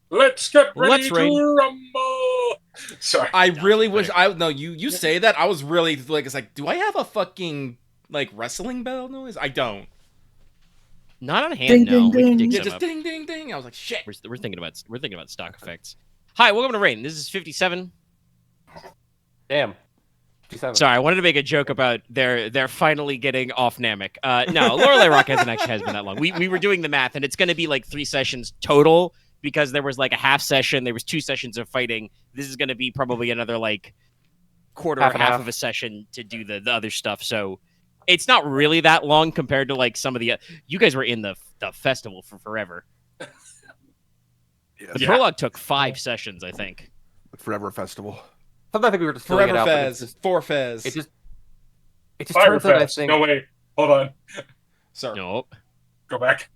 Let's get ready Let's rain. to rumble. Sorry. I really wish I no. You say that. I was really like, it's like, do I have a fucking like wrestling bell noise? I don't. Not on hand, Ding, no. ding, We can ding. dig Yeah, some just up. ding, ding, ding. I was like, shit. We're thinking about stock effects. Hi, welcome to Rain. This is 57. Damn. 57. Sorry, I wanted to make a joke about they're finally getting off Namek. No, Lorelei Rock has been that long. We were doing the math, and it's going to be like 3 sessions total because there was like a half session, there was 2 sessions of fighting. This is going to be probably another like quarter Half or and half half. of a session to do the other stuff. So it's not really that long compared to like some of the. You guys were in the festival for forever. The prologue took 5 sessions, I think. Forever Festival. Sometimes I think we were just filling Forever it out. but Fez. For Fez. It just Fire turns out I Fest. think. No, wait. Hold on. Sir. Nope. Go back.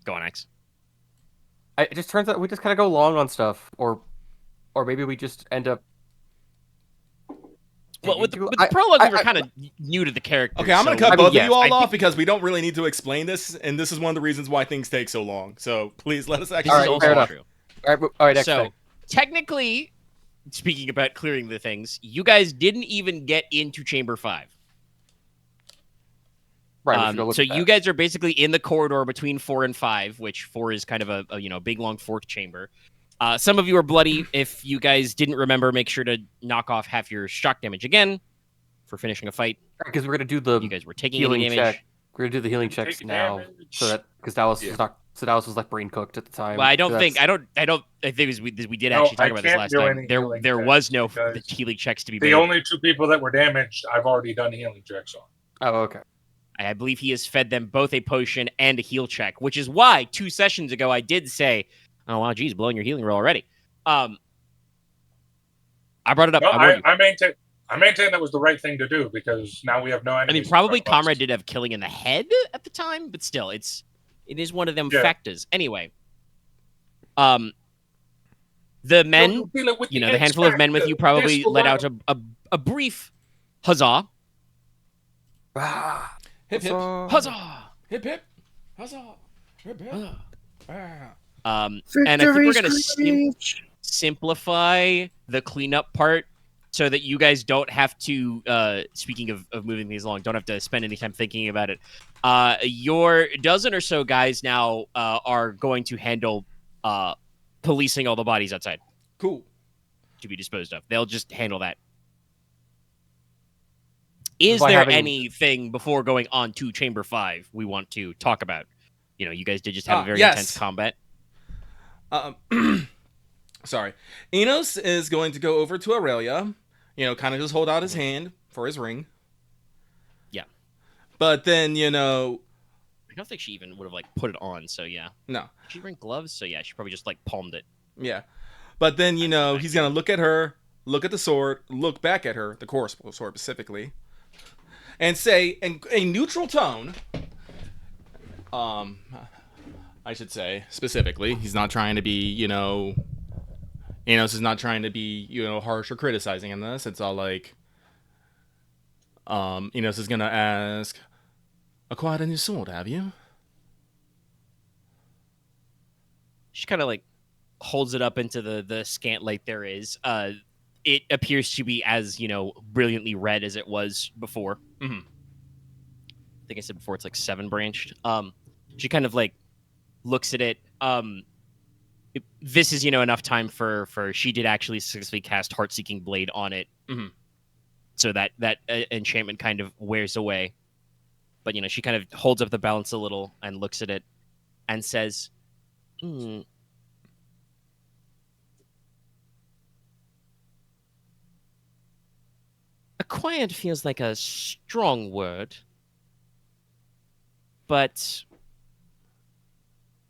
Go on, X. It just turns out we just kind of go long on stuff, or maybe we just end up. Well, with the I- prologue, we were I- kind of new to the character. Okay, I'm gonna so- cut both yes, of you all I off think- because we don't really need to explain this, and this is one of the reasons why things take so long. So please let us This actually. All is right, also fair enough. true. All right, next So thing. technically, speaking about clearing the things, you guys didn't even get into Chamber 5. Right. we should go look So at that. you guys are basically in the corridor between 4 and 5, which 4 is kind of a big long forked chamber. Some of you are bloody. If you guys didn't remember, make sure to knock off half your shock damage again for finishing a fight. because we're gonna do the You guys were taking healing any damage. check. We're gonna do the healing checks Take now, damage. so that because Dallas Yeah. was not. So Dallas was like brain cooked at the time. Well, I so think it was, we did actually talk I about this can't last do time. any There healing was checks no because healing checks to be The made. only 2 people that were damaged, I've already done healing checks on. Oh, okay. I believe he has fed them both a potion and a heal check, which is why 2 sessions ago I did say, "Oh wow, geez, blowing your healing roll already." I brought it up. No, I warned you. I maintain that was the right thing to do because now we have no I enemies. mean, probably in front of us. Konrad did have killing in the head at the time, but still, it is one of them Yeah. factors. Anyway, the men, You'll feel it with the X handful of men with factor. you probably This will let not- out a brief huzzah. Ah, Hip hip. Huzzah! Hip hip. Huzzah. Hip hip. Ah. And I think we're Victory gonna screech. simplify the cleanup part so that you guys don't have to speaking of moving things along, don't have to spend any time thinking about it. Your dozen or so guys now are going to handle policing all the bodies outside Cool. to be disposed of. They'll just handle that. Is By there having- anything before going on to Chamber 5 we want to talk about? You guys did just have a very yes. intense combat. Sorry. Inos is going to go over to Aurelia, kind of just hold out his hand for his ring. Yeah. But then, I don't think she even would have like put it on, so yeah. no. Did she bring gloves? So yeah, she probably just like palmed it. Yeah. But then, he's going to look at her, look at the sword, look back at her, the Chorus sword specifically, and say in a neutral tone, I should say specifically, he's not trying to be, Enos is not trying to be, harsh or criticizing in this. It's all like, Enos is going to ask, acquired a new sword, have you? She kind of like holds it up into the scant light there is. It appears to be as, brilliantly red as it was before. Mm-hmm. I think I said before it's like 7 branched. She kind of like looks at it. This is, enough time for she did actually successfully cast Heart-Seeking Blade on it. Mm-hmm. So that enchantment kind of wears away. But, she kind of holds up the balance a little and looks at it and says, acquired feels like a strong word. But,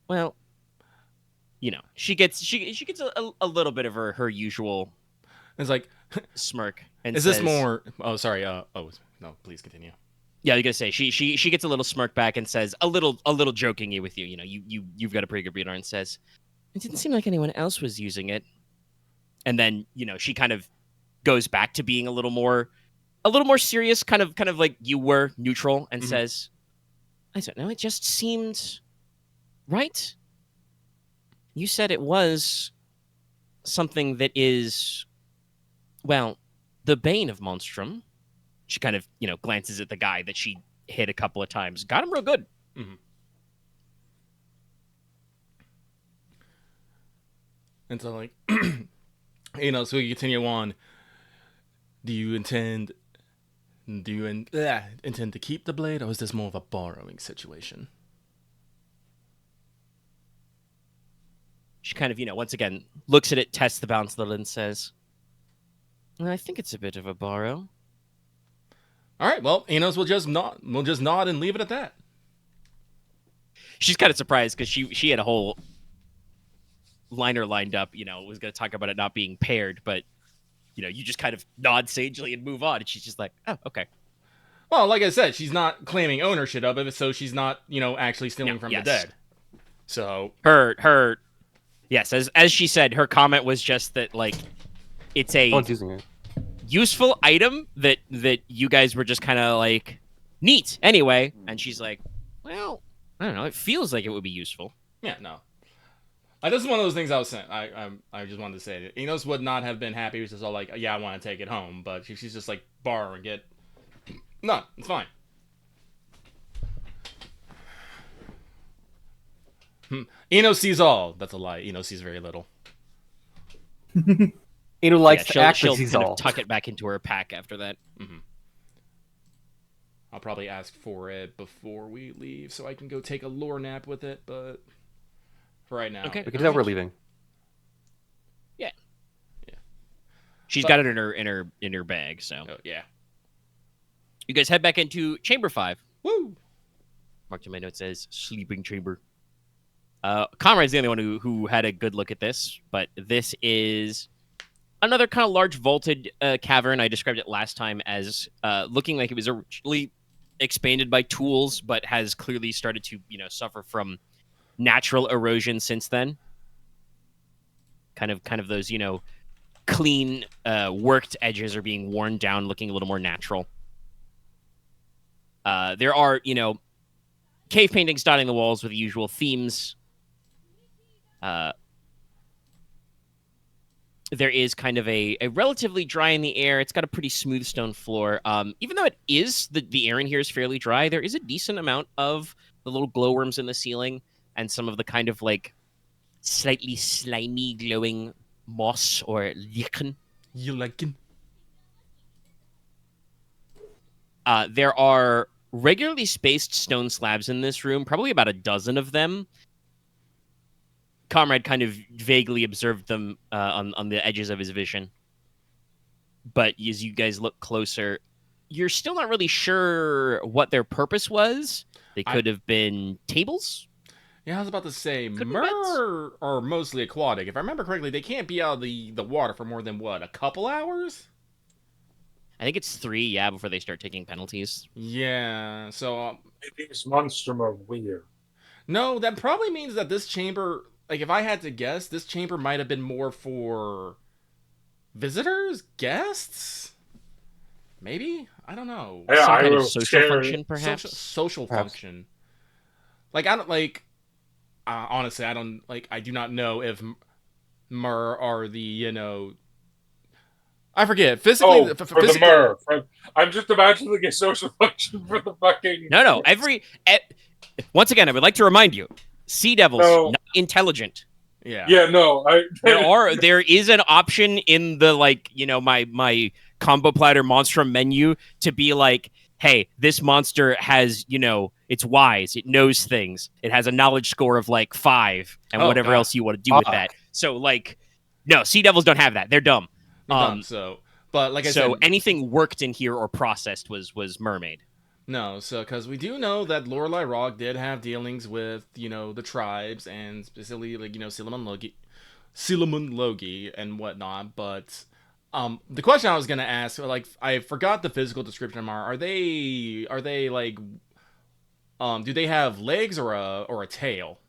well, she gets a little bit of her usual It's like, smirk. And is says, this more? Oh, sorry. No, please continue. Yeah, I was gonna say she gets a little smirk back and says a little jokingly with you. You've got a pretty good read on it and says, it didn't seem like anyone else was using it. And then she kind of goes back to being a little more serious, kind of like you were, neutral, and says, I don't know, it just seemed right. You said it was something that is, well, the bane of Monstrum. She kind of, glances at the guy that she hit a couple of times. Got him real good. Mm-hmm. And so, like, so we continue on. Do you intend to keep the blade, or is this more of a borrowing situation? She kind of, once again, looks at it, tests the bounce a little, and says, I think it's a bit of a borrow. All right, well, Inos will just nod and leave it at that. She's kind of surprised because she had a whole liner lined up, was going to talk about it not being paired, but, you just kind of nod sagely and move on. And she's just like, oh, okay. Well, like I said, she's not claiming ownership of it, so she's not, actually stealing from the dead. So her yes, as she said, her comment was just that, like, it's a using it. Useful item that you guys were just kind of like, neat anyway. And she's like, well, I don't know. It feels like it would be useful. Yeah, no. This is one of those things I was saying. I just wanted to say that Inos would not have been happy. He was just all like, yeah, I want to take it home. But she's just like, borrowing it. No, it's fine. Inos sees all. That's a lie. Inos sees very little. Eno likes to act she'll as he's kind all. of tuck it back into her pack after that. Mm-hmm. I'll probably ask for it before we leave so I can go take a lore nap with it, but for right now. Okay. We can tell we're leaving. Yeah. She's got it in her bag, so. Oh, yeah. You guys head back into Chamber 5. Woo! Marked in my note says sleeping chamber. Konrad's the only one who had a good look at this, but this is another kind of large vaulted cavern. I described it last time as looking like it was originally expanded by tools, but has clearly started to, suffer from natural erosion since then. Kind of those, clean, worked edges are being worn down, looking a little more natural. There are, cave paintings dotting the walls with the usual themes. There is kind of a relatively dry in the air. It's got a pretty smooth stone floor. Even though it is, the air in here is fairly dry, there is a decent amount of the little glowworms in the ceiling and some of the kind of like slightly slimy glowing moss or lichen. You lichen? There are regularly spaced stone slabs in this room, probably about a dozen of them. Konrad kind of vaguely observed them on the edges of his vision. But as you guys look closer, you're still not really sure what their purpose was. They could have been tables. Yeah, I was about to say, Could be mer are mostly aquatic. If I remember correctly, they can't be out of the water for more than, what, a couple hours? I think it's 3, yeah, before they start taking penalties. Yeah, so... Maybe these monsters are weird. No, that probably means that this chamber... Like, if I had to guess, this chamber might have been more for... visitors? Guests? Maybe? I don't know. Yeah, Some I kind of was social scared. function, perhaps? Social function. Like, I don't, like... honestly, I don't, like, I do not know if mer are the, I forget. Physically... For the mer. I'm just imagining a social function for the fucking... No. Once again, I would like to remind you, sea devils, not intelligent. Yeah. Yeah, no. There is an option in the, like, my combo platter monstrum menu to be like, hey, this monster has, it's wise, it knows things, it has a knowledge score of like 5, and whatever else you want to do with that. So, like, no, sea devils don't have that. They're dumb. But like I said, so anything worked in here or processed was mermaid. No, so because we do know that Lorelei Rock did have dealings with, the tribes and specifically, like, Cilamon Logi and whatnot, but the question I was gonna ask, like, I forgot the physical description of Mar. Are they like, do they have legs or a tail,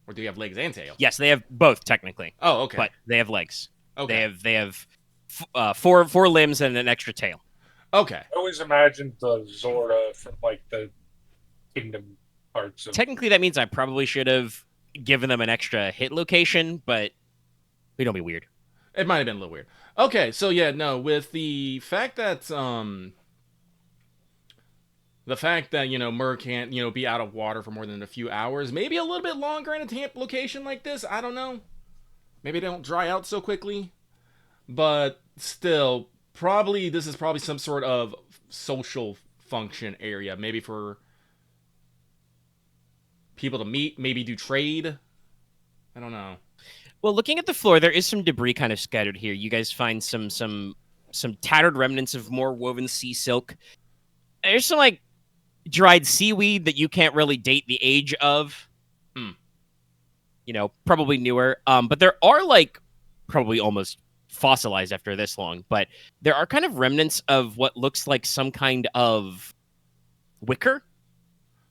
or do they have legs and tail? Yes, they have both technically. Oh, okay. But they have legs. Okay. They have four limbs and an extra tail. Okay. I always imagined the Zora from like the Kingdom Hearts. Technically, that means I probably should have given them an extra hit location, but we don't be weird. It might have been a little weird. Okay, so yeah, no, with the fact that Mur can't, be out of water for more than a few hours, maybe a little bit longer in a tamp location like this, I don't know. Maybe they don't dry out so quickly. But still, this is probably some sort of social function area, maybe for people to meet, maybe do trade. I don't know. Well, looking at the floor, there is some debris kind of scattered here. You guys find some tattered remnants of more woven sea silk. There's some like dried seaweed that you can't really date the age of. Probably newer. But there are like probably almost fossilized after this long, but there are kind of remnants of what looks like some kind of wicker,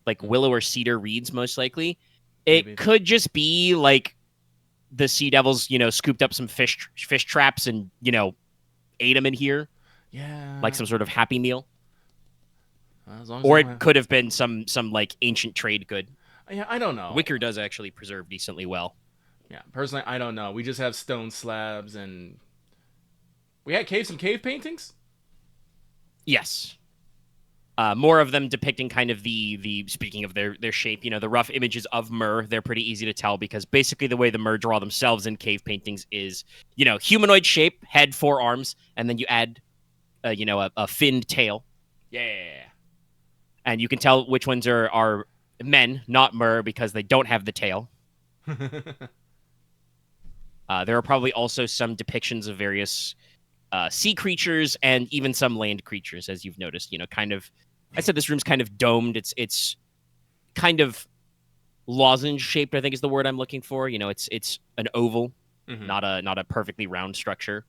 like willow or cedar reeds, most likely. It Maybe. could just be like the sea devils, scooped up some fish traps and, ate them in here. Yeah. Like some sort of happy meal. As long as Or I it don't could have been some like ancient trade good. Yeah, I don't know. Wicker does actually preserve decently well. Yeah, personally, I don't know. We just have stone slabs and we had some cave paintings. Yes. More of them depicting kind of the speaking of their shape, the rough images of Mur. They're pretty easy to tell because basically the way the Mur draw themselves in cave paintings is, humanoid shape, head, 4 arms, and then you add, a finned tail. Yeah. And you can tell which ones are men, not Mur, because they don't have the tail. There are probably also some depictions of various sea creatures and even some land creatures, as you've noticed. Kind of. I said this room's kind of domed. It's kind of lozenge shaped, I think is the word I'm looking for. It's an oval, not a perfectly round structure.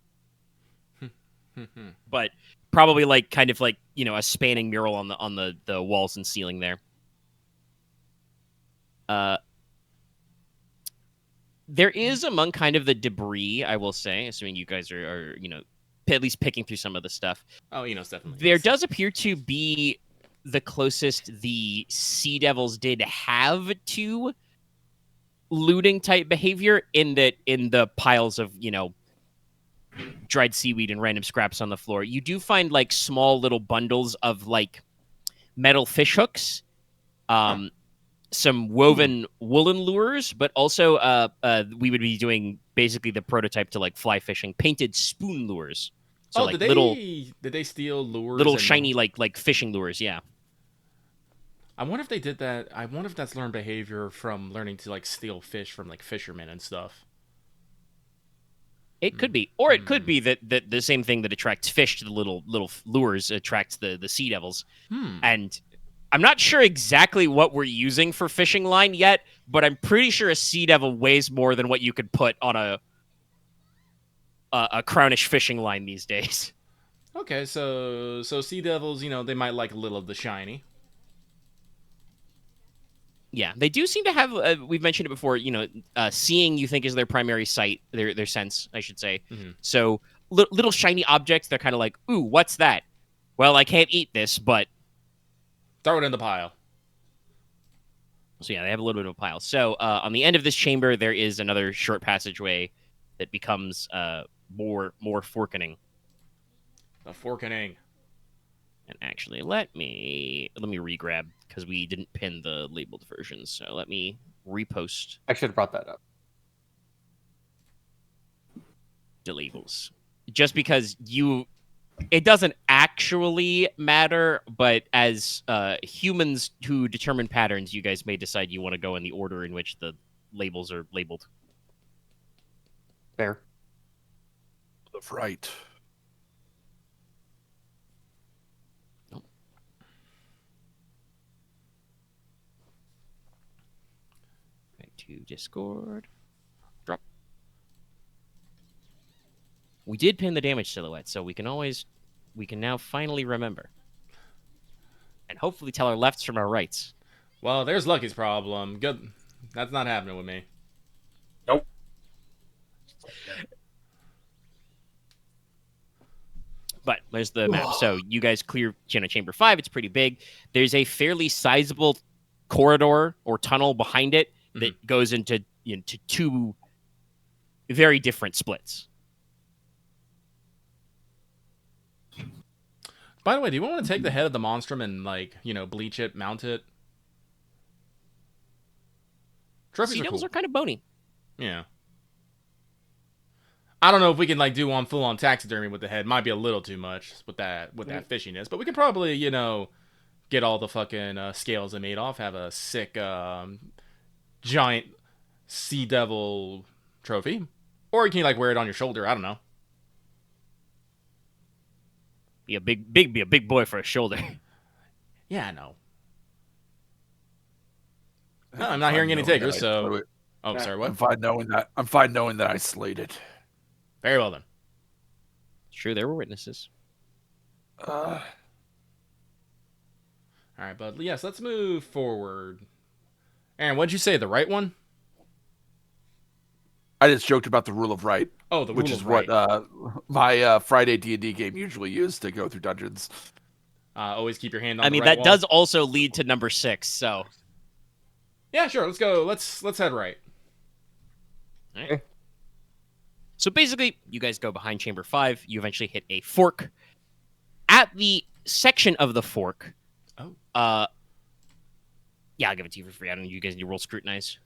But probably like kind of like, a spanning mural on the walls and ceiling there. There is among kind of the debris, I will say, assuming you guys are at least picking through some of the stuff. Oh, Inos definitely. There does appear to be the closest the Sea Devils did have to looting type behavior in the piles of, dried seaweed and random scraps on the floor. You do find like small little bundles of like metal fish hooks, some woven woolen lures, but also we would be doing basically the prototype to like fly fishing, painted spoon lures. So like did they steal lures? Little shiny like fishing lures, yeah. I wonder if they did that. I wonder if that's learned behavior from learning to like steal fish from like fishermen and stuff. It could be, or it could be that the same thing that attracts fish to the little lures attracts the sea devils. And I'm not sure exactly what we're using for fishing line yet, but I'm pretty sure a sea devil weighs more than what you could put on a crownish fishing line these days. Okay, so sea devils, they might like a little of the shiny. Yeah, they do seem to have. We've mentioned it before. Seeing you think is their primary sight, their sense, I should say. So little shiny objects, they're kind of like, ooh, what's that? Well, I can't eat this, but throw it in the pile. So yeah, they have a little bit of a pile. So on the end of this chamber, there is another short passageway that becomes more forkening. The forkening. And actually, let me re-grab because we didn't pin the labeled versions. So let me repost. I should have brought that up. The labels, just because it doesn't actually matter, but as humans who determine patterns, you guys may decide you want to go in the order in which the labels are labeled. Fair. Left, right. To Discord. Drop. We did pin the damage silhouette, so we can now finally remember. And hopefully tell our lefts from our rights. Well, there's Lucky's problem. Good. That's not happening with me. Nope. But there's the map. So you guys clear Chamber 5. It's pretty big. There's a fairly sizable corridor or tunnel behind it that goes into to two very different splits. By the way, do you want to take the head of the monstrum and bleach it, mount it? Trophies Sea are devils cool. are kind of bony. Yeah. I don't know if we can do on full on taxidermy with the head. Might be a little too much with that fishiness, but we could probably get all the fucking scales they made off. Have a sick giant sea devil trophy, or you can wear it on your shoulder. I don't know. Be a big boy for a shoulder. Yeah, I know. No, I'm not hearing any takers. So, sorry, what? I'm fine knowing that I slayed it. Very well then. Sure, there were witnesses. All right, but yes, let's move forward. Aaron, what'd you say? The right one? I just joked about the rule of right. Oh, the which rule is of right. what my Friday D&D game usually used to go through dungeons. Always keep your hand on. I mean, the right that wall. does also lead to number 6. So, yeah, sure. Let's go. Let's head right. all right. So basically, you guys go behind Chamber 5. You eventually hit a fork. At the section of the fork, yeah, I'll give it to you for free. I don't know. You guys need to roll scrutinize.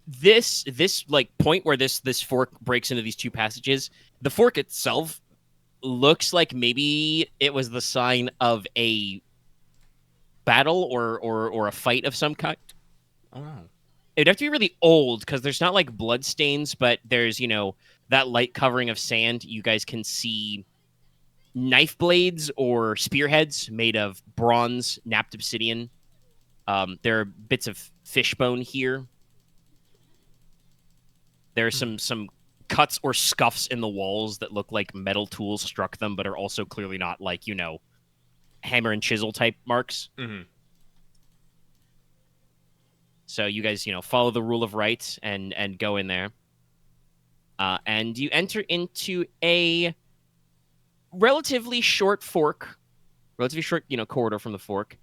This point where this fork breaks into these two passages, the fork itself looks like maybe it was the sign of a battle or a fight of some kind. Oh no. It'd have to be really old because there's not blood stains, but there's that light covering of sand. You guys can see knife blades or spearheads made of bronze, napped obsidian. There are bits of fish bone here. There are some cuts or scuffs in the walls that look like metal tools struck them, but are also clearly not hammer and chisel type marks. Mm-hmm. So you guys, follow the rule of right and go in there. And you enter into a relatively short fork, relatively short, corridor from the fork,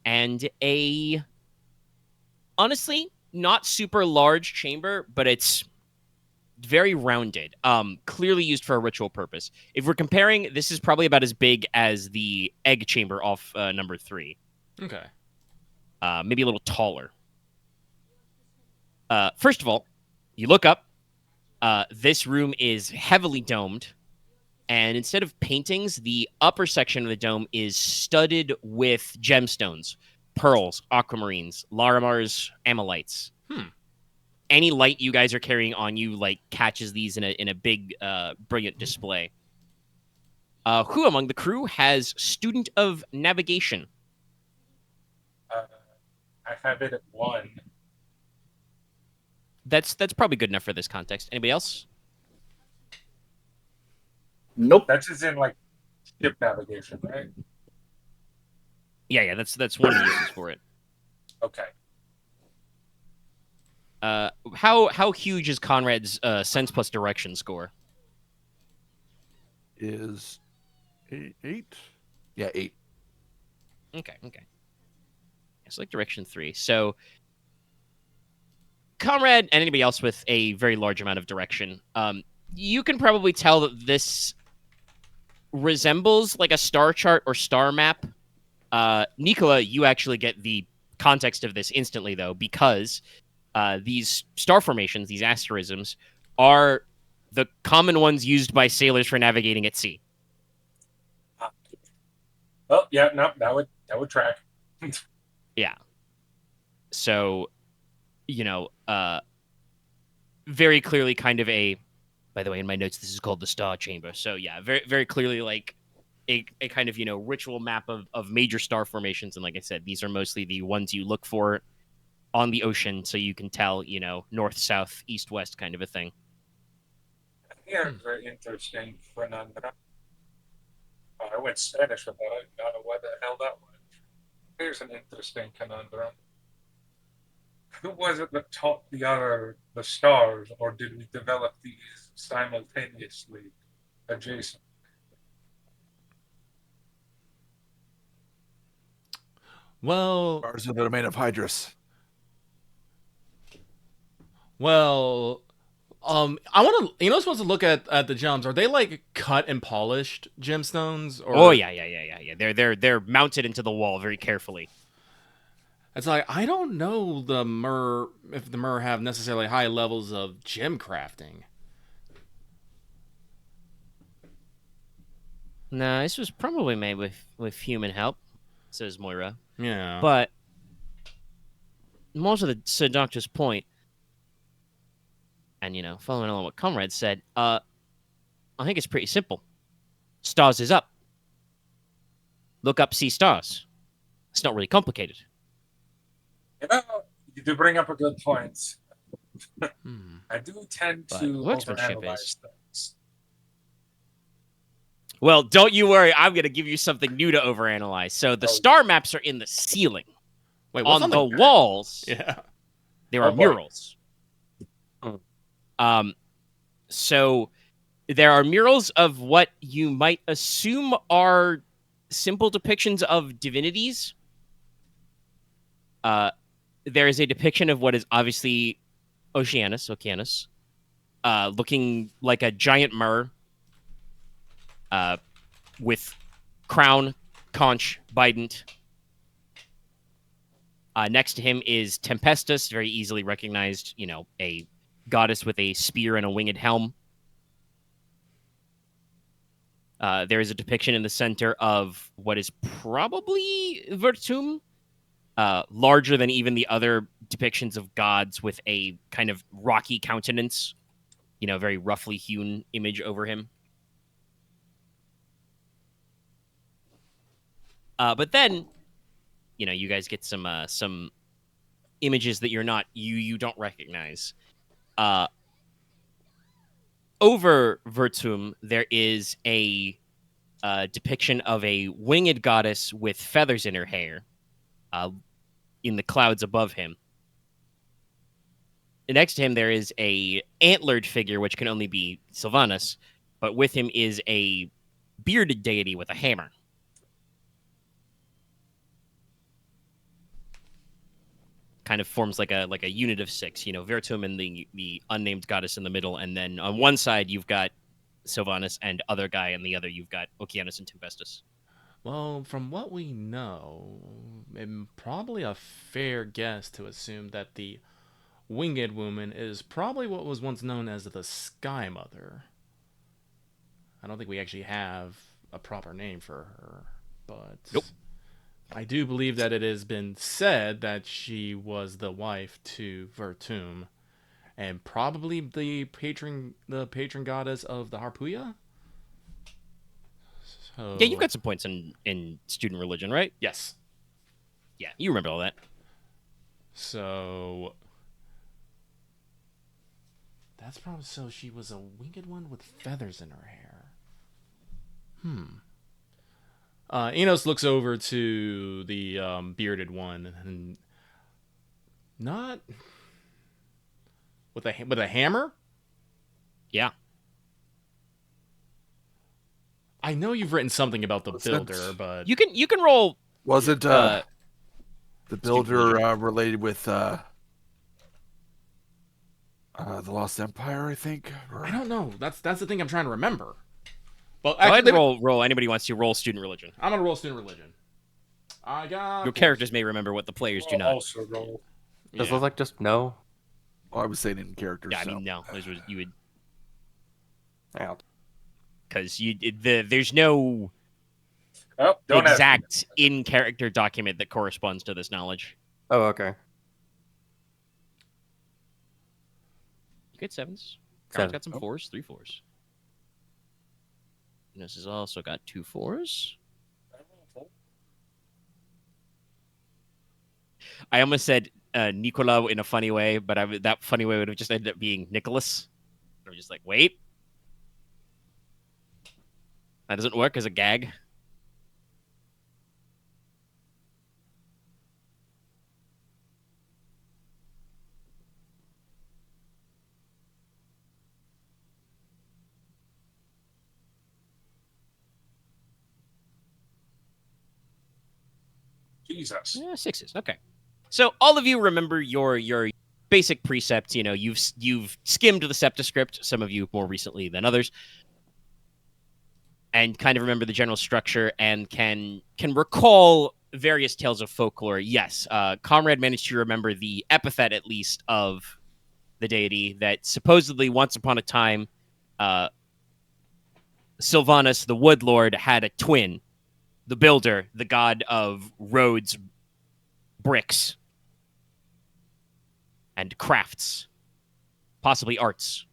and a honestly not super large chamber, but it's very rounded. Clearly used for a ritual purpose. If we're comparing, this is probably about as big as the egg chamber off number 3. Okay. Maybe a little taller. First of all, you look up. This room is heavily domed, and instead of paintings, the upper section of the dome is studded with gemstones, pearls, aquamarines, larimars, amylites. Any light you guys are carrying on you catches these in a big, brilliant display. Who among the crew has Student of Navigation? I have it at 1. That's probably good enough for this context. Anybody else? Nope. That's just in ship navigation, right? Yeah, that's one of the uses for it. Okay. How huge is Konrad's sense plus direction score? Is 8? Yeah, 8. Okay. It's direction 3. So Konrad and anybody else with a very large amount of direction, you can probably tell that this resembles a star chart or star map. Nicola, you actually get the context of this instantly, though, because these star formations, these asterisms, are the common ones used by sailors for navigating at sea. Oh, yeah, no, that would track. Yeah. So, very clearly kind of a, by the way, in my notes, this is called the Star Chamber. So, yeah, very, very clearly a kind of, ritual map of major star formations. And like I said, these are mostly the ones you look for on the ocean so you can tell, north, south, east, west kind of a thing. Yeah, very interesting phenomenon. I went Spanish with that. I don't know what the hell that was. Here's an interesting conundrum. Who was it that taught the stars, or did we develop these simultaneously adjacent? Well, Stars are the domain of Hydrus. Well, I want to. Enos wants to look at the gems. Are they like cut and polished gemstones? Or Oh yeah. They're mounted into the wall very carefully. it's like I don't know the Mer if the Mer have necessarily high levels of gem crafting. No, this was probably made with human help, says Moira. Yeah. But most of the Doctor's point, and following along what Konrad said, I think it's pretty simple. Stars is up. Look up, see stars. It's not really complicated. You do bring up a good point. Hmm. I do tend But to workmanship overanalyze is- things. Well, don't you worry. I'm going to give you something new to overanalyze. So the star maps are in the ceiling. Wait, what's On the walls, Yeah. there Oh, are boy. murals. Hmm. So there are murals of what you might assume are simple depictions of divinities. There is a depiction of what is obviously Oceanus, looking like a giant mer, with crown, conch, bident. Next to him is Tempestus, very easily recognized, a goddess with a spear and a winged helm. There is a depiction in the center of what is probably Virtum, larger than even the other depictions of gods, with a kind of rocky countenance, very roughly hewn image over him. But then, you guys get some images that you don't recognize. Over Virtum, there is a depiction of a winged goddess with feathers in her hair, in the clouds above him. And next to him, there is a antlered figure, which can only be Sylvanas, but with him is a bearded deity with a hammer. Kind of forms like a unit of 6. Virtum and the unnamed goddess in the middle, and then on one side you've got Sylvanas and other guy, and the other you've got Oceanus and Tempestus. Well, from what we know, it's probably a fair guess to assume that the winged woman is probably what was once known as the Sky Mother. I don't think we actually have a proper name for her, but Nope. I do believe that it has been said that she was the wife to Virtum, and probably the patron goddess of the Harpuya. So, Yeah, you've got some points in student religion, right? yes. Yeah, you remember all that. So that's probably so she was a winged one with feathers in her hair. Enos looks over to the bearded one and not with a hammer. Yeah. I know you've written something about the What's that? builder, but You can roll. Wasn't the builder religion. related with the Lost Empire? I think. Or... I don't know. That's the thing I'm trying to remember. Well, Go ahead actually, and roll. Anybody wants to roll student religion. I'm gonna roll student religion. I got Your characters may remember what the players do I'll not. also roll. Does Yeah. Leslok just know? Well, I was saying in character. Yeah, I so. mean, no, you would, Yeah. because there's no Oh, don't ask. exact in character document that corresponds to this knowledge. Oh, okay. You get 7s. Seven. Conrad's got some 4s, 3 4s. This has also got 2 4s. I almost said Nicola in a funny way, but that funny way would have just ended up being Nicholas. I'm just like, wait. That doesn't work as a gag. Jesus. Yeah, 6s. Okay. So all of you remember your basic precepts. You've skimmed the Septascript, some of you more recently than others, and kind of remember the general structure and can recall various tales of folklore. Yes, Konrad managed to remember the epithet, at least, of the deity that supposedly once upon a time Sylvanus, the Wood Lord, had a twin, the Builder, the god of roads, bricks, and crafts, possibly arts.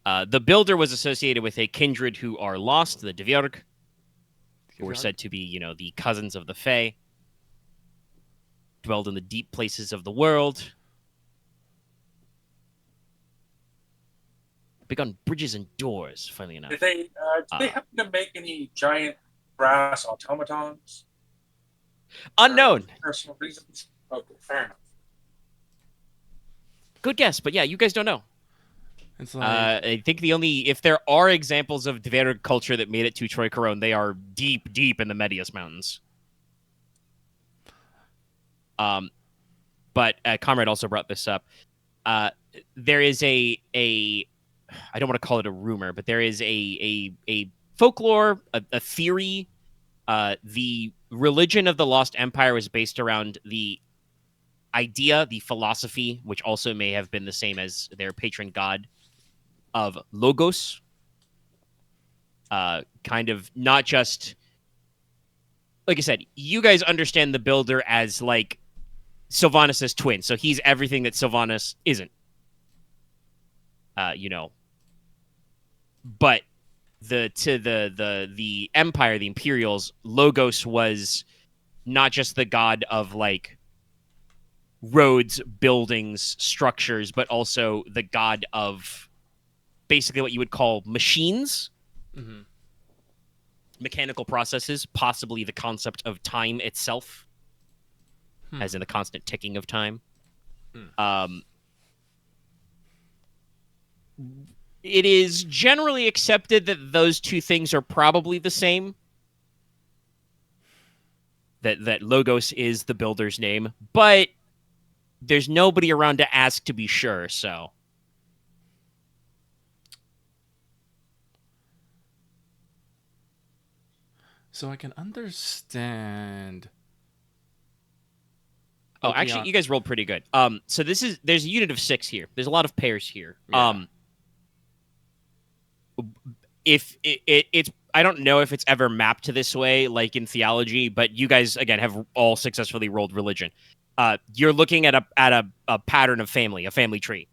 The Builder was associated with a kindred who are lost, the Dviorg, who were said to be, the cousins of the Fae, dwelled in the deep places of the world, big on bridges and doors, funnily enough. Did they happen to make any giant brass automatons? Unknown. For personal reasons? Okay, fair enough. Good guess, but yeah, you guys don't know. It's like, I think if there are examples of Dverg culture that made it to Troy Corone, they are deep, deep in the Medius Mountains. But Konrad also brought this up. There is a I don't want to call it a rumor, but there is a folklore, a theory. The religion of the Lost Empire was based around the idea, the philosophy, which also may have been the same as their patron god, of Logos. Kind of not just, like I said, you guys understand the Builder as like Sylvanus' twin, so he's everything that Sylvanus isn't. But the Empire, the Imperials, Logos was not just the god of like roads, buildings, structures, but also the god of basically what you would call machines, mechanical processes, possibly the concept of time itself, as in the constant ticking of time. It is generally accepted that those two things are probably the same. That Logos is the Builder's name, but there's nobody around to ask to be sure, so. So I can understand. Oh, actually, you guys rolled pretty good. So there's a unit of 6 here. There's a lot of pairs here. Yeah. If it's, I don't know if it's ever mapped to this way, like in theology, but you guys again have all successfully rolled religion. You're looking at a pattern of family, a family tree.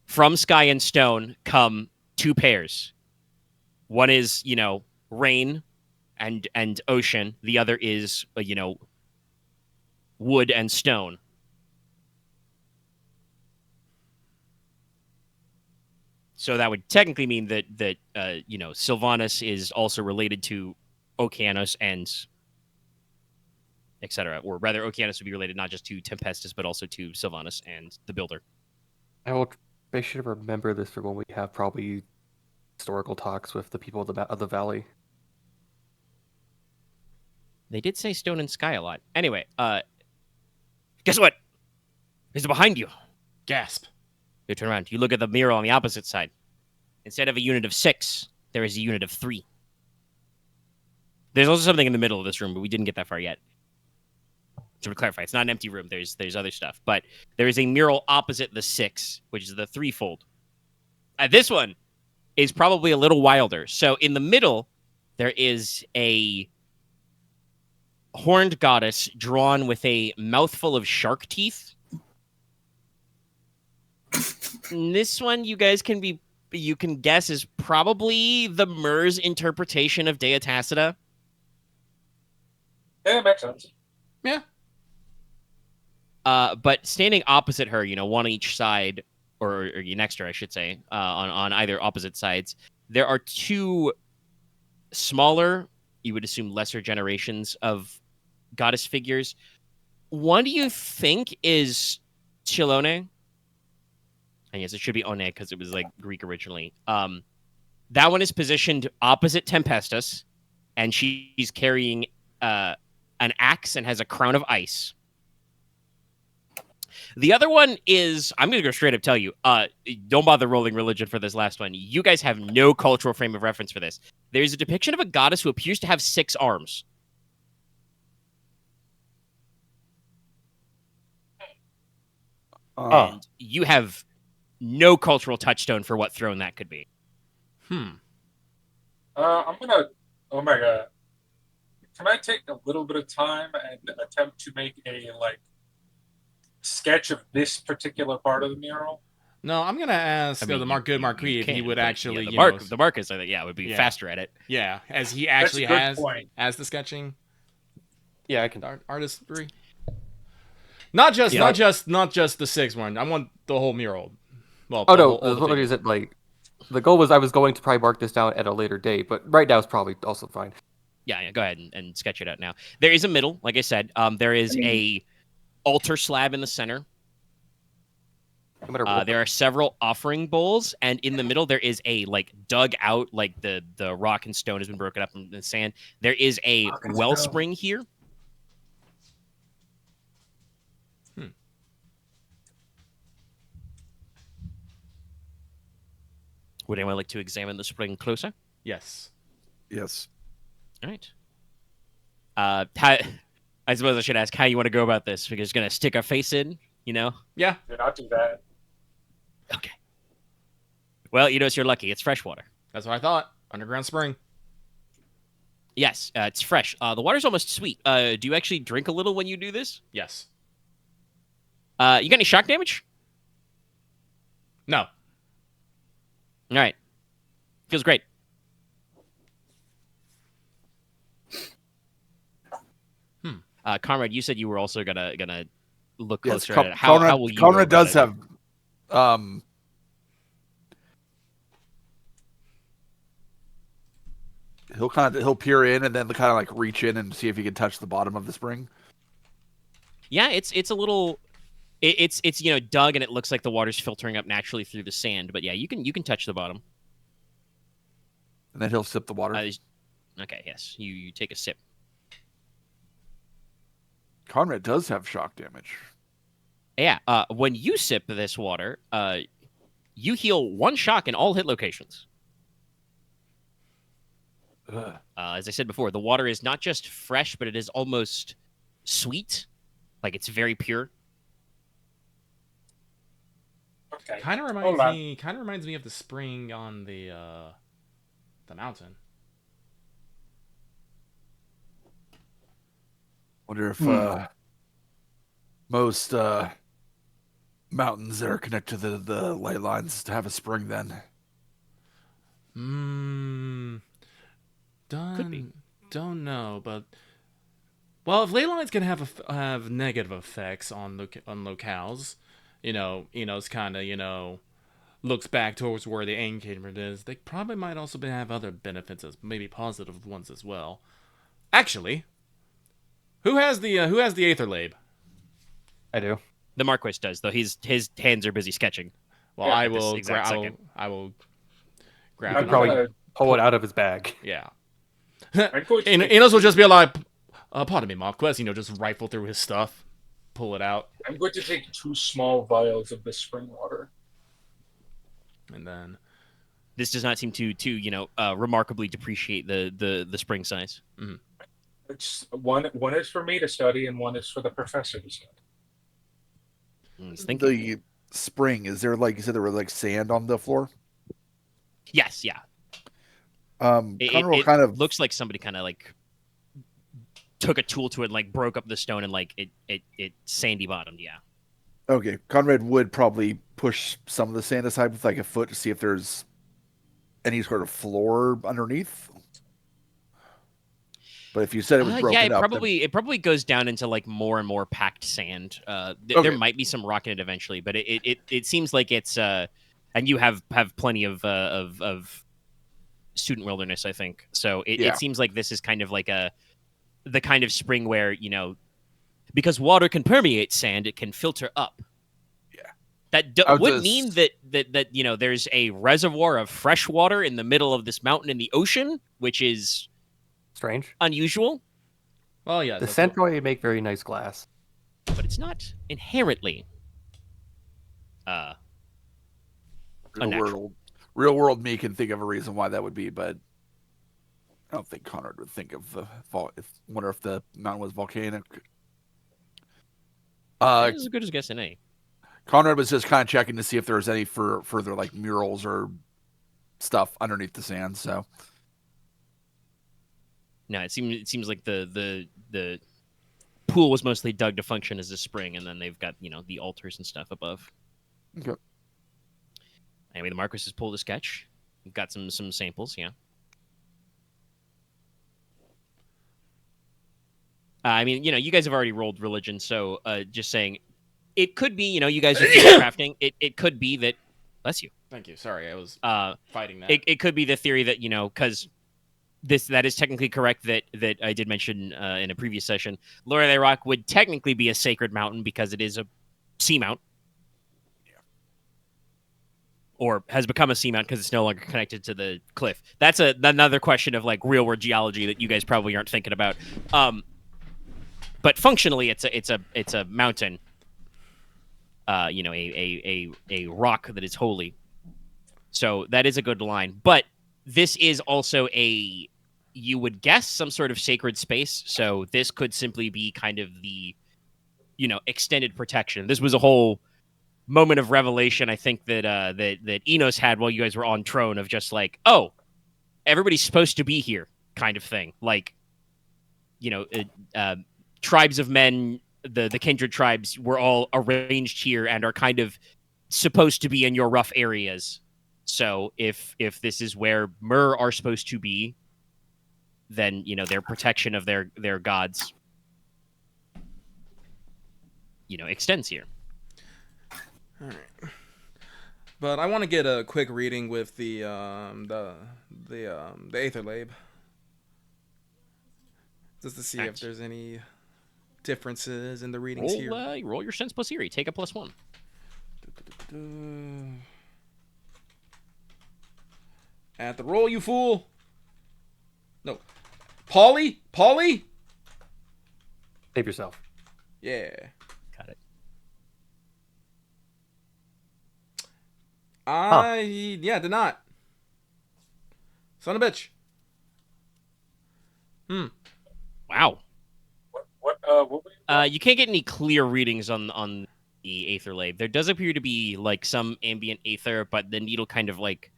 From sky and stone come 2 pairs. One is, rain and ocean. The other is, wood and stone. So that would technically mean that Sylvanus is also related to Okeanos and etc. Or rather, Okeanos would be related not just to Tempestus, but also to Sylvanus and the Builder. I will make sure to remember this for when we have probably historical talks with the people of the valley. They did say stone and sky a lot. Anyway, guess what? It's behind you. Gasp. You turn around. You look at the mirror on the opposite side. Instead of a unit of 6, there is a unit of 3. There's also something in the middle of this room, but we didn't get that far yet. To clarify, it's not an empty room. There's other stuff. But there is a mural opposite the 6, which is the 3-fold. This one is probably a little wilder. So in the middle, there is a horned goddess drawn with a mouthful of shark teeth. And this one, you can guess is probably the Myr's interpretation of Dea Tacita. Yeah, it makes sense. Yeah. But standing opposite her, one on each side, or next to her, I should say, on either opposite sides, there are 2 smaller, you would assume lesser generations of goddess figures. One do you think is Chilone? And yes, it should be One because it was like Greek originally. That one is positioned opposite Tempestus, and she's carrying an axe and has a crown of ice. The other one is, I'm going to go straight up tell you, don't bother rolling religion for this last one. You guys have no cultural frame of reference for this. There's a depiction of a goddess who appears to have 6 arms. And you have no cultural touchstone for what throne that could be. I'm gonna. Oh my god! Can I take a little bit of time and attempt to make a sketch of this particular part of the mural? No, I'm gonna ask I mean, the Marquis if he would actually, the Marquess, I think, would be faster at it. Yeah, as he actually has the sketching. Yeah, I can. Artistry. Not just the 6th one. I want the whole mural. Well, what is it like? The goal was I was going to probably mark this down at a later date, but right now it's probably also fine. Yeah, go ahead and sketch it out now. There is a middle, like I said. There is a altar slab in the center. There are several offering bowls, and in the middle there is a dug out, the rock and stone has been broken up in the sand. There is a wellspring here. Would anyone like to examine the spring closer? Yes. Yes. All right. I suppose I should ask how you want to go about this. We're just gonna stick our face in, Yeah. Did not do that. Okay. Well, you're lucky. It's fresh water. That's what I thought. Underground spring. Yes, it's fresh. The water's almost sweet. Do you actually drink a little when you do this? Yes. You got any shock damage? No. All right. Feels great. Konrad, you said you were also gonna look closer at it. How will you? Konrad does have. He'll peer in and then kind of reach in and see if he can touch the bottom of the spring. Yeah, it's a little. It's dug and it looks like the water's filtering up naturally through the sand. But yeah, you can touch the bottom. And then he'll sip the water. Okay. Yes, you take a sip. Konrad does have shock damage. Yeah. When you sip this water, you heal 1 shock in all hit locations. As I said before, the water is not just fresh, but it is almost sweet. It's very pure. Okay. Kind of reminds me of the spring on the mountain. Wonder if most mountains that are connected to the ley lines to have a spring then. Could be. Don't know, but if ley lines can have negative effects on locales, Inos kind of looks back towards where the encampment is. They probably might also have other benefits, as maybe positive ones as well. Actually, who has the Aetherlabe? I do. The Marquess does, though. His hands are busy sketching. Well, I will grab I'd probably pull it out of his bag. Yeah. Inos will just be like, pardon me, Marquess, just rifle through his stuff, pull it out. I'm going to take 2 small vials of the spring water. And then this does not seem to remarkably depreciate the spring size. Mm-hmm. It's one is for me to study and one is for the professor to study. The spring, is there you said there was sand on the floor? Yes, yeah. It kind of looks like somebody kind of took a tool to it, and broke up the stone, and it sandy bottomed. Yeah. Okay, Konrad would probably push some of the sand aside with a foot to see if there's any sort of floor underneath. But if you said it was broken up, it probably goes down into more and more packed sand. There might be some rock in it eventually, but it seems like it's and you have plenty of student wilderness, I think. So it seems like this is kind of the kind of spring where because water can permeate sand, it can filter up. Yeah, that would mean that there's a reservoir of fresh water in the middle of this mountain in the ocean, which is strange, unusual. Well, yeah. The that's Centauri make very nice glass. but it's not inherently Real unnatural. world, real world me can think of a reason why that would be, but I don't think Konrad would think of the wonder if the mountain was volcanic. That is as good as guessing A. Konrad was just kind of checking to see if there was any further like murals or stuff underneath the sand. So No, it seems like the pool was mostly dug to function as a spring, and then they've got the altars and stuff above. okay. Anyway, the Marquess has pulled a sketch. We've got some samples, yeah. I mean, you guys have already rolled religion, so just saying, it could be, you guys are crafting. It could be that. Bless you. Thank you. Sorry, I was fighting that. It could be the theory that because that is technically correct that I did mention in a previous session. Lorelei Rock would technically be a sacred mountain because it is a seamount. Or has become a seamount because it's no longer connected to the cliff. That's another question of like real world geology that you guys probably aren't thinking about. But functionally, it's a mountain. A rock that is holy. So that is a good line. But this is also you would guess, some sort of sacred space. So this could simply be kind of the, extended protection. This was a whole moment of revelation, I think, that Inos had while you guys were on Trone, of just like, oh, everybody's supposed to be here, kind of thing. Like, tribes of men, the kindred tribes, were all arranged here and are kind of supposed to be in your rough areas. So if this is where Mer are supposed to be, then their protection of their gods extends here. All right. But I want to get a quick reading with the Aether Lab, just to see if there's any differences in the readings here. Roll your sense plus Eerie. Take a +1. At the roll, you fool! No. Polly? Save yourself. Yeah. Got it. Did not. Son of a bitch. Wow. What were you? You can't get any clear readings on the Aether Lab. There does appear to be like some ambient aether, but the needle kind of like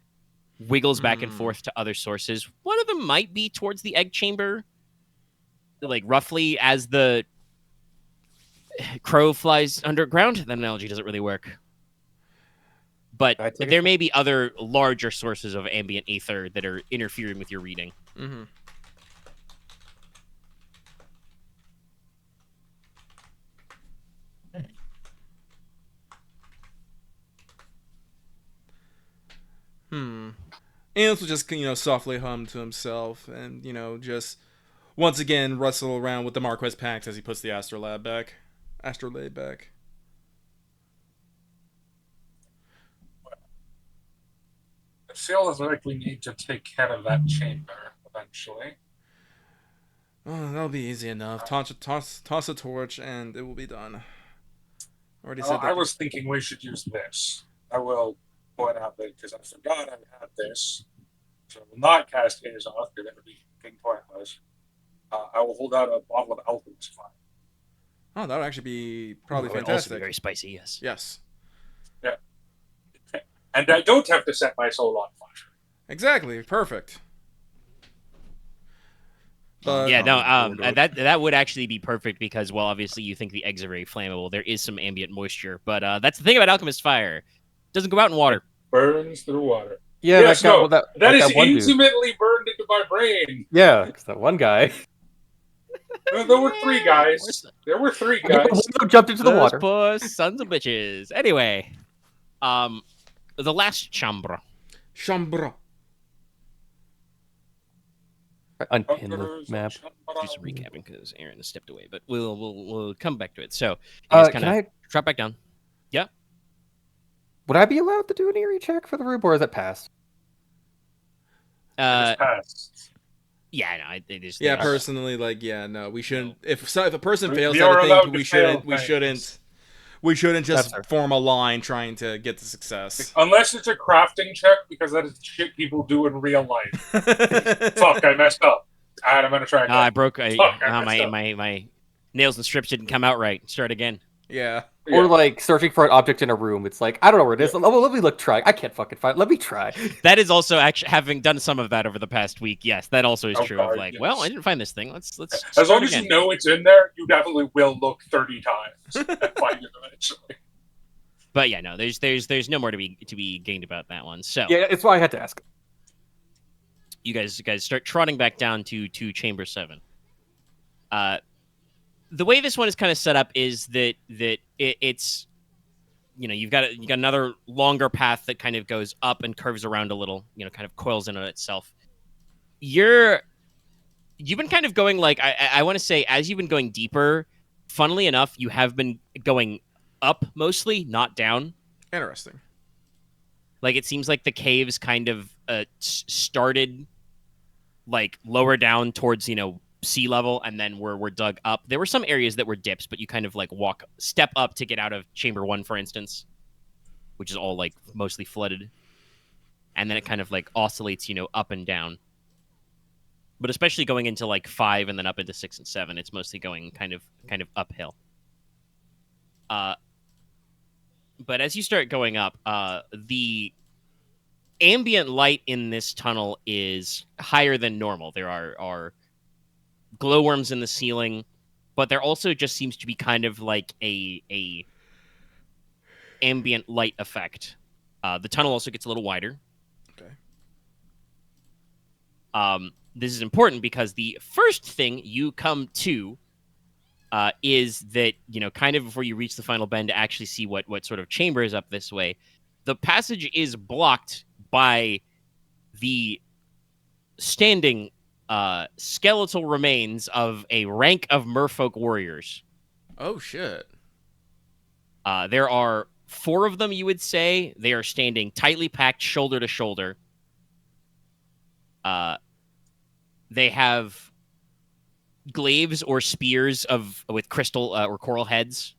wiggles back and forth to other sources. One of them might be towards the egg chamber, like roughly as the crow flies underground. That analogy doesn't really work. But there may be other larger sources of ambient aether that are interfering with your reading. Mm-hmm. Inos will just, softly hum to himself and, just once again wrestle around with the Marquess packs as he puts the astrolabe back. It feels like we need to take care of that chamber eventually. Oh, that'll be easy enough. Toss a torch and it will be done. Already said that. I was thinking we should use this. I will point out that because I forgot I had this. So I will not cast Haze off because that would be pointless. I will hold out a bottle of alchemist fire. Oh, that would actually be probably It would also fantastic. be very spicy, yes. Yes. Yeah. And I don't have to set my soul on fire. Exactly. Perfect. But, Yeah, no, that would actually be perfect because, well, obviously you think the eggs are very flammable. There is some ambient moisture, but that's the thing about alchemist fire. It doesn't go out in water. Burns through water. Yeah, yes, that is one dude. intimately burned into my brain. Yeah, because that one guy. There were 3 guys. There were 3 guys. Jumped into the Those water. poor sons of bitches. Anyway, the last chambre. Unpin the map. Just recapping because Aren has stepped away, but we'll come back to it. So, you guys kind of drop back down. Yeah. Would I be allowed to do an eerie check for the rube, or is it passed? It's passed. Yeah, no, Yeah, there's personally, like, yeah, no, we shouldn't. If a person fails We at are a allowed thing, to we fail shouldn't. We things. shouldn't That's just fair. form a line trying to get to success. Unless it's a crafting check, because that is shit people do in real life. Fuck, I messed up. Alright, I'm gonna try again. I broke. Fuck, I messed up. My nails and strips didn't come out right. Start again. Yeah. Or Yeah. like searching for an object in a room. It's like, I don't know where it is. Let me try. I can't fucking find it. Let me try. That is also actually having done some of that over the past week. Yes, that also is Oh, true. God, Of like, well, yes. I didn't find this thing. Let's As start long as again. you know it's in there, you definitely will look 30 times and find it eventually. But yeah, no, there's no more to be gained about that one. So Yeah, it's why I had to ask. you guys start trotting back down to Chamber 7. The way this one is kind of set up is that it's you've got another longer path that kind of goes up and curves around a little, kind of coils in on itself. You've been kind of going like I want to say as you've been going deeper, funnily enough, you have been going up mostly, not down. Interesting. Like it seems like the caves kind of started like lower down towards sea level, and then were dug up. There were some areas that were dips, but you kind of like step up to get out of Chamber 1, for instance, which is all like mostly flooded, and then it kind of like oscillates, up and down. But especially going into like 5 and then up into 6 and 7, it's mostly going kind of uphill. But as you start going up, the ambient light in this tunnel is higher than normal. There are glowworms in the ceiling, but there also just seems to be kind of like a ambient light effect. The tunnel also gets a little wider. Okay. This is important because the first thing you come to is that, kind of before you reach the final bend to actually see what sort of chamber is up this way, the passage is blocked by the standing skeletal remains of a rank of merfolk warriors. Oh shit. There are 4 of them, you would say. They are standing tightly packed, shoulder to shoulder. They have glaives or spears with crystal or coral heads,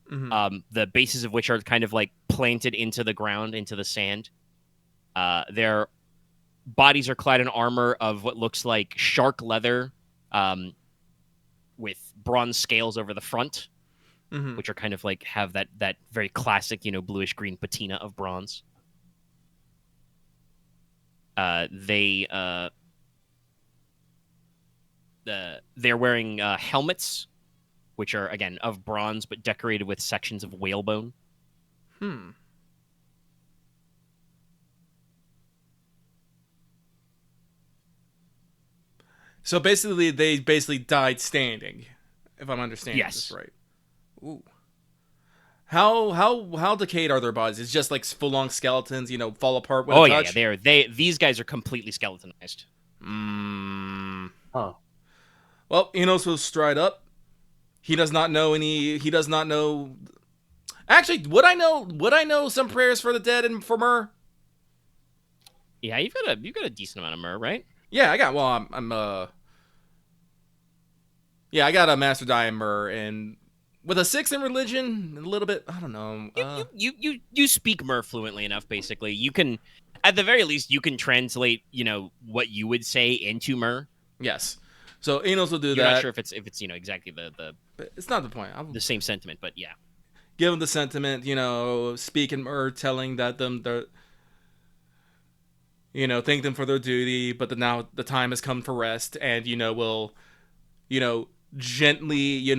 the bases of which are kind of like planted into the ground, into the sand. Their bodies are clad in armor of what looks like shark leather, with bronze scales over the front, which are kind of like have that very classic, bluish green patina of bronze. They're wearing helmets, which are again of bronze but decorated with sections of whalebone. So basically, they died standing, if I'm understanding this right. Ooh. How decayed are their bodies? It's just like full on skeletons, fall apart with a touch. These guys are completely skeletonized. Huh. Well, Inos will stride up. He does not know. Actually, would I know some prayers for the dead and for myrrh? Yeah, you've got a decent amount of myrrh, right? Yeah, I got. Well, I got a Master Die in myrrh, and with a 6 in religion, a little bit. I don't know. You speak myrrh fluently enough. Basically, you can, at the very least, you can translate, what you would say into myrrh. Yes. So Inos will do that. You're not sure if it's exactly the But it's not the point. the same sentiment, but yeah. Give them the sentiment, speak in myrrh, telling that they're, thank them for their duty, but now the time has come for rest, and will, gently,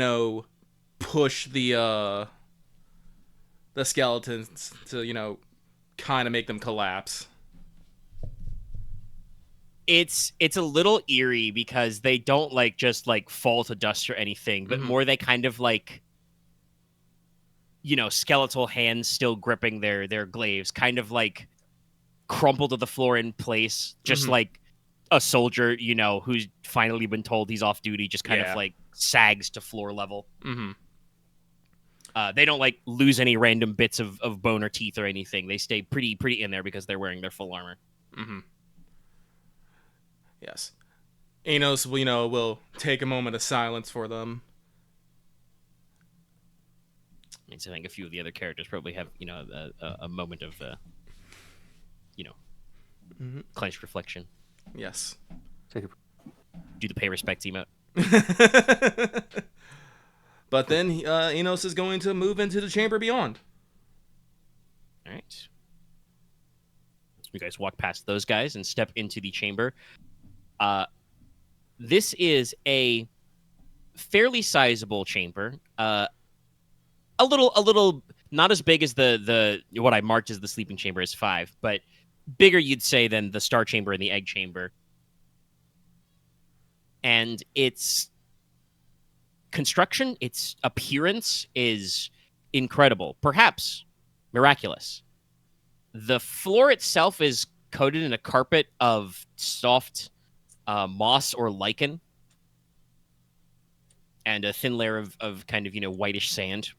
push the skeletons to, kind of make them collapse. It's a little eerie because they don't just fall to dust or anything, but more they kind of skeletal hands still gripping their glaives, kind of crumple to the floor in place, just like a soldier, who's finally been told he's off duty, just kind of sags to floor level. They don't lose any random bits of bone or teeth or anything. They stay pretty in there because they're wearing their full armor. Yes. Inos, will take a moment of silence for them. I mean, so I think a few of the other characters probably have, a moment of, clenched reflection. Yes. Take a Do the pay respects emote. But then Inos is going to move into the chamber beyond. All right. You guys walk past those guys and step into the chamber. This is a fairly sizable chamber. A little not as big as the what I marked as the sleeping chamber is 5, but bigger, you'd say, than the star chamber and the egg chamber. And its construction, its appearance is incredible, perhaps miraculous. The floor itself is coated in a carpet of soft moss or lichen and a thin layer of kind of, whitish sand.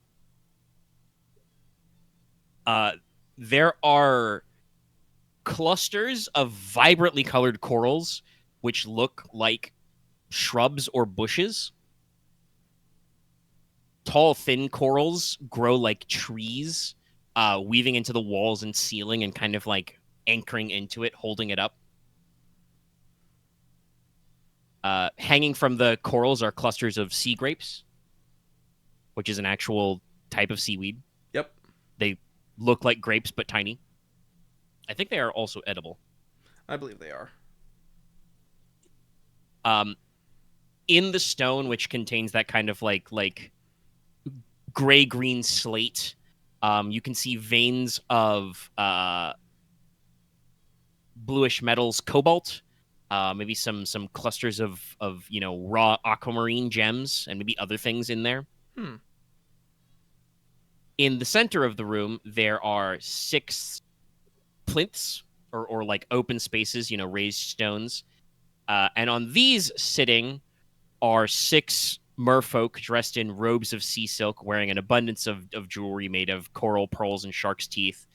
There are clusters of vibrantly colored corals, which look like shrubs or bushes. Tall, thin corals grow like trees, weaving into the walls and ceiling and kind of like anchoring into it, holding it up. Hanging from the corals are clusters of sea grapes, which is an actual type of seaweed. Yep. They look like grapes, but tiny. I think they are also edible. I believe they are. In the stone, which contains that kind of like gray-green slate, you can see veins of bluish metals, cobalt, maybe some clusters of raw aquamarine gems, and maybe other things in there. In the center of the room, there are 6 plinths or like open spaces, raised stones. And on these sitting are 6 merfolk dressed in robes of sea silk, wearing an abundance of jewelry made of coral, pearls, and shark's teeth.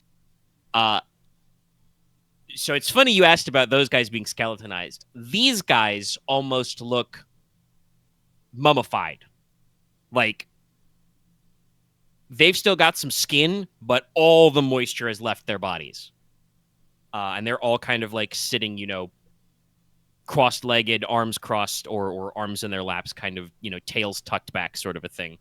So it's funny you asked about those guys being skeletonized. These guys almost look mummified. Like, they've still got some skin, but all the moisture has left their bodies. And they're all kind of like sitting, cross-legged, arms crossed, or arms in their laps, kind of, tails tucked back sort of a thing.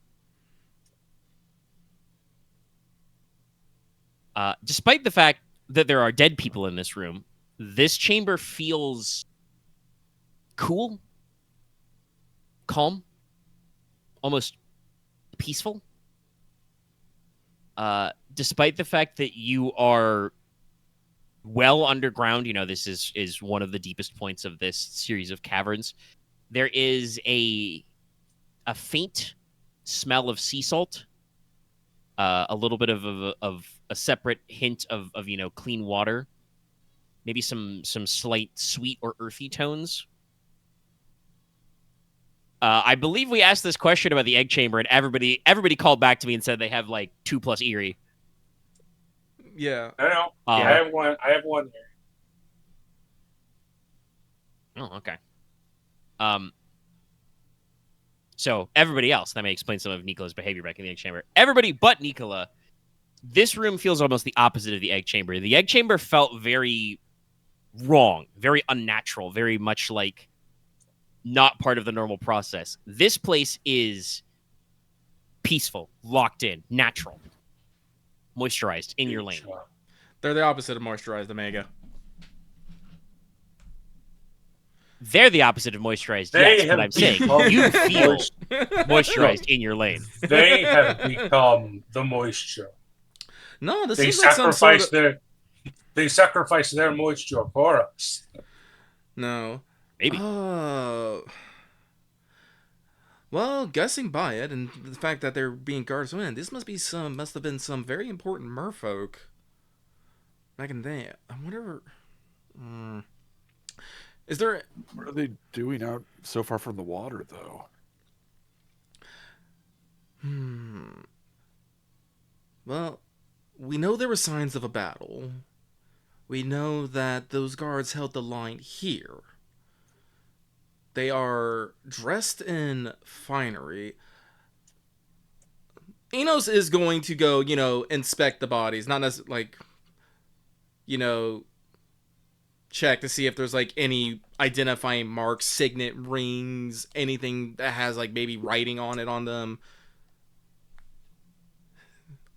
Despite the fact that there are dead people in this room, this chamber feels cool, calm, almost peaceful. Despite the fact that you are well underground, this is one of the deepest points of this series of caverns. There is a faint smell of sea salt, a little bit of a separate hint of clean water, maybe some slight sweet or earthy tones. I believe we asked this question about the egg chamber, and everybody called back to me and said they have like 2 plus eerie. Yeah. No, I have one. I have one there. Oh, okay. So everybody else, that may explain some of Nicola's behavior back in the egg chamber. Everybody but Nicola, this room feels almost the opposite of the egg chamber. The egg chamber felt very wrong, very unnatural, very much like not part of the normal process. This place is peaceful, locked in, natural, moisturized, in your lane. They're the opposite of moisturized Omega. They're the opposite of moisturized, yes, but I'm saying you feel moisturized in your lane. They have become the moisture. No, this They seems like some sort of... They sacrifice their moisture for us. No. Maybe. Well, guessing by it and the fact that they're being guards in, this must have been some very important merfolk back in there. I wonder. Is there? What are they doing out so far from the water, though? Well, we know there were signs of a battle. We know that those guards held the line here. They are dressed in finery. Inos is going to go, inspect the bodies, not as check to see if there's any identifying marks, signet rings, anything that has maybe writing on it on them.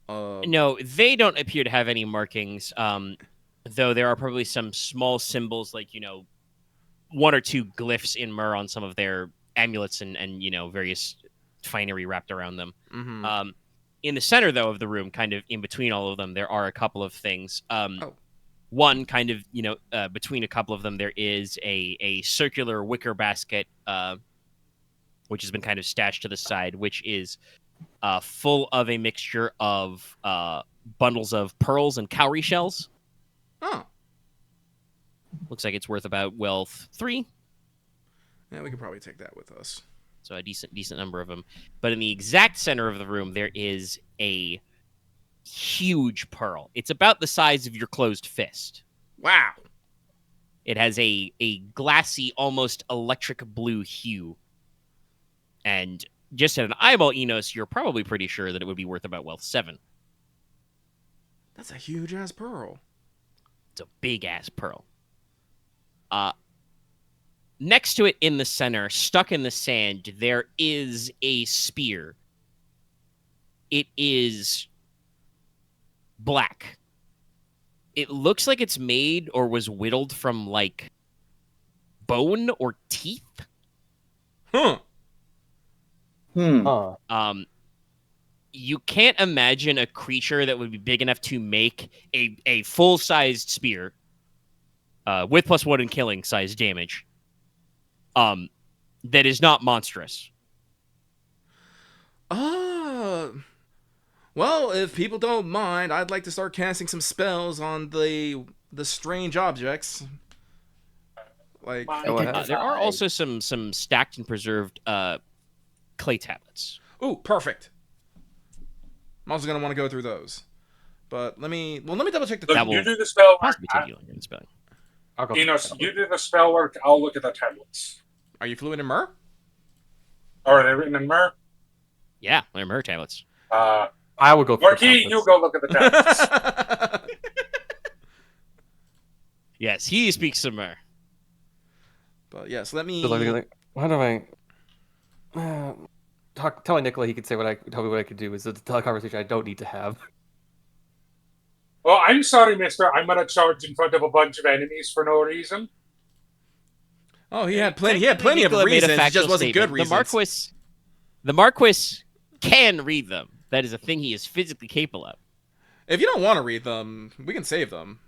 No, they don't appear to have any markings. Though there are probably some small symbols, one or two glyphs in myrrh on some of their amulets and various finery wrapped around them. Mm-hmm. In the center, though, of the room, kind of in between all of them, there are a couple of things. Oh. One kind of, between a couple of them, there is a circular wicker basket, which has been kind of stashed to the side, which is full of a mixture of bundles of pearls and cowrie shells. Oh. Looks like it's worth about wealth 3. Yeah, we could probably take that with us. So a decent number of them. But in the exact center of the room, there is a huge pearl. It's about the size of your closed fist. Wow. It has a glassy, almost electric blue hue. And just at an eyeball, Enos, you're probably pretty sure that it would be worth about wealth 7. That's a huge ass pearl. It's a big ass pearl. Next to it in the center, stuck in the sand, there is a spear. It is black. It looks like it's made or was whittled from bone or teeth. Huh. Huh. You can't imagine a creature that would be big enough to make a full-sized spear with +1 in killing size damage. That is not monstrous. Well, if people don't mind, I'd like to start casting some spells on the strange objects. There are also some stacked and preserved clay tablets. Ooh, perfect. I'm also gonna want to go through those. But let me double check the Look, That will you do the spell work. Possibly take you longer than spelling. I'll go. Enos, you do the spell work. I'll look at the tablets. Are you fluent in myrrh? Are they written in myrrh? Yeah, they're myrrh tablets. I will go for Marquis, the you go look at the tablets. Yes, he speaks some myrrh. But yes, let me. How do I telling Nicola he could tell me what I could do is a teleconversation I don't need to have. Well, I'm sorry, mister. I'm gonna charge in front of a bunch of enemies for no reason. Oh, he had plenty. He had plenty of Nicola made a reasons. It just factual wasn't good statement. reasons. The Marquess can read them. That is a thing he is physically capable of. If you don't want to read them, we can save them.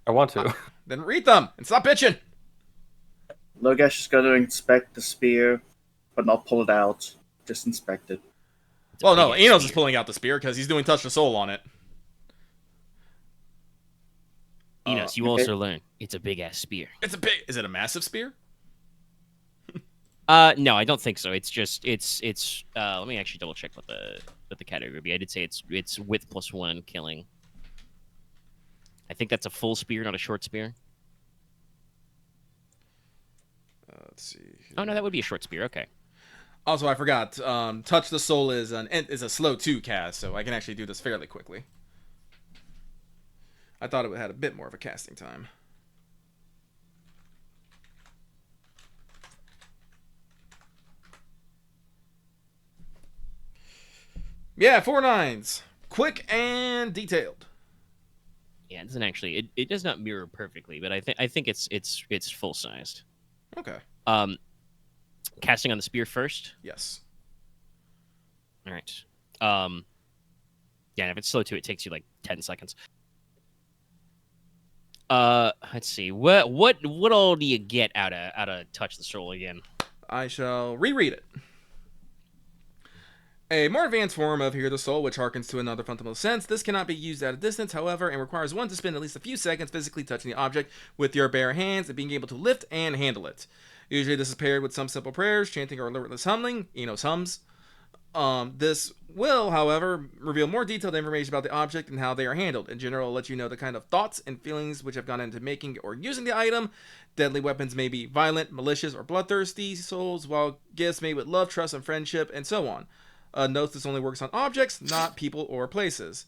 I want to. Then read them and stop bitching. Logesh is going to inspect the spear, but not pull it out. Just inspect it. Well, no, big-ass Inos is spear. pulling out the spear because he's doing touch the soul on it. Enos, you okay. also learn it's a big ass spear. It's a big. Is it a massive spear? No, I don't think so. It's just it's. Let me actually double check what the category would be. I did say it's width +1 in killing. I think that's a full spear, not a short spear. Let's see. Oh no, that would be a short spear. Okay. Also, I forgot. Touch the soul is a slow 2 cast, so I can actually do this fairly quickly. I thought it had a bit more of a casting time. Yeah, 4 9s. Quick and detailed. Yeah, it doesn't actually. It does not mirror perfectly, but I think it's full sized. Okay. Casting on the spear first. Yes. All right. Yeah, and if it's slow 2, it takes you 10 seconds. Let's see. What all do you get out of touch the soul again? I shall reread it. A more advanced form of Hear the Soul, which harkens to another fundamental sense. This cannot be used at a distance, however, and requires one to spend at least a few seconds physically touching the object with your bare hands and being able to lift and handle it. Usually this is paired with some simple prayers, chanting or alertless humming. Enos hums. This will, however, reveal more detailed information about the object and how they are handled. In general, it'll let you know the kind of thoughts and feelings which have gone into making or using the item. Deadly weapons may be violent, malicious, or bloodthirsty souls, while gifts made with love, trust, and friendship, and so on. Note this only works on objects, not people or places.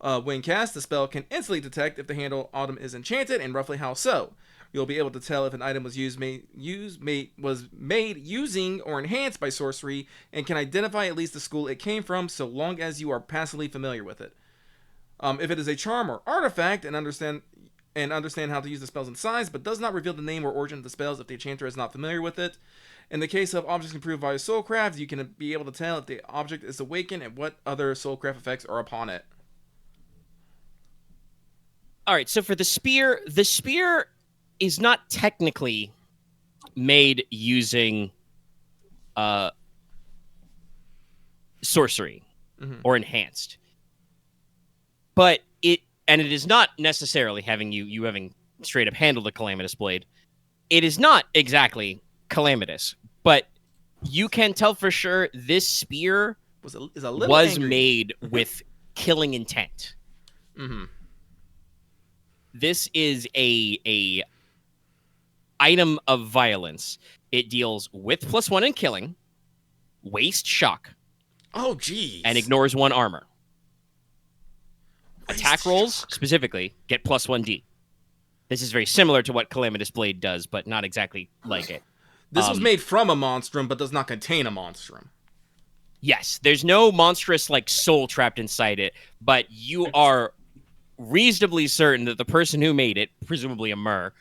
When cast, the spell can instantly detect if the handle item is enchanted, and roughly how so. You'll be able to tell if an item was made using or enhanced by sorcery, and can identify at least the school it came from, so long as you are passively familiar with it. If it is a charm or artifact, and understand how to use the spells and size, but does not reveal the name or origin of the spells if the enchanter is not familiar with it. In the case of objects improved via soulcraft, you can be able to tell if the object is awakened and what other soulcraft effects are upon it. All right, so for the spear is not technically made using sorcery or enhanced, but it is not necessarily having you having straight up handled the calamitous blade. It is not exactly calamitous, but you can tell for sure this spear is a little angry. made with killing intent. Mm-hmm. This is a item of violence. It deals with +1 in killing, waste shock, oh geez, and ignores 1 armor. Waste Attack rolls shock. specifically get +1d. This is very similar to what Calamitous Blade does, but not exactly like it. This was made from a monstrum, but does not contain a monstrum. Yes, there's no monstrous like soul trapped inside it, but you are reasonably certain that the person who made it, presumably a mer,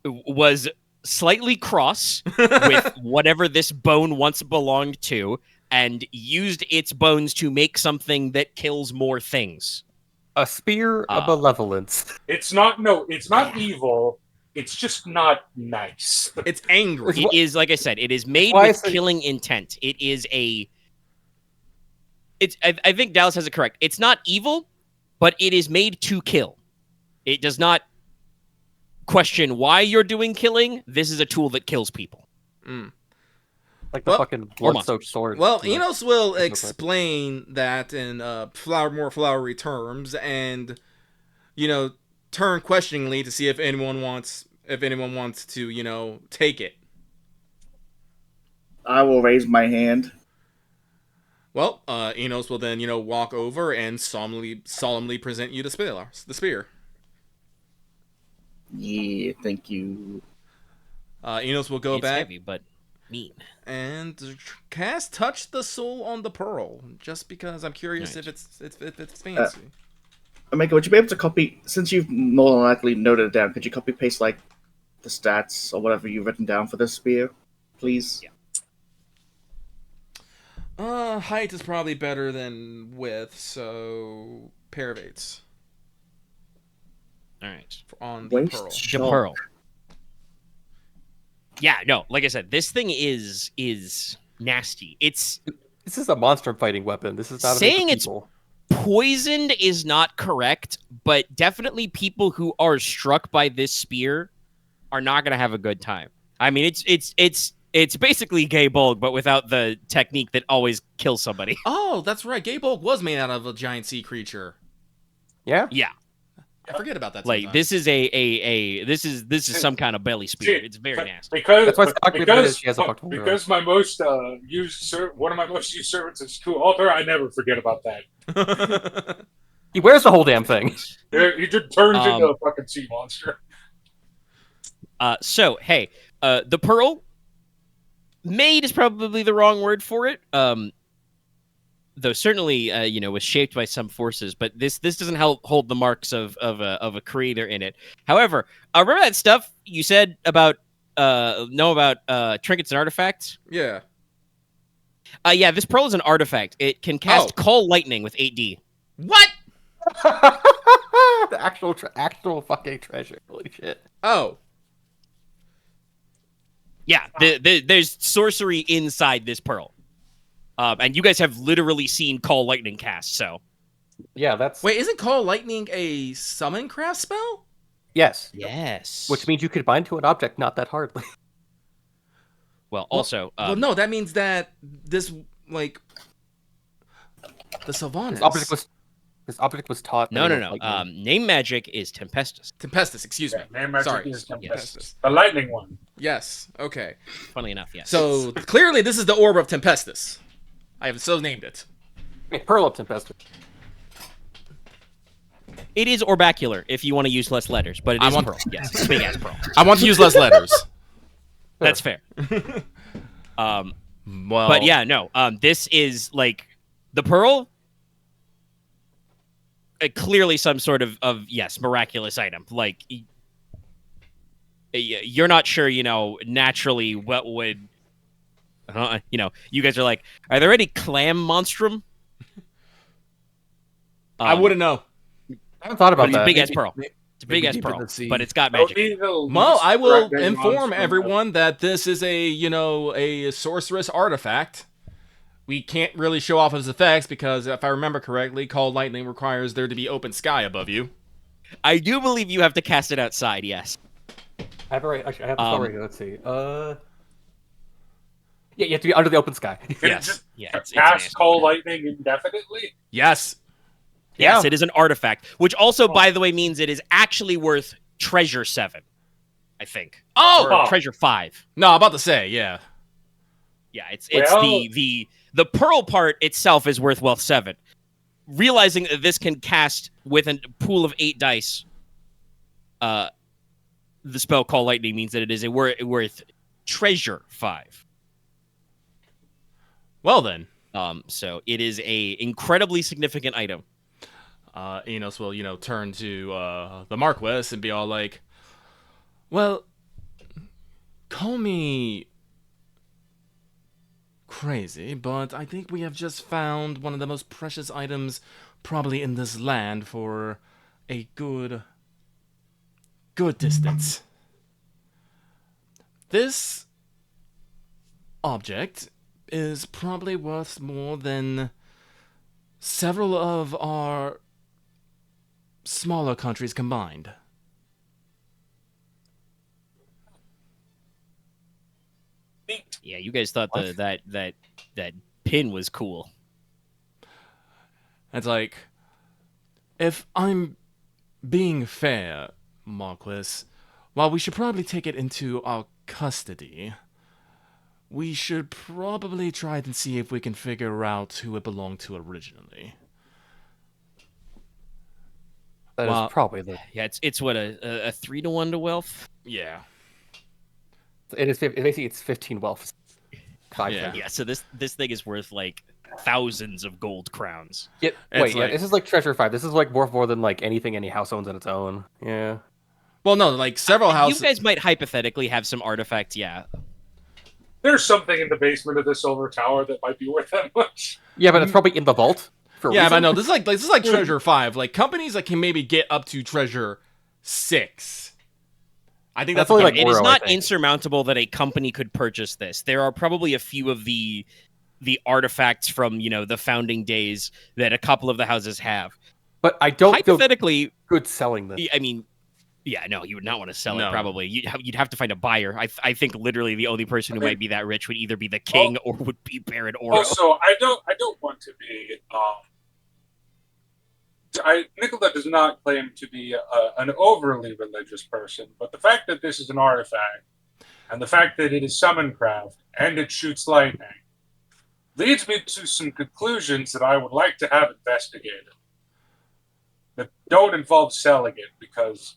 was slightly cross with whatever this bone once belonged to, and used its bones to make something that kills more things. A spear of malevolence. It's not evil. It's just not nice. It's angry. It is, like I said, it is made Why with is it- killing intent. It is a... I think Dallas has it correct. It's not evil, but it is made to kill. It does not question why you're doing killing. This is a tool that kills people. Like the Well, fucking blood-soaked sword. Well, Yeah. Inos will explain that in more flowery terms, and turn questioningly to see if anyone wants to take it. I will raise my hand. Well, Inos will then walk over and solemnly present you the spear. Yeah, thank you. Enos will go It's back heavy, but mean. and cast Touch the Soul on the pearl, just because I'm curious Right. if it's fancy. Omega, would you be able to copy, since you've more than likely noted it down, could you copy paste like the stats or whatever you've written down for this spear, please? Yeah. Height is probably better than width, so pair of 8s All right. on the Waste pearl. The shock. pearl. Yeah, no, like I said, this thing is nasty. It's This is a monster fighting weapon. This is not Saying a it's- people. poisoned is not correct, but definitely people who are struck by this spear are not going to have a good time. I mean, it's basically Gay Bulg, but without the technique that always kills somebody. Oh, that's right. Gay Bulk was made out of a giant sea creature. Yeah. Yeah, I forget about that. like sometimes. this is this is some kind of belly spear. It's very nasty. Because That's why it's not good because, she has a fucking arrow. because my most one of my most used servants is True Altar. I never forget about that. He wears the whole damn thing. He just turns into a fucking sea monster. So hey, the pearl made is probably the wrong word for it. Though certainly, was shaped by some forces, but this doesn't hold the marks of a creator in it. However, remember that stuff you said about trinkets and artifacts? Yeah. Yeah, this pearl is an artifact. It can cast Call Lightning with 8D. What? The actual fucking treasure. Holy shit. Oh. Yeah, there's sorcery inside this pearl. And you guys have literally seen Call Lightning cast, so. Yeah, that's... Wait, isn't Call Lightning a summon craft spell? Yes. Yes. Which means you could bind to an object not that hardly. Well, also, well, no, that means that this like the Sylvanas. This object was taught. no. Lightning. Name magic is Tempestus. Tempestus, excuse me. Name magic Sorry. is Tempestus. The lightning one. Yes. Okay. Funnily enough, yes. So clearly, this is the Orb of Tempestus. I have so named it. Pearl of Tempestus. It is orbacular if you want to use less letters, but it is pearl. Yes, it's a big ass pearl. I want to use less letters. That's fair. Well, But yeah, no. This is like the pearl. Clearly, some sort of yes, miraculous item. Like you're not sure, naturally what would. You guys are like, are there any clam monstrum? I wouldn't know. I haven't thought about It's a that. big ass pearl. It's a big ass deep in pearl, the sea. but it's got magic. Well, I will inform everyone that this is a sorceress artifact. We can't really show off its effects because, if I remember correctly, Call Lightning requires there to be open sky above you. I do believe you have to cast it outside. Yes. I have it right. Actually, I have the spell right here. Let's see. Yeah, you have to be under the open sky. Yes. Yeah. It's Cast Call Lightning indefinitely? Yes. Yes, it is an artifact, which also, by the way, means it is actually worth treasure 7, I think. Oh! Or treasure 5. No, I'm about to say, yeah. Yeah, it's Well- the pearl part itself is worth wealth 7. Realizing that this can cast with a pool of 8 dice, the spell Call Lightning means that it is worth treasure 5. Well then. So it is a incredibly significant item. Inos will, turn to the Marquess and be all like, well, call me crazy, but I think we have just found one of the most precious items probably in this land for a good distance. This object is probably worth more than several of our smaller countries combined. Yeah, you guys thought that pin was cool. It's like, if I'm being fair, Marquess, while we should probably take it into our custody, we should probably try and see if we can figure out who it belonged to originally. That is probably the. Yeah, it's what a 3-to-1 to wealth. Yeah. It is. Basically, it's 15 wealth. 5 Yeah. Yeah, so this thing is worth like thousands of gold crowns. Yeah, It's wait, like- this is like treasure 5. This is like worth more than like anything any house owns on its own. Yeah. Well, no, like several houses. You guys might hypothetically have some artifacts, yeah. There's something in the basement of the Silver Tower that might be worth that much. Yeah, but it's probably in the vault. For a Yeah, but reason. no, this is like treasure 5. Like companies that can maybe get up to treasure 6. I think that's That's only, like like, It is Oro, I not think. insurmountable that a company could purchase this. There are probably a few of the artifacts from, the founding days that a couple of the houses have. But I don't feel Hypothetically, good selling this. I mean, yeah, no, you would not want to sell No. it. Probably, you'd have to find a buyer. I think literally the only person who might be that rich would either be the king or would be Baron Oro. Also, I don't want to be. Nicola does not claim to be an overly religious person, but the fact that this is an artifact, and the fact that it is summoncraft and it shoots lightning, leads me to some conclusions that I would like to have investigated. That don't involve selling it, because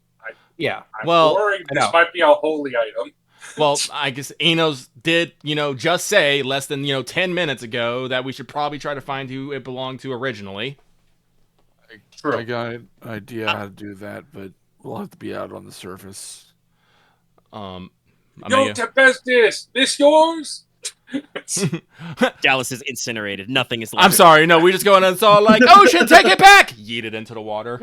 Yeah. I'm Well, worried I this know. might be a holy item. Well, I guess Inos did, just say less than, 10 minutes ago that we should probably try to find who it belonged to originally. True. I got an idea how to do that, but we'll have to be out on the surface. I Yo, mean, Tempestus, this yours? Dallas is incinerated. Nothing is left. I'm sorry, no, we just go in and it's all like, ocean, take it back! Yeet it into the water.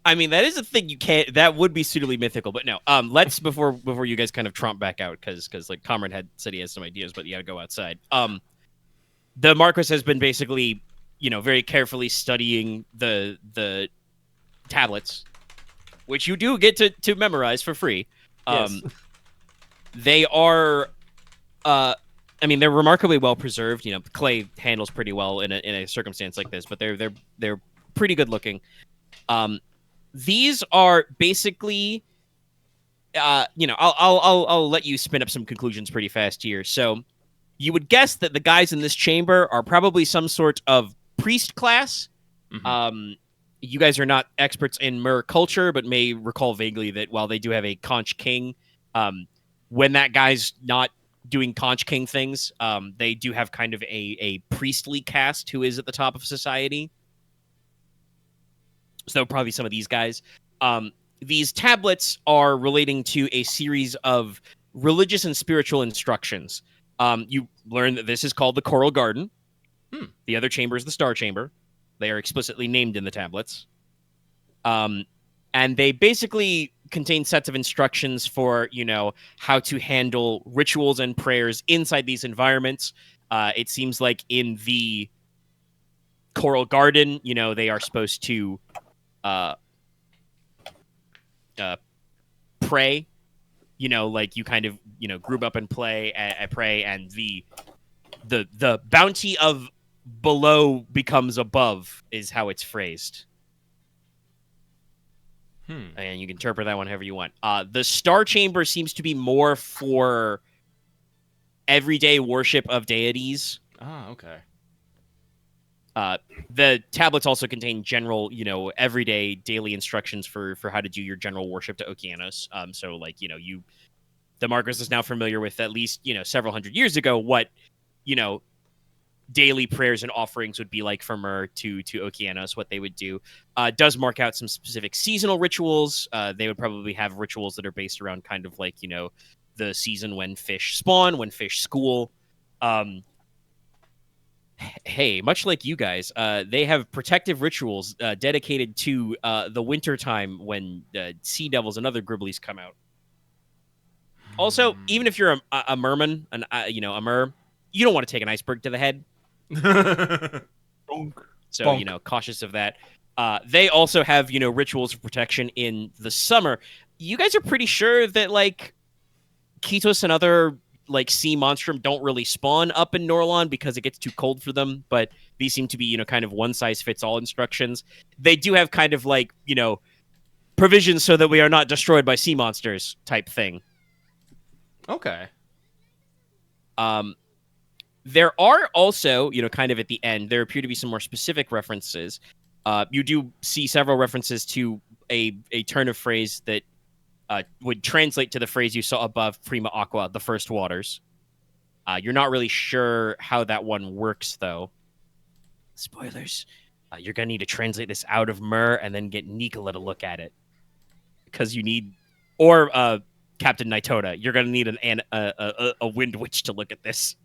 I mean, that is a thing you can't. That would be suitably mythical, but no. Let's before you guys kind of tromp back out because like Konrad had said he has some ideas, but you got to go outside. The Marquess has been basically, very carefully studying the tablets, which you do get to memorize for free. Yes. They are I mean, they're remarkably well preserved. You know, clay handles pretty well in a circumstance like this, but they're pretty good looking. These are basically, you know, I'll let you spin up some conclusions pretty fast here. So you would guess that the guys in this chamber are probably some sort of priest class. Mhm. You guys are not experts in Mer culture, but may recall vaguely that while they do have a conch king, when that guy's not doing conch king things, they do have kind of a priestly caste who is at the top of society. So probably some of these guys. These tablets are relating to a series of religious and spiritual instructions. You learn that this is called the Coral Garden. The other chamber is the Star Chamber. They are explicitly named in the tablets. And they basically contain sets of instructions for, you know, how to handle rituals and prayers inside these environments. It seems like in the Coral Garden, you know, they are supposed to pray. You know, like you kind of, you know, group up and pray, and the bounty of below becomes above is how it's phrased. And you can interpret that one however you want. The Star Chamber seems to be more for everyday worship of deities. Okay. The tablets also contain general, you know, everyday daily instructions for how to do your general worship to Okeanos. So like, you know, the Marquess is now familiar with, at least, you know, several hundred years ago, what, you know, daily prayers and offerings would be like from Mer to Okeanos, what they would do. Does mark out some specific seasonal rituals. They would probably have rituals that are based around kind of like, you know, the season when fish spawn, when fish school. Hey, much like you guys, they have protective rituals dedicated to the winter time when sea devils and other gribblies come out. Also, even if you're a merman, you know, a mer, you don't want to take an iceberg to the head. So, you know, cautious of that. They also have, you know, rituals of protection in the summer. You guys are pretty sure that, like, Ketos and other, like, sea monstrum don't really spawn up in Norlon because it gets too cold for them, but these seem to be, you know, kind of one-size-fits-all instructions. They do have kind of, like, you know, provisions so that we are not destroyed by sea monsters type thing. Okay. There are also, you know, kind of at the end, there appear to be some more specific references. You do see several references to a turn of phrase that would translate to the phrase you saw above, prima aqua, the first waters. You're not really sure how that one works, though. Spoilers. You're going to need to translate this out of Mer and then get Nicola to look at it. Because you need... Or Captain Nitoda. You're going to need a wind witch to look at this.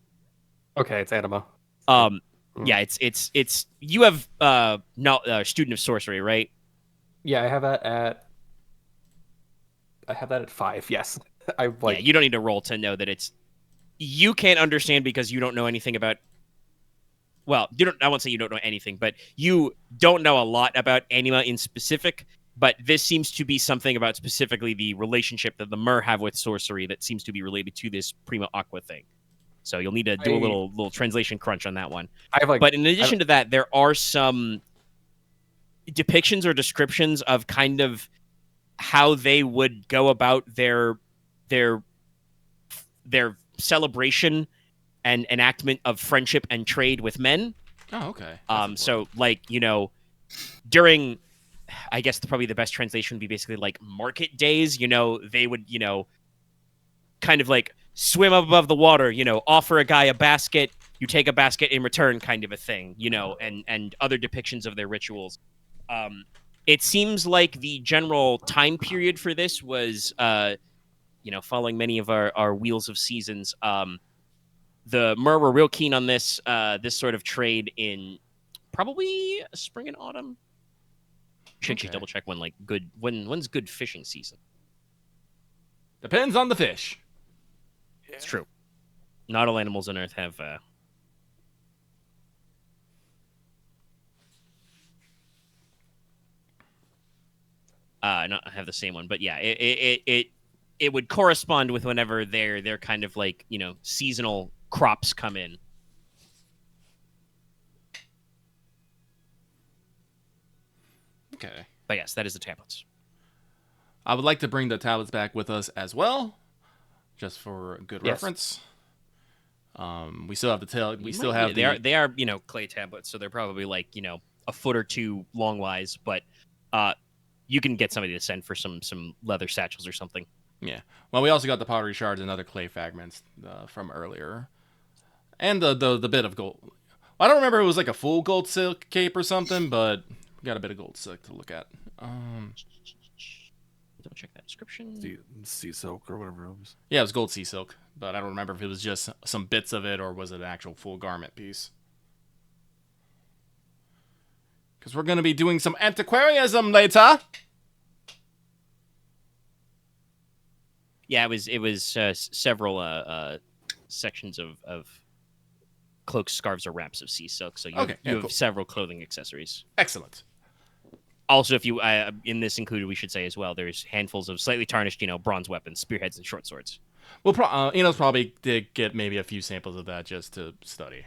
Okay, it's anima. Yeah, it's you have student of sorcery, right? Yeah, I have that at 5. Yes, I like. Yeah, you don't need to roll to know that it's. You can't understand because you don't know anything about. Well, you don't. I won't say you don't know anything, but you don't know a lot about anima in specific. But this seems to be something about specifically the relationship that the Mer have with sorcery that seems to be related to this prima aqua thing. So you'll need to do a little translation crunch on that one. But in addition to that, there are some depictions or descriptions of kind of how they would go about their celebration and enactment of friendship and trade with men. Oh, okay. So like, you know, during, I guess probably the best translation would be basically like market days, you know, they would, you know, kind of like swim up above the water, you know, offer a guy a basket, you take a basket in return, kind of a thing, you know, and other depictions of their rituals. It seems like the general time period for this was, you know, following many of our wheels of seasons. The Mer were real keen on this sort of trade in probably spring and autumn. Should actually double check when's good fishing season. Depends on the fish. It's true. Not all animals on Earth have. Not have the same one, but yeah, it it would correspond with whenever their kind of like, seasonal crops come in. Okay. But yes, that is the tablets. I would like to bring the tablets back with us as well, just for good Yes. reference. We still have the tail. We still have they are clay tablets, so they're probably like a foot or two long wise, but you can get somebody to send for some leather satchels or something. Yeah. Well, we also got the pottery shards and other clay fragments from earlier, and the bit of gold. I don't remember if it was like a full gold silk cape or something, but we got a bit of gold silk to look at. Double check that description. Sea silk or whatever it was. Yeah, it was gold sea silk, but I don't remember if it was just some bits of it or was it an actual full garment piece. Because we're going to be doing some antiquarianism later. Yeah, it was several sections of cloaks, scarves, or wraps of sea silk. So you have cool. several clothing accessories. Excellent. Also, if you in this included, we should say as well, there's handfuls of slightly tarnished, bronze weapons, spearheads, and short swords. Well, Inos probably did get maybe a few samples of that just to study.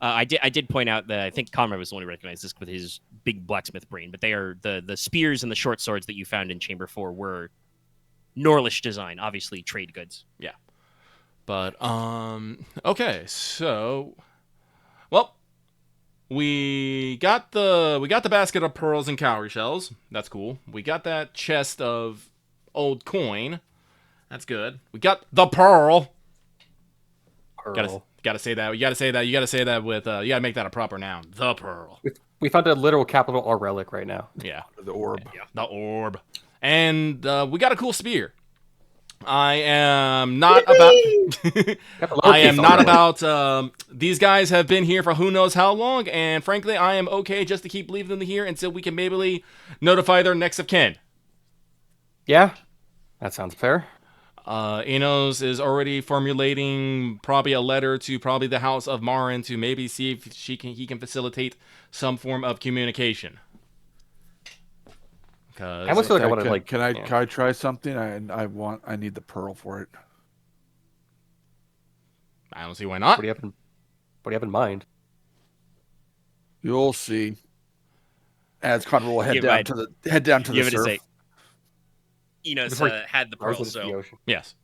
I did point out that I think Konrad was the one who recognized this with his big blacksmith brain, but they are the spears and the short swords that you found in Chamber 4 were Norlish design, obviously trade goods. Yeah. But okay, so well, we got the basket of pearls and cowrie shells. That's cool. We got that chest of old coin. That's good. We got the pearl. Pearl. Gotta say that. You gotta say that. You gotta say that with. You gotta make that a proper noun. The pearl. We found a literal capital R relic right now. Yeah. The orb. Yeah. The orb. And we got a cool spear. I am not about. I am not about. These guys have been here for who knows how long, and frankly, I am okay just to keep leaving them here until we can maybe notify their next of kin. Yeah, that sounds fair. Inos is already formulating probably a letter to probably the House of Marin to maybe see if he can facilitate some form of communication. I almost feel like I want to Can I try something? I need the pearl for it. I don't see why not. What do you have in mind? You'll see. As Konrad will head Yeah, down right. to the Give it a surf. say. Enos had the I was pearl, into the so ocean. Yes.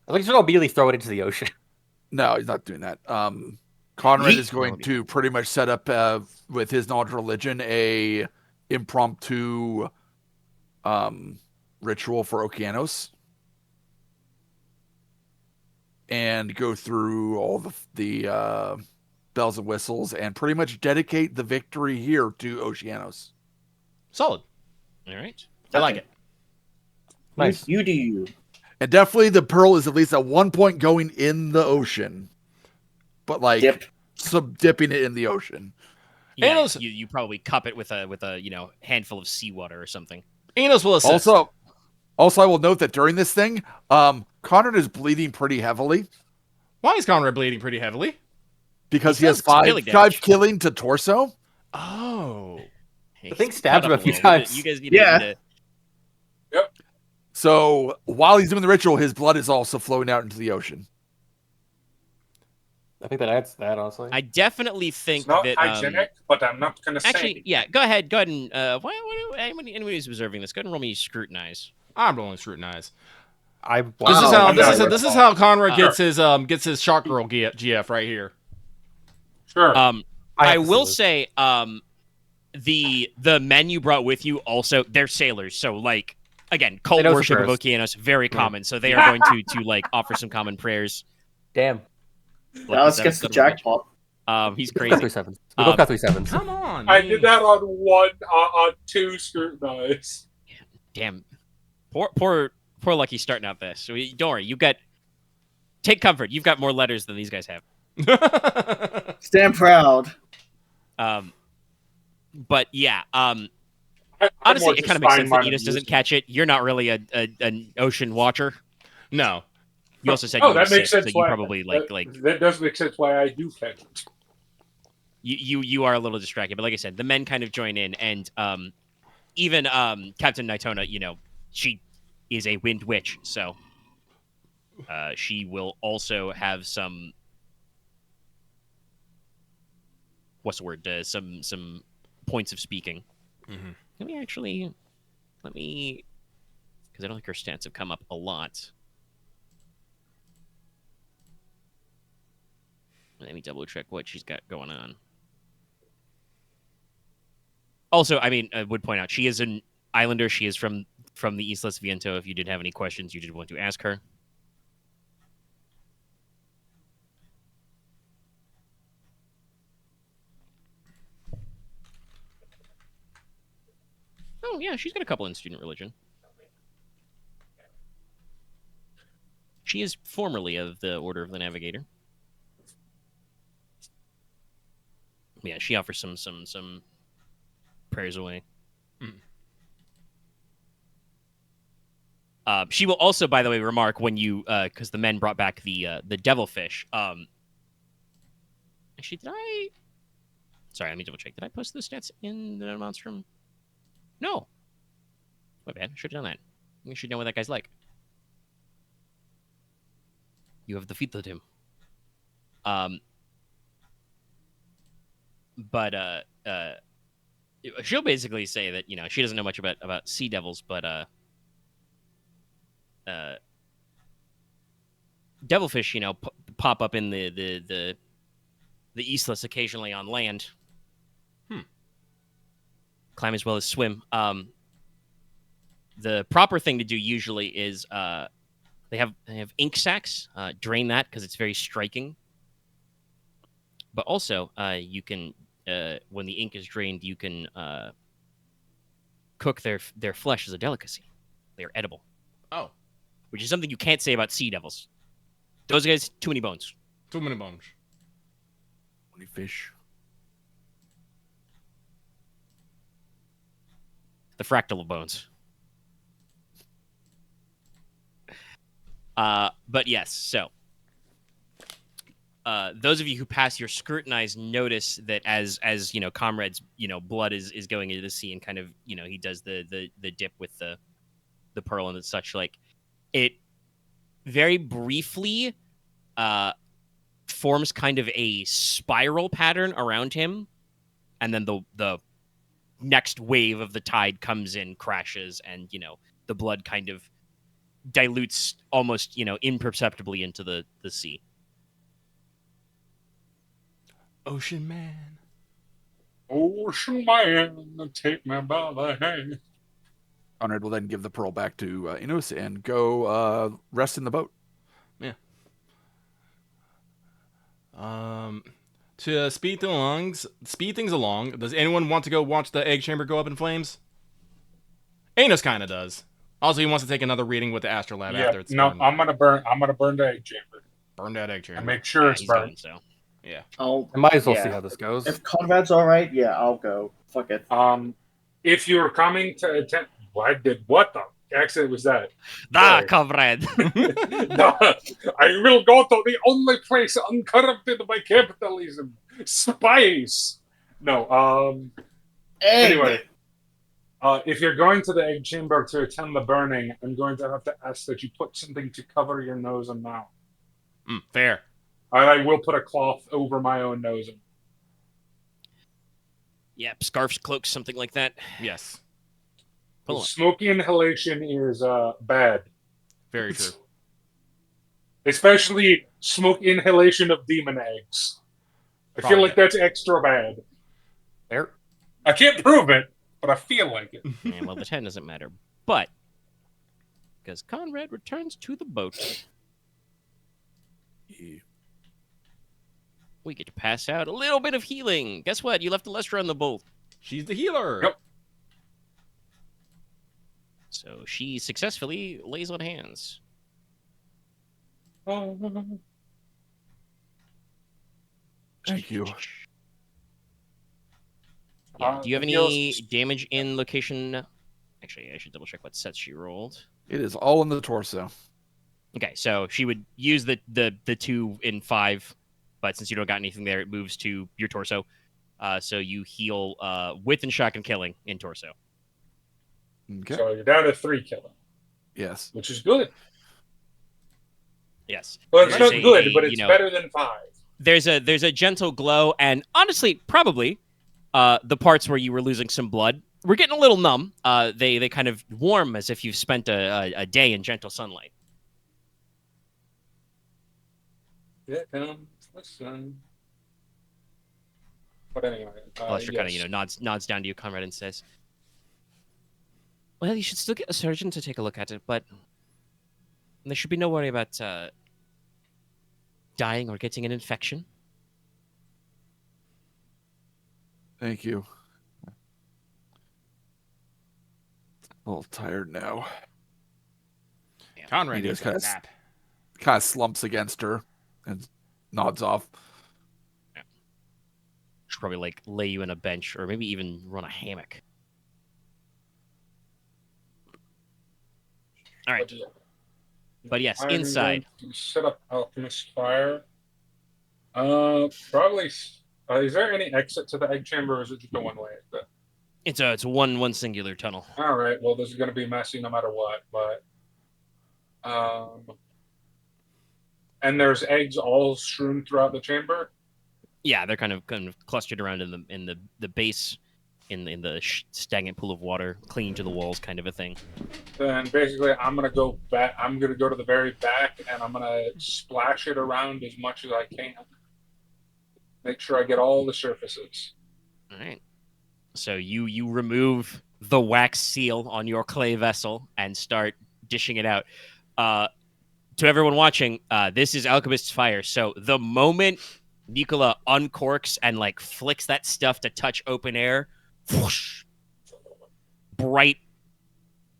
I think you should all immediately throw it into the ocean. No, he's not doing that. Conrad is going to pretty much set up with his knowledge of religion a impromptu ritual for Okeanos, and go through all the bells and whistles and pretty much dedicate the victory here to Oceanos. Solid. all right. I like it. Nice. You do you. And definitely the pearl is at least at one point going in the ocean, but like Dip. dipping it in the ocean. Yeah, Enos- you probably cup it with a handful of seawater or something. Enos will assist. Also, I will note that during this thing, Konrad is bleeding pretty heavily Why is Konrad bleeding pretty heavily? because he He has does killing damage. 5 killing to torso. Oh. Hey, thing he's stabbed cut him up a few little. times. You guys need Yeah. to So while he's doing the ritual, his blood is also flowing out into the ocean. I think that adds that, honestly. I definitely think It's not that hygienic, but I'm not going to say. actually, yeah. Go ahead and anybody who's observing this, go ahead and roll me scrutinize. I'm rolling scrutinize. I This Wow. is how I'm this not is worried this is about how Konrad gets his shark girl GF right here. Sure. I will say, the men you brought with you also they're sailors, so like again, cult They know some worship of prayers. Okeanos very common, so they are going to like offer some common prayers. Damn. Now let's get the jackpot. He's We got crazy. 3 7s. We both got 3 7s. Come on. I man. did that on 2 scrutinize. Damn, poor Lucky starting out this. So don't worry, take comfort. You've got more letters than these guys have. Stand proud. But yeah, I'm honestly, more it just kind of makes fine sense that minded Enos doesn't using- catch it. You're not really an ocean watcher. No. You also said Oh, you that were makes sick, sense. so you why- probably that does make sense why I do catch it. you are a little distracted. But like I said, the men kind of join in, and even Captain Nitona, she is a wind witch, so she will also have some. What's the word? Some points of speaking. Mhm. Let me, because I don't think her stats have come up a lot. Let me double check what she's got going on. Also, I would point out she is an Islander. She is from the Islas Viento. If you did have any questions, you did want to ask her. Oh yeah, she's got a couple in student religion. She is formerly of the Order of the Navigator. Yeah, she offers some prayers away. She will also, by the way, remark when you, because the men brought back the devilfish. Actually, did I? Sorry, let me double check. Did I post the stats in the monstrum? No. My bad. Should have done that. You should know what that guy's like. You have defeated him. But she'll basically say that she doesn't know much about sea devils, but devilfish pop up in the Eastless occasionally on land. Climb as well as swim. The proper thing to do usually is they have ink sacs. Drain that because it's very striking. But also, you can when the ink is drained, you can cook their flesh as a delicacy. They are edible. Oh, which is something you can't say about sea devils. Those guys, too many bones. too many bones. Too many fish. The fractal of bones. But yes, so those of you who pass your scrutinized notice that as Comrade's blood is going into the sea and kind of he does the dip with the pearl and such, like it very briefly forms kind of a spiral pattern around him, and then the next wave of the tide comes in, crashes, and the blood kind of dilutes almost imperceptibly into the sea. Ocean man. Ocean man, take me by the hand. Konrad will then give the pearl back to Inos and go rest in the boat. Yeah. To speed things along, does anyone want to go watch the egg chamber go up in flames? Inos kind of does. Also, he wants to take another reading with the astrolabe after it's burned. I'm gonna burn the egg chamber Burn that egg chamber. and make sure it's he's burned. going, so. Yeah. I might as well yeah. see how this goes. If Conrad's alright, yeah, I'll go. Fuck it. If you're coming to attend, what the accident was that? Ah, Sorry. Comrade. No, I will go to the only place uncorrupted by capitalism. Spies. No. Anyway, if you're going to the egg chamber to attend the burning, I'm going to have to ask that you put something to cover your nose and mouth. Fair. I will put a cloth over my own nose. Yep, scarves, cloaks, something like that. Yes. Pull 'em up. Smoky inhalation is bad. Very true. Especially smoke inhalation of demon eggs. I feel Probably like that's extra bad. Fair. I can't prove it, but I feel like it. Yeah, well, the 10 doesn't matter. But, because Konrad returns to the boat, we get to pass out a little bit of healing. Guess what? You left Alestra on the boat. She's the healer. Yep. So she successfully lays on hands. Thank you. Yeah. Do you have any damage in location? Actually, I should double check what sets she rolled. It is all in the torso. Okay, so she would use the 2 in 5, but since you don't got anything there, it moves to your torso. So you heal wit and shock and killing in torso. Okay. So you're down to 3 killing, Yes. which is good. Yes. Well, it's There's not good, but it's you know, better than 5. there's a gentle glow, and honestly, probably the parts where you were losing some blood were getting a little numb. They kind of warm as if you've spent a day in gentle sunlight. Here comes the sun. But anyway, Lester kind of yes. nods down to you, Konrad, and says, "Well, you should still get a surgeon to take a look at it, but there should be no worry about dying or getting an infection." Thank you. A little tired now. Konrad He needs just a kinda nap. Kind of slumps against her and nods off. Should probably like lay you in a bench or maybe even run a hammock. All right. But yes, I'm inside. going to set up Alchemist Fire. Probably. Is there any exit to the egg chamber, or is it just a one-way exit? It's one singular tunnel. All right. Well, this is going to be messy no matter what, but and there's eggs all strewn throughout the chamber. Yeah, they're kind of clustered around in the base, in the stagnant pool of water, clinging to the walls, kind of a thing. Then basically, I'm gonna go back. I'm gonna go to the very back, and I'm gonna splash it around as much as I can. Make sure I get all the surfaces. All right. So you remove the wax seal on your clay vessel and start dishing it out. To everyone watching, this is Alchemist's Fire. So the moment Nicola uncorks and like flicks that stuff to touch open air, whoosh, bright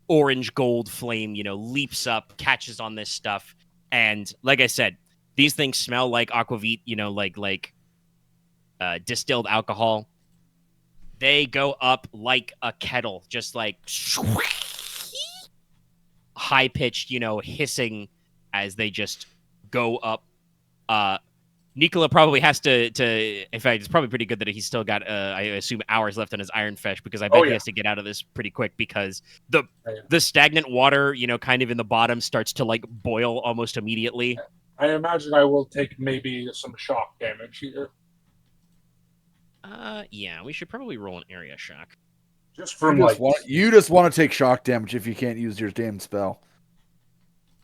orange gold flame, leaps up, catches on this stuff. And like I said, these things smell like aquavit, like distilled alcohol. They go up like a kettle, just like high pitched, hissing as they just go up. Nicola probably has to. In fact, it's probably pretty good that he's still got, I assume, hours left on his Iron Fesh, because I bet he has to get out of this pretty quick, because the stagnant water, kind of in the bottom, starts to like boil almost immediately. I imagine I will take maybe some shock damage here. Yeah, we should probably roll an area shock. Just from you just want to take shock damage if you can't use your damn spell.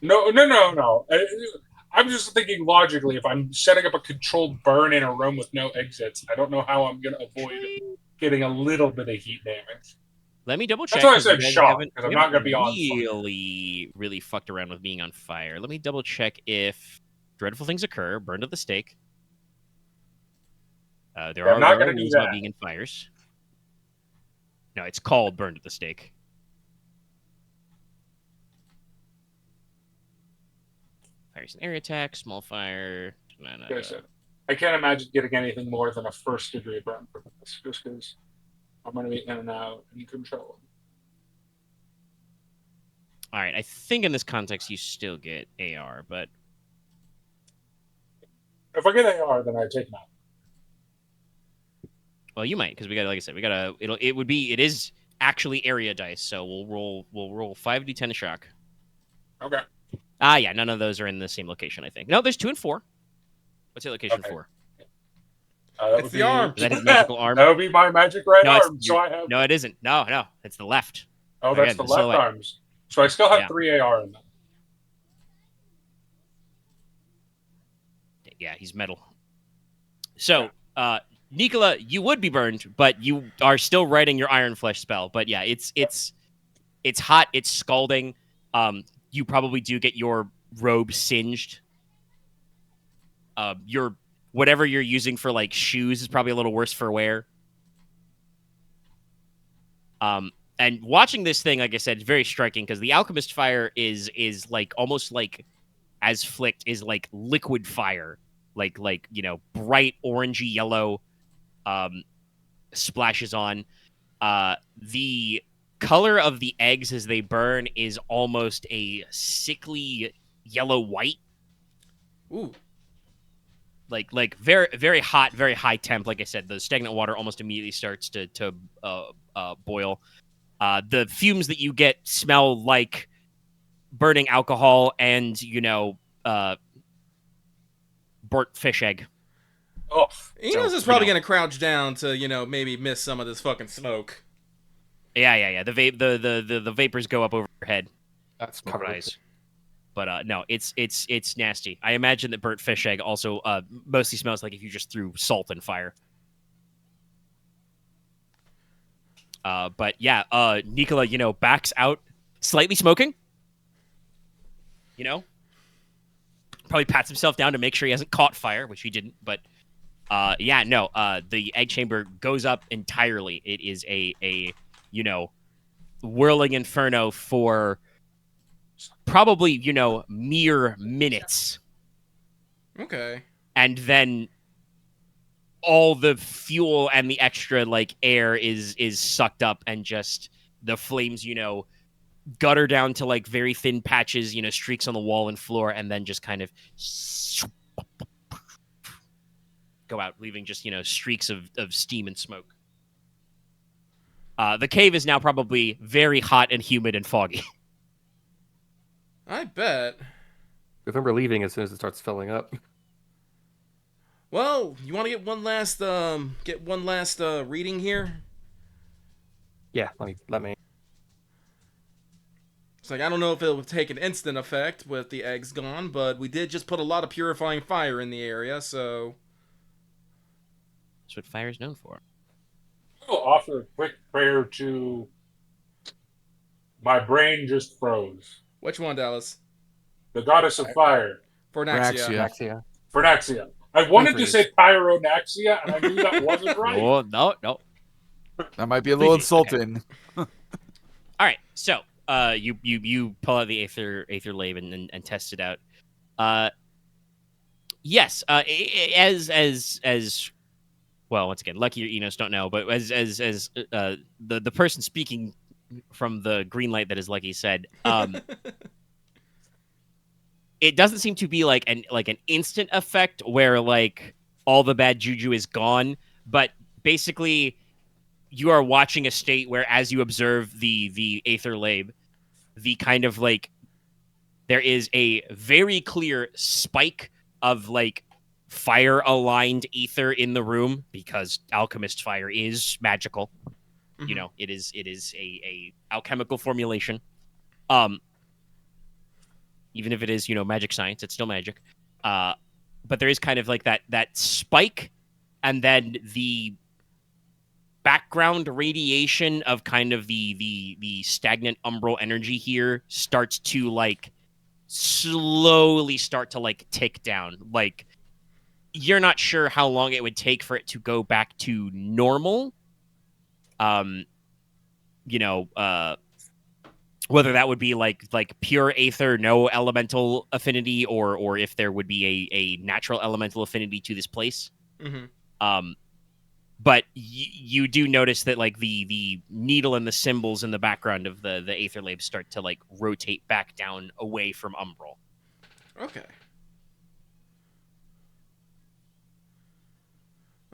No. I'm just thinking logically. If I'm setting up a controlled burn in a room with no exits, I don't know how I'm going to avoid getting a little bit of heat damage. Let me double check. That's why I said shock, because I'm not going to be on fire. Really fucked around with being on fire. Let me double check if dreadful things occur. Burned at the stake. There are rules about being in fires. No, it's called burned at the stake. Fires and area attack, small fire. I can't imagine getting anything more than a first degree burn from this, just because I'm going to be in and out and control. All right, I think in this context you still get AR, but if I get AR, then I take that. Well, you might, because we got, like I said, it is actually area dice, so we'll roll 5d10 shock. Okay. Yeah, none of those are in the same location, I think. No, there's 2 and 4. What's your location 4? It's the arm. Is that his magical arm? That would be my magic arm. So I have. No, it isn't. No, it's the left. Oh, that's the left arms. So I still have 3 AR in them. Yeah, he's metal. So, Nicola, you would be burned, but you are still writing your Iron Flesh spell. But yeah, it's hot, it's scalding. You probably do get your robe singed. Whatever you're using for like shoes is probably a little worse for wear. And watching this thing, like I said, is very striking, because the Alchemist Fire is like almost like, as flicked, is like liquid fire, like bright orangey yellow. Splashes on. The color of the eggs as they burn is almost a sickly yellow-white. Ooh. Like very, very hot, very high temp. Like I said, the stagnant water almost immediately starts to boil. The fumes that you get smell like burning alcohol and burnt fish egg. Oh, Inos So, is probably gonna crouch down to maybe miss some of this fucking smoke. Yeah. The vapors go up over your head. That's Smoke covered. eyes. But no, it's nasty. I imagine that burnt fish egg also mostly smells like if you just threw salt and fire. But yeah, Nicola, backs out, slightly smoking. Probably pats himself down to make sure he hasn't caught fire, which he didn't. But the egg chamber goes up entirely. It is a whirling inferno for probably mere minutes, Okay. and then all the fuel and the extra air is sucked up, and just the flames gutter down to very thin patches, streaks on the wall and floor, and then just kind of go out, leaving just streaks of steam and smoke. The cave is now probably very hot and humid and foggy. I bet. Remember leaving as soon as it starts filling up. Well, you want to get one last reading here? Yeah, let me. It's like, I don't know if it will take an instant effect with the eggs gone, but we did just put a lot of purifying fire in the area, so... That's what fire is known for. I'll offer a quick prayer to. My brain just froze. Which one, Dallas? The goddess of fire, Fornaxia. Braxia. Axia. Fernaxia. I wanted to Please. say Pyronaxia, and I knew that wasn't right. Oh, no. That might be a little Please, okay. insulting. All right, so you pull out the aether lab and test it out. Yes, as well, once again, Lucky or Inos don't know, but as the person speaking from the green light that is Lucky said, it doesn't seem to be like an instant effect where all the bad juju is gone, but basically you are watching a state where, as you observe the aether lab, the kind of there is a very clear spike of fire aligned ether in the room, because alchemist fire is magical. Mhm. It is a alchemical formulation. Even if it is magic science, it's still magic. But there is kind of that spike, and then the background radiation of kind of the stagnant umbral energy here starts to slowly start to tick down. You're not sure how long it would take for it to go back to normal. Whether that would be like pure aether, no elemental affinity, or if there would be a natural elemental affinity to this place. Mm-hmm. But you do notice that the needle and the symbols in the background of the aether lab start to rotate back down away from umbral. Okay.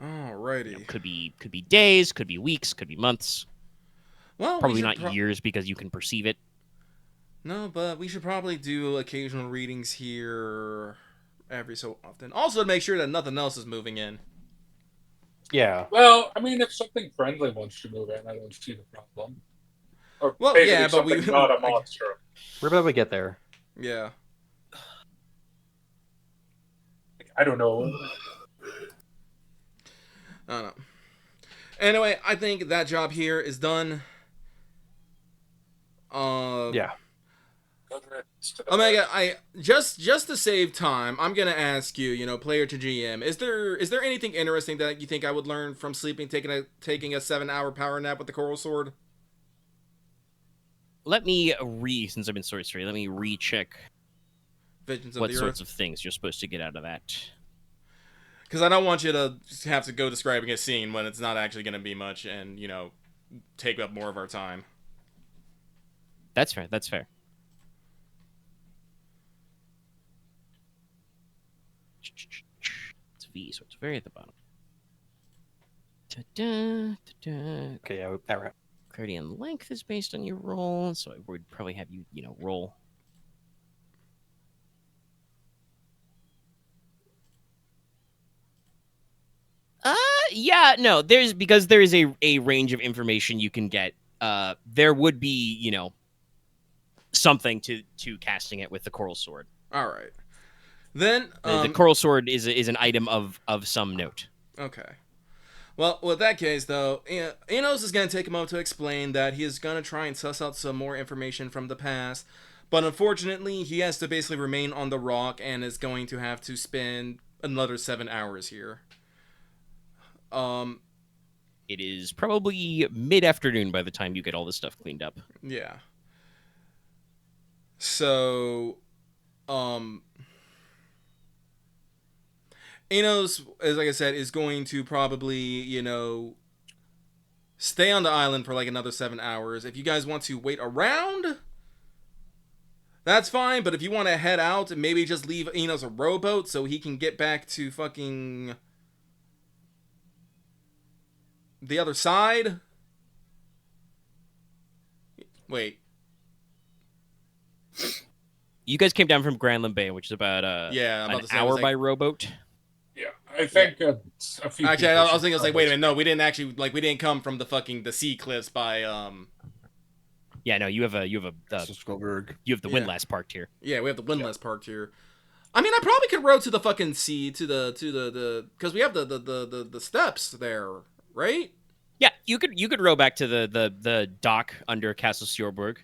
Alrighty. Could be days, could be weeks, could be months. Well, Probably not years, because you can perceive it. No, but we should probably do occasional readings here every so often. Also, to make sure that nothing else is moving in. Yeah. Well, I mean, if something friendly wants to move in, I don't see the problem. Or Well, basically yeah, but we- something not a monster. Where about we get there? Yeah. I don't know. I don't know. Anyway, I think that job here is done. Yeah. Omega, I just to save time, I'm gonna ask you, player to GM, is there anything interesting that you think I would learn from sleeping, taking a 7-hour power nap with the coral sword? Let me since I'm in sorcery, let me recheck Visions of what the sorts Earth. of things you're supposed to get out of that. Because I don't want you to have to go describing a scene when it's not actually gonna be much, and take up more of our time. That's fair. That's fair. It's V, so it's very at the bottom. Okay, yeah, Aren. Clarity and length is based on your roll, so I would probably have you, roll. Yeah, no, because there is a range of information you can get. There would be, something to casting it with the coral sword. All right. Then The coral sword is an item of some note. Okay. Well, with that case, though, Inos is going to take a moment to explain that he is going to try and suss out some more information from the past, but unfortunately, he has to basically remain on the rock and is going to have to spend another 7 hours here. It is probably mid-afternoon by the time you get all this stuff cleaned up. Yeah. So, Inos, as like I said, is going to probably, stay on the island for like another 7 hours. If you guys want to wait around, that's fine. But if you want to head out and maybe just leave Inos a rowboat so he can get back to fucking the other side. Wait. You guys came down from Granlund Bay, which is about about an to say, hour like, by rowboat. Yeah, I think a few. Actually, people I was should thinking, wait a probably- minute, no, we didn't actually, we didn't come from the sea cliffs by, Yeah, no, you have Sjorberg. you have the windlass parked here. yeah, we have the windlass parked here. I mean, I probably could row to the fucking sea, to the because we have the steps there, right? Yeah, you could row back to the dock under Castle Sjorberg.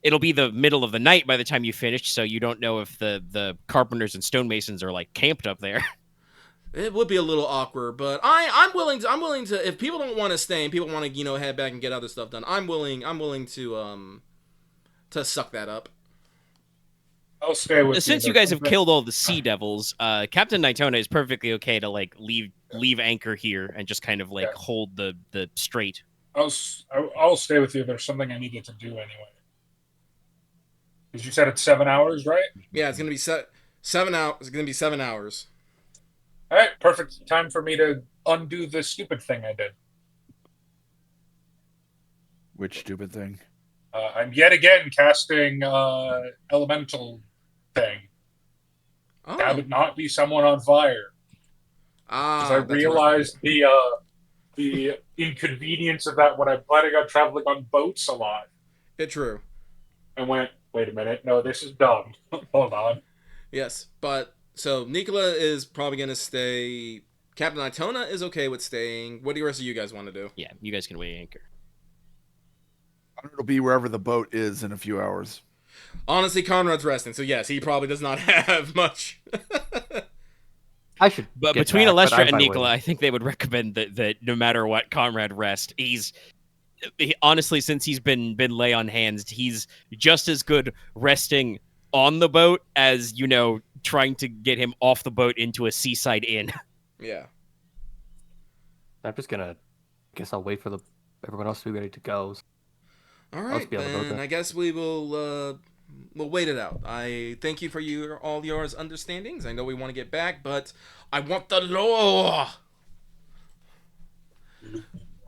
It'll be the middle of the night by the time you finish, so you don't know if the carpenters and stonemasons are like camped up there. It would be a little awkward, but I'm willing to if people don't want to stay and people want to head back and get other stuff done, I'm willing to suck that up. I'll stay with Since you guys have killed all the sea devils, Captain Nitona is perfectly okay to like leave anchor here and just kind of like hold the straight. I'll stay with you. There's something I needed to do anyway. Because you said it's 7 hours, right? Yeah, it's gonna be 7 hours. It's gonna be 7 hours. All right, perfect time for me to undo the stupid thing I did. Which stupid thing? I'm yet again casting elemental thing. Oh, That would not be someone on fire. Because I that's realized the inconvenience of that when I'm planning on traveling on boats a lot. It's true. And went, wait a minute, no, this is dumb. Hold on. Yes, but so Nicola is probably gonna stay. Captain Itona is okay with staying. What do the rest of you guys want to do? Yeah, you guys can weigh anchor. It'll be wherever the boat is in a few hours. Honestly, Konrad's resting, so yes, he probably does not have much. I should. But get between back, but Alestra I'm and fine Nicola, waiting. I think they would recommend that no matter what, Konrad rest. Honestly, since he's been lay on hands, he's just as good resting on the boat as trying to get him off the boat into a seaside inn. Yeah. I'm just gonna. Guess I'll wait for everyone else to be ready to go. All I'll right, just be on the boat then then. I guess we will. We'll wait it out. I thank you for all your understandings. I know we want to get back, but I want the law.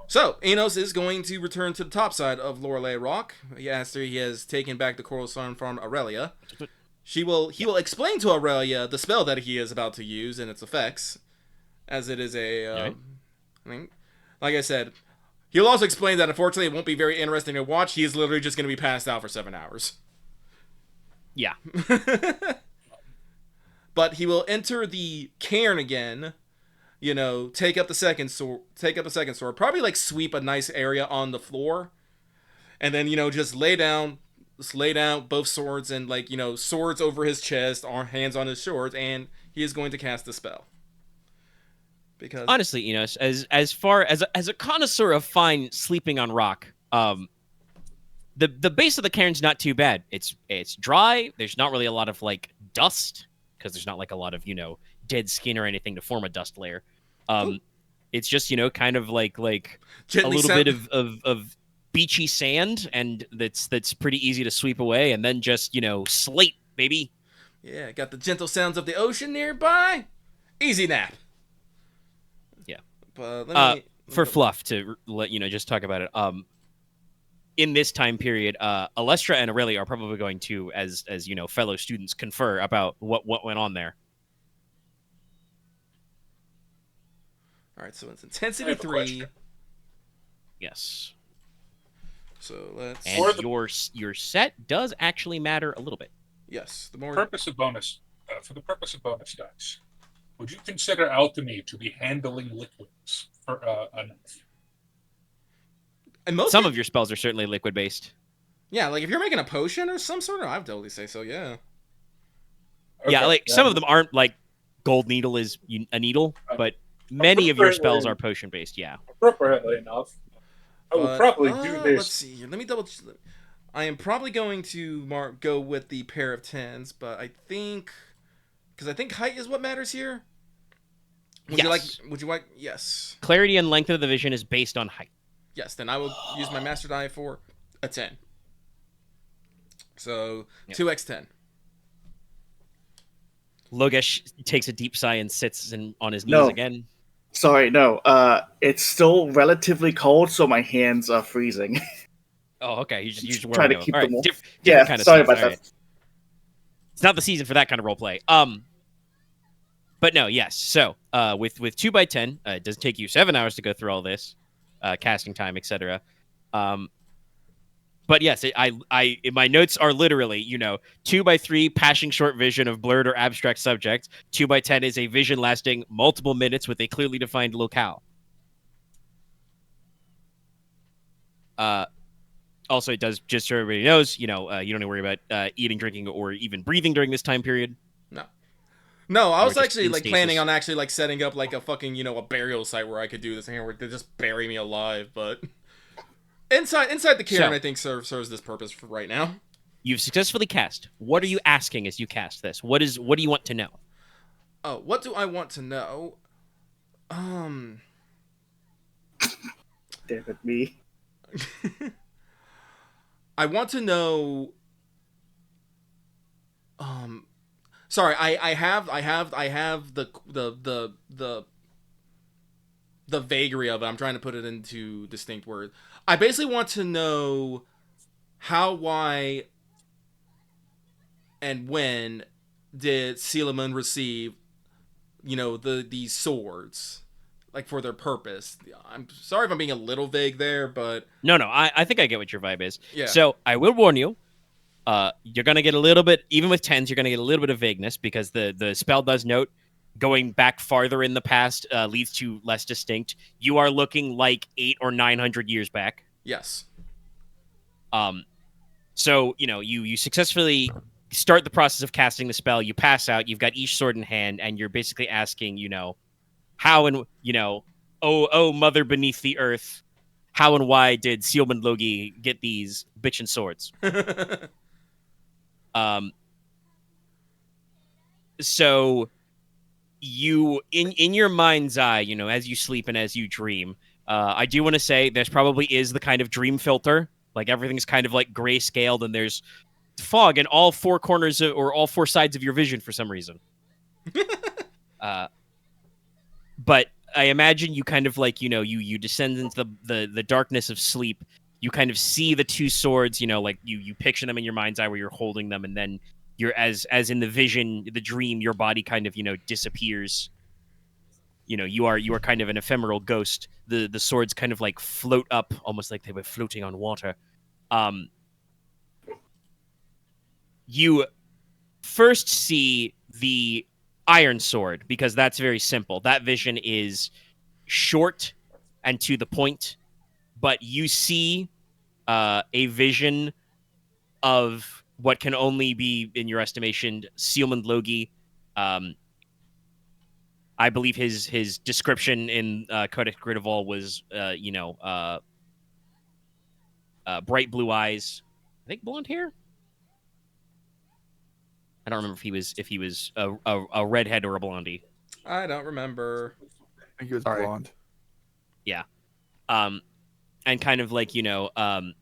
So, Inos is going to return to the top side of Lorelei Rock after he has taken back the coral stone from Aurelia. He will explain to Aurelia the spell that he is about to use and its effects, as it is I think, like I said, he'll also explain that unfortunately it won't be very interesting to watch. He is literally just going to be passed out for 7 hours. Yeah. But he will enter the cairn again. Take up the second sword. Probably like sweep a nice area on the floor, and then just lay down both swords and swords over his chest, hands on his shoulders, and he is going to cast the spell. Because Honestly, Inos, as far as a connoisseur of fine sleeping on rock, the base of the cairn's not too bad. It's dry. There's not really a lot of like dust because there's not like a lot of dead skin or anything to form a dust layer. It's just kind of like a gently little bit of beachy sand, and that's pretty easy to sweep away, and then just slate, baby. Yeah, got the gentle sounds of the ocean nearby. Easy nap. Yeah. But let me For fluff to let just talk about it. in this time period, Alestra and Aurelia are probably going to, as fellow students, confer about what went on there. All right, so it's I intensity have a 3. question. Yes. So let's. And For the- your set does actually matter a little bit. Yes, the more. For the purpose of bonus dice, would you consider alchemy to be handling liquids for enough? And most Some of your spells are certainly liquid based. Yeah, like if you're making a potion or some sort of, I'd totally say so. Yeah. Yeah, Okay, like some of then them aren't like gold needle is a needle, but many of your spells are potion based. Yeah. appropriately enough, I will probably do Let's this. see here. Let me double. I am probably going to go with the pair of 10s, but I think because I think height is what matters here. Would you like? Yes. Would you like? Yes. Clarity and length of the vision is based on height. Yes. Then I will use my master die for a 10. So Yep. 2x10. Logesh takes a deep sigh and sits on his knees No. again. Sorry, no. It's still relatively cold, so my hands are freezing. Oh, okay. You just Try to warm keep All right, them warm. different Yeah, kind of sorry stuff. about All that. right. It's not the season for that kind of role play. But no, yes. So, with 2x10, it does take you 7 hours to go through all this, casting time, etc. But yes, my notes are literally, 2x3 passing short vision of blurred or abstract subjects. 2x10 is a vision lasting multiple minutes with a clearly defined locale. Also, it does, just so everybody knows, you don't need to worry about eating, drinking, or even breathing during this time period. No, I Or was just actually in like stasis. planning on actually like setting up like a fucking a burial site where I could do this and where they just bury me alive. But inside the cairn, So- I think serves this purpose for right now. You've successfully cast. What are you asking as you cast this? What do you want to know? Oh, what do I want to know? Damn it, me. I want to know. Sorry, I have the vagary of it. I'm trying to put it into distinct words. I basically want to know how, why, and when did Selamun receive, these swords, like for their purpose. I'm sorry if I'm being a little vague there, but No, I think I get what your vibe is. yeah. So I will warn you. You're gonna get a little bit, even with 10s, you're gonna get a little bit of vagueness because the spell does note going back farther in the past leads to less distinct. You are looking like 800 or 900 years back. Yes. So you successfully start the process of casting the spell. You pass out. You've got each sword in hand, and you're basically asking, how and oh mother beneath the earth, how and why did Sealman Logi get these bitchin' swords? So you in your mind's eye, as you sleep and as you dream, I do want to say there's probably is the kind of dream filter, like everything's kind of like grayscaled and there's fog in all four corners or all four sides of your vision for some reason. But I imagine you kind of like, you descend into the darkness of sleep. You kind of see the two swords, like you picture them in your mind's eye where you're holding them, and then you're as in the vision, the dream, your body kind of, disappears. You are kind of an ephemeral ghost. The swords kind of like float up, almost like they were floating on water. You first see the iron sword because that's very simple. That vision is short and to the point, but you see a vision of what can only be, in your estimation, Sealman Logi. I believe his description in Codex Gridarvol was, bright blue eyes. I think blonde hair. I don't remember if he was a redhead or a blondie. I don't remember. I think it was Sorry. blonde. Yeah. And kind of like, and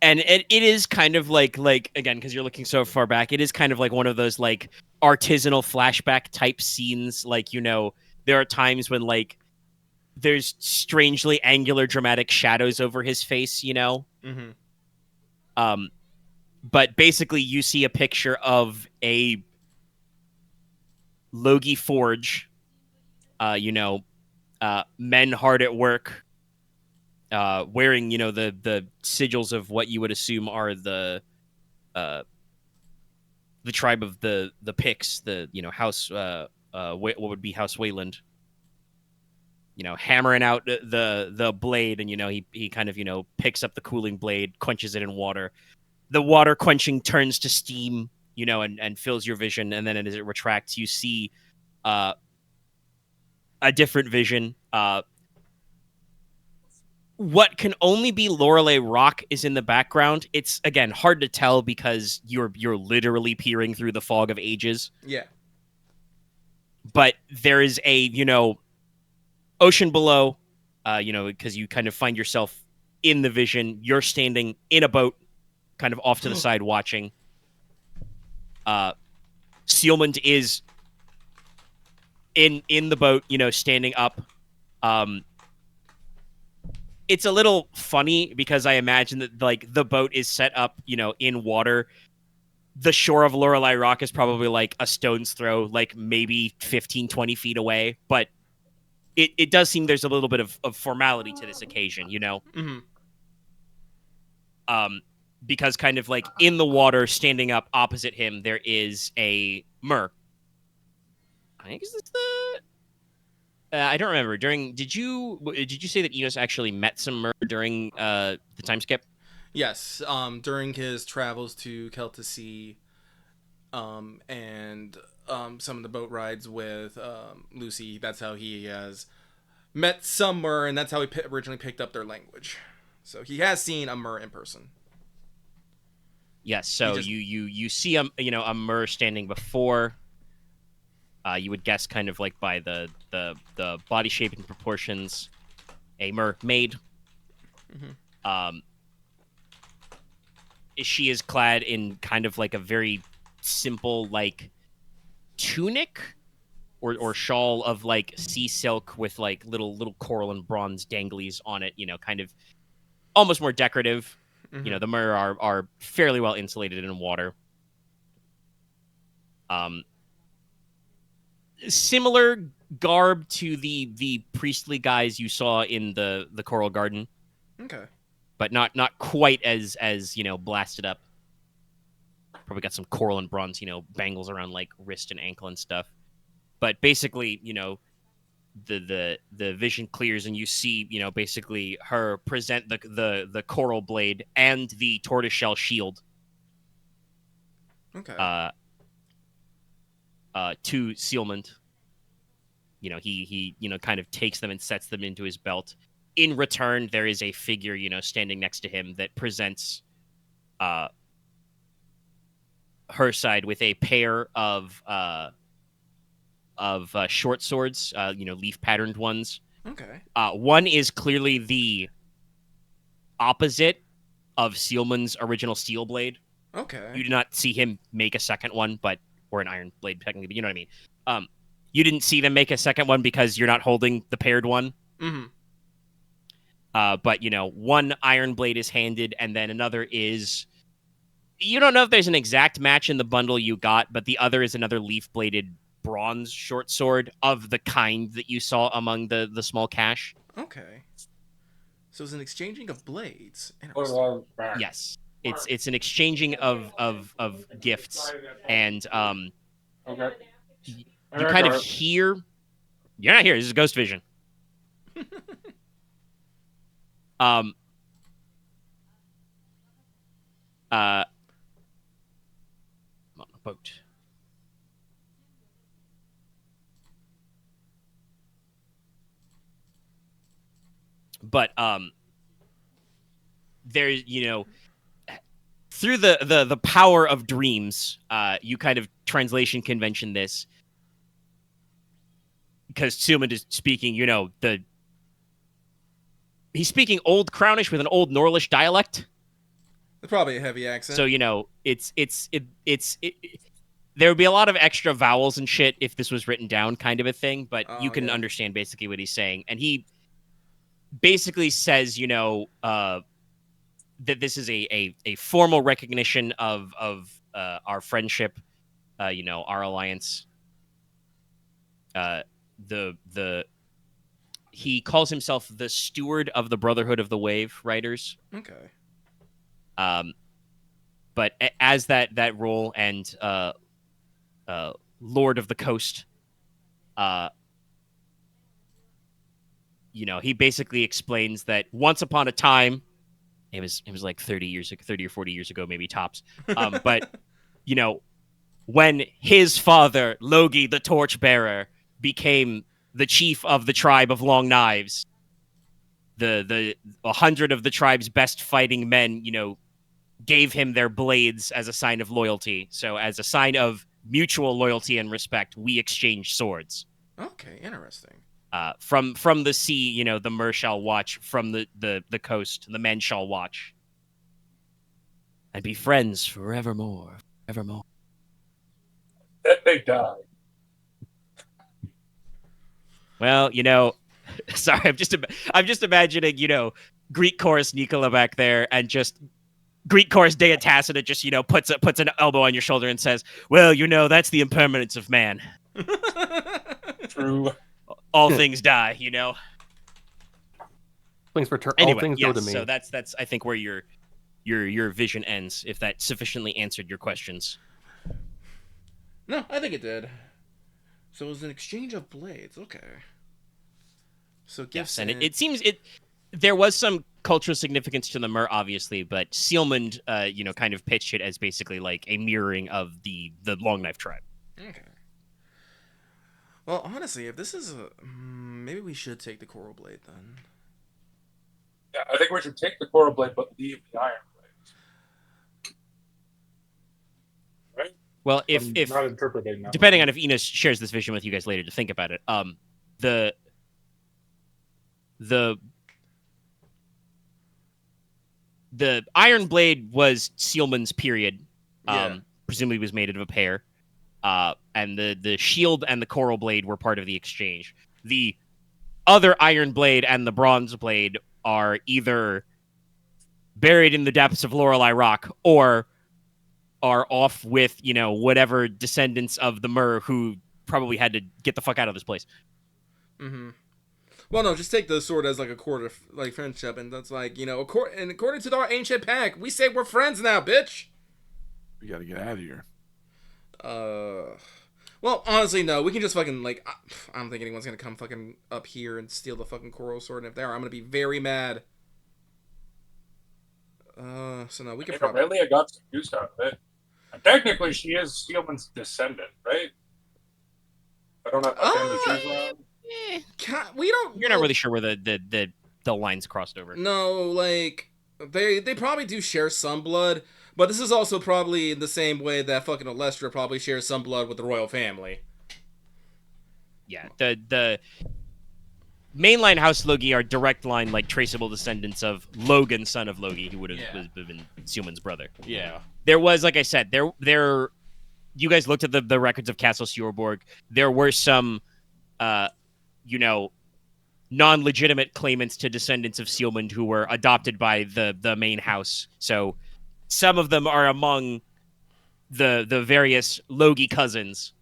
it is kind of like again, because you're looking so far back, it is kind of like one of those like artisanal flashback type scenes. Like, there are times when like there's strangely angular, dramatic shadows over his face, you know. Mm-hmm. But basically, you see a picture of a Logi forge. Men hard at work, wearing the sigils of what you would assume are the tribe of the Picts, the house what would be House Wayland. Hammering out the blade, and he kind of picks up the cooling blade, quenches it in water. The water quenching turns to steam, and fills your vision, and then as it retracts, you see a different vision. What can only be Lorelei Rock is in the background. It's again hard to tell because you're literally peering through the fog of ages. Yeah. But there is a ocean below, because you kind of find yourself in the vision. You're standing in a boat, kind of off to the side, watching. Sealmond is in the boat, standing up. It's a little funny because I imagine that like the boat is set up, in water. The shore of Lorelei Rock is probably like a stone's throw, like maybe 15, 20 feet away. But it does seem there's a little bit of formality to this occasion, Mm-hmm. Because kind of like in the water, standing up opposite him, there is a mer. I think is this the... I don't remember. Did you say that Inos actually met some mer during the time skip? Yes. During his travels to Celtic, and some of the boat rides with Lucy, that's how he has met some mer, and that's how he originally picked up their language. So he has seen a mer in person. Yes. So you see a mer standing before. You would guess kind of like by the body shape and proportions, a mermaid. Mm-hmm. She is clad in kind of like a very simple like tunic or shawl of like sea silk with like little coral and bronze danglies on it. Kind of almost more decorative. Mm-hmm. The mer are fairly well insulated in water. Similar garb to the priestly guys you saw in the Coral Garden. Okay. But not quite as blasted up. Probably got some coral and bronze, bangles around like wrist and ankle and stuff. But basically, the vision clears and you see, basically her present the coral blade and the tortoiseshell shield. Okay. To Sealmond. He kind of takes them and sets them into his belt. In return, there is a figure, standing next to him that presents her side with a pair of short swords, leaf patterned ones. Okay. One is clearly the opposite of Sealman's original steel blade. Okay. You do not see him make a second one, or an iron blade technically, but you know what I mean. You didn't see them make a second one because you're not holding the paired one. Mm-hmm. But one iron blade is handed, and then another is... You don't know if there's an exact match in the bundle you got, but the other is another leaf-bladed bronze short sword of the kind that you saw among the small cache. Okay. So it's an exchanging of blades. Yes. It's an exchanging of gifts, and Okay. you kind of hear... You're not here, this is Ghost Vision. On a boat. But there's through the power of dreams, you kind of translation convention this because Sealman is speaking, he's speaking Old Crownish with an Old Norlish dialect. It's probably a heavy accent. So there would be a lot of extra vowels and shit if this was written down, kind of a thing. But you can understand basically what he's saying, and he basically says, that this is a formal recognition of our friendship, our alliance. The he calls himself the steward of the Brotherhood of the Wave Riders. Okay. But as that role and Lord of the Coast, he basically explains that once upon a time, it was like 30 or 40 years ago, maybe tops. But when his father, Logi the Torchbearer, became the chief of the tribe of Long Knives, the 100 of the tribe's best fighting men, gave him their blades as a sign of loyalty. So as a sign of mutual loyalty and respect, we exchanged swords. Okay, interesting. From the sea, the mer shall watch. From the coast, the men shall watch. And be friends forevermore. Evermore. Then they die. Well, sorry, I'm just imagining, Greek chorus Nicola back there, and just Greek chorus Dea Tacita just, puts an elbow on your shoulder and says, "Well, that's the impermanence of man. True. All things die, Things return. Anyway, all things yes, go to me. so that's I think where your vision ends, if that sufficiently answered your questions. No, I think it did. So it was an exchange of blades. Okay. So Yes, and it seems there was some cultural significance to the Mer, obviously, but Sealmond, kind of pitched it as basically like a mirroring of the Longknife tribe. Okay. Well, honestly, if this is maybe we should take the coral blade then. Yeah, I think we should take the coral blade, but leave the iron blade. Right? Well, if I'm not interpreting that. depending on if Inos shares this vision with you guys later to think about it, the iron blade was Sealman's period. Presumably was made out of a pair. And the shield and the coral blade were part of the exchange. The other iron blade and the bronze blade are either buried in the depths of Lorelei Rock or are off with, whatever descendants of the Mer who probably had to get the fuck out of this place. Mm-hmm. Well, no, just take the sword as like a cord of like friendship, and that's like, and according to our ancient pact, we say we're friends now, bitch. We gotta get out of here. Well, honestly, no. We can just fucking, like, I don't think anyone's gonna come fucking up here and steal the fucking coral sword, and if they are, I'm gonna be very mad. So no, we can probably... Really, I got confused out of it. And technically, she is Steelman's descendant, right? I don't have my family trees around. We don't... You're not really sure where the lines crossed over. No, like, they probably do share some blood, but this is also probably in the same way that fucking Olestra probably shares some blood with the royal family. Yeah, the mainline House Logi are direct line, like, traceable descendants of Logan, son of Logi, who would have been Sealman's brother. Yeah. There was, like I said, there. You guys looked at the records of Castle Sjorberg. There were some, non-legitimate claimants to descendants of Sealman who were adopted by the main house. So some of them are among the various Logi cousins.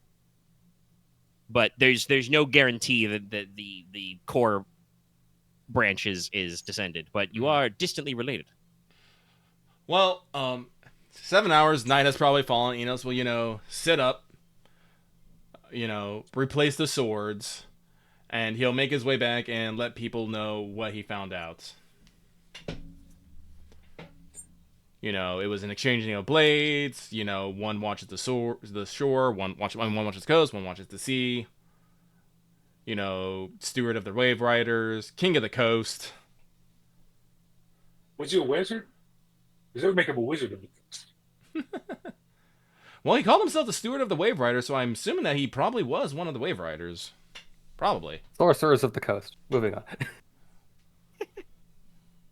But there's no guarantee that the core branch is descended. But you are distantly related. Well, 7 hours, night has probably fallen. Inos will, sit up, replace the swords, and he'll make his way back and let people know what he found out. It was an exchanging of blades. One watches the shore, one watches the coast, one watches the sea. Steward of the Wave Riders, king of the coast. Was he a wizard? Because that would make him a wizard of the coast. Well, he called himself the Steward of the Wave Riders, so I'm assuming that he probably was one of the Wave Riders. Probably. Sorcerers of the coast. Moving on.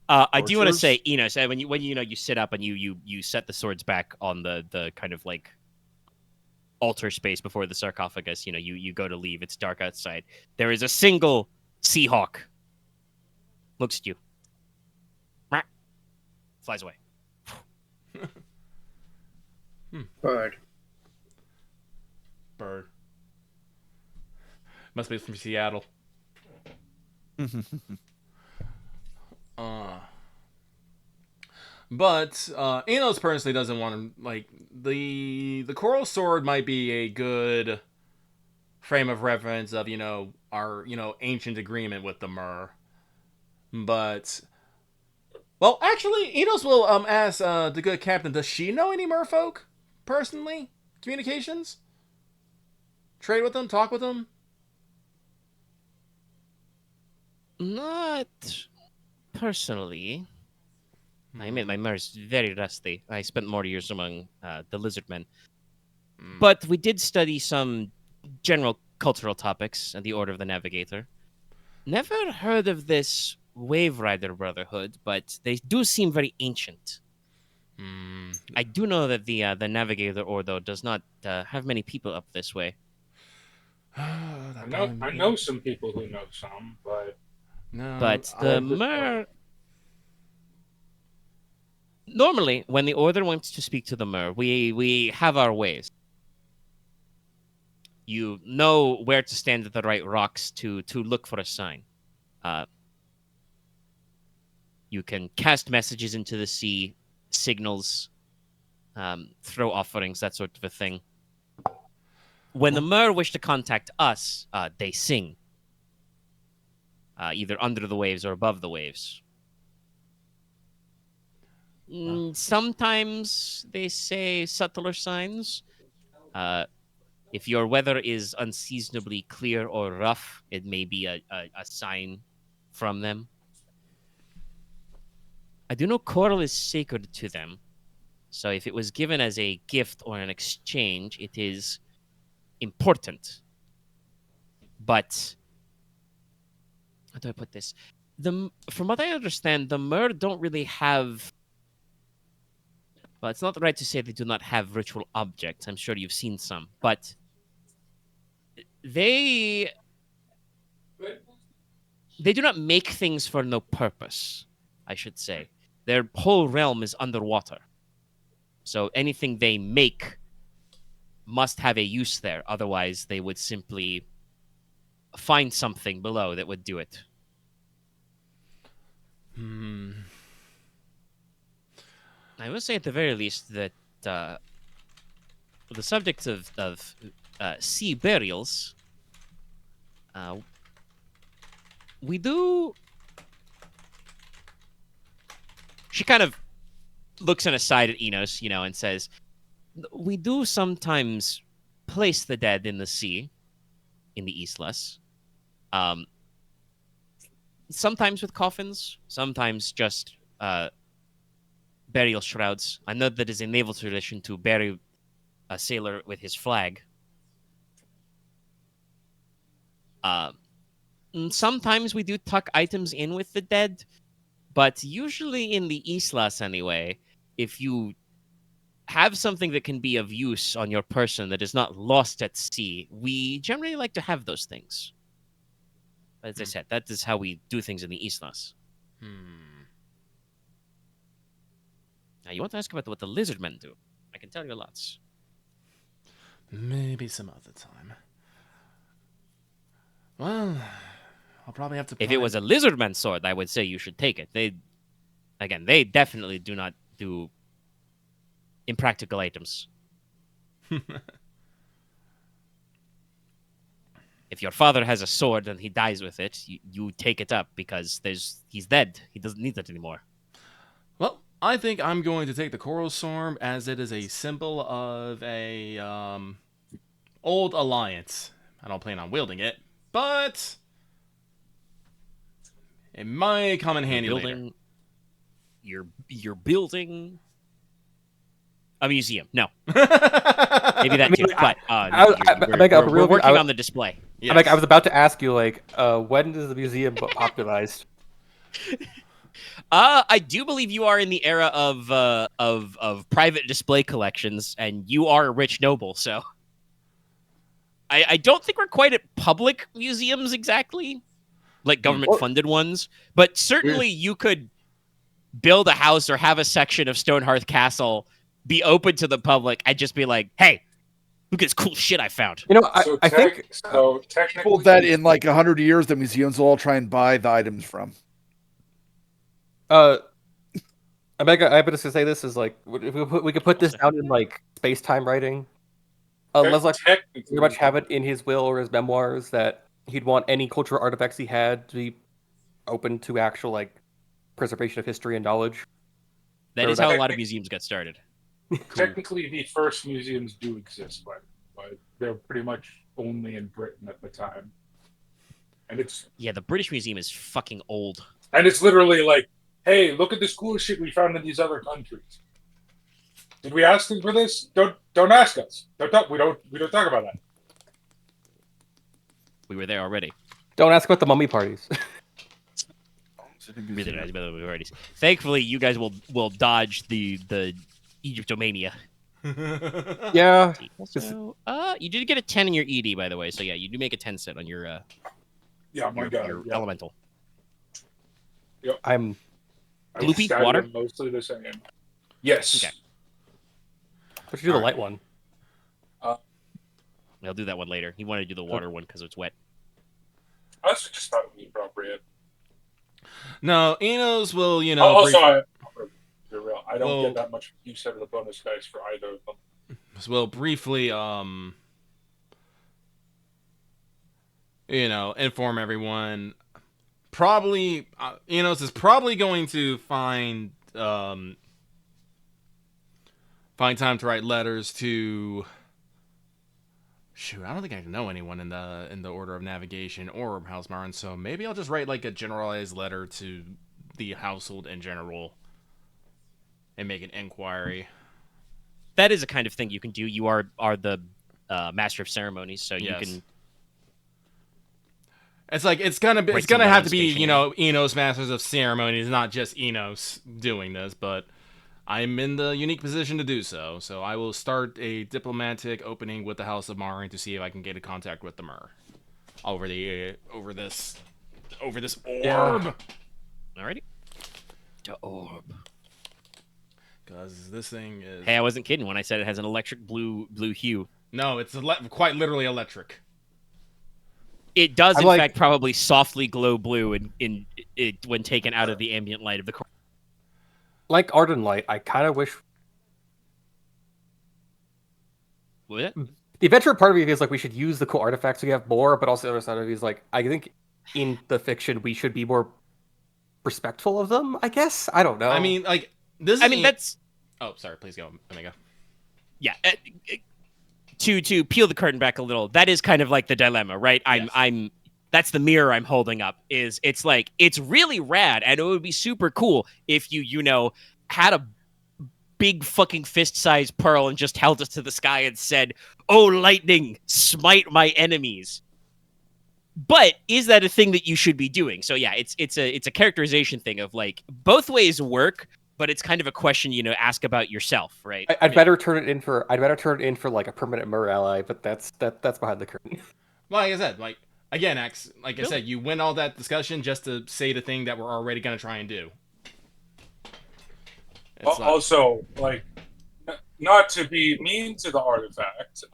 I do want to say, Inos, when you sit up and you set the swords back on the kind of like altar space before the sarcophagus, you go to leave. It's dark outside. There is a single Seahawk looks at you, flies away. Bird. Bird. Must be from Seattle. But Inos personally doesn't want to, like, the coral sword might be a good frame of reference of, our, ancient agreement with the Mer. But, well, actually, Inos will ask the good captain, does she know any merfolk, personally? Communications? Trade with them? Talk with them? Not personally. I admit my Mer's very rusty. I spent more years among the lizardmen. But we did study some general cultural topics at the Order of the Navigator. Never heard of this Wave Rider Brotherhood, but they do seem very ancient. I do know that the Navigator Ordo does not have many people up this way. I know some people who know some, but No, But the Mer... Normally, when the Order wants to speak to the Mer, we have our ways. You know where to stand at the right rocks to look for a sign. You can cast messages into the sea, signals, throw offerings, that sort of a thing. When the Mer wish to contact us, they sing. Either under the waves or above the waves. Sometimes they say subtler signs. If your weather is unseasonably clear or rough, it may be a sign from them. I do know coral is sacred to them. So if it was given as a gift or an exchange, it is important. But how do I put this? From what I understand, the Mer don't really have... Well, it's not right to say they do not have ritual objects. I'm sure you've seen some. But they do not make things for no purpose, I should say. Their whole realm is underwater. So anything they make must have a use there. Otherwise, they would simply find something below that would do it. I will say at the very least that the subject of sea burials, we do... She kind of looks aside at Inos, and says, we do sometimes place the dead in the sea, in the Islas. Sometimes with coffins, sometimes just burial shrouds. I know that is a naval tradition to bury a sailor with his flag. Sometimes we do tuck items in with the dead, but usually in the Islas anyway, if you have something that can be of use on your person that is not lost at sea, we generally like to have those things. As I said, that is how we do things in the Islas. Now, you want to ask about what the lizardmen do? I can tell you lots. Maybe some other time. Well, I'll probably have to... If it was a lizardman sword, I would say you should take it. They definitely do not do impractical items. If your father has a sword and he dies with it, you take it up because he's dead. He doesn't need it anymore. Well, I think I'm going to take the coral sword as it is a symbol of a old alliance. I don't plan on wielding it, but it might come in handy later. You're building a museum. No. Maybe that too. But we're working on the display. Yes. I was about to ask you, when is the museum popularized? I do believe you are in the era of private display collections, and you are a rich noble, so I don't think we're quite at public museums exactly, like government-funded ones. But certainly you could build a house or have a section of Stonehearth Castle be open to the public and just be like, hey, look at this cool shit I found. You know, I think technically, Hold that in like 100 years, the museums will all try and buy the items from. Omega, I was to say this is like we could put this down in like space-time writing. Leslok very much have it in his will or his memoirs that he'd want any cultural artifacts he had to be open to actual like preservation of history and knowledge. That is how a lot of museums got started. Technically, the first museums do exist, but they're pretty much only in Britain at the time. And it's the British Museum is fucking old. And it's literally like, hey, look at this cool shit we found in these other countries. Did we ask them for this? Don't ask us. We don't talk about that. We were there already. Don't ask about the mummy parties. Really nice about the mummy parties. Thankfully, you guys will dodge the Egyptomania. Yeah. Also, you did get a 10 in your ED, by the way. So yeah, you do make a 10 set on your your elemental. Yep. I'm Gloopy water. Mostly the same. Yes. Okay. What should do the light one? I'll do that one later. He wanted to do the water one because it's wet. I also just thought it would be appropriate. No, Inos will, Also, I don't get that much use out of the bonus dice for either of them. Will briefly, inform everyone. Probably, Inos is probably going to find time to write letters to. Shoot, I don't think I know anyone in the Order of Navigation or House Marin, so maybe I'll just write like a generalized letter to the household in general and make an inquiry. That is a kind of thing you can do. You are the master of ceremonies, so yes. You can. It's like it's gonna have to be Enos Masters of Ceremonies, not just Enos doing this, but I'm in the unique position to do so. So I will start a diplomatic opening with the House of Marin to see if I can get in contact with the Mer over this orb. Yeah. Alrighty. The orb. Because this thing is. Hey, I wasn't kidding when I said it has an electric blue hue. No, it's quite literally electric. It does, in fact, probably softly glow blue in when taken out of the ambient light of the. Like Arden Light, I kind of wish. What? The adventure part of me feels like we should use the cool artifacts we have more, but also the other side of me is like, I think in the fiction we should be more respectful of them. I guess I don't know. I mean, like this. That's. Oh, sorry. Please go, Omega. Yeah. To peel the curtain back a little, that is kind of like the dilemma, right? Yes. That's the mirror I'm holding up. It's like it's really rad, and it would be super cool if you had a big fucking fist-sized pearl and just held it to the sky and said, "Oh, lightning, smite my enemies." But is that a thing that you should be doing? So yeah, it's a characterization thing of like both ways work, but it's kind of a question ask about yourself, right? I'd better turn it in for like a permanent Mer ally, but that's behind the curtain. Well, like I said, again, X, I said, you win all that discussion just to say the thing that we're already going to try and do. Also, not to be mean to the artifact,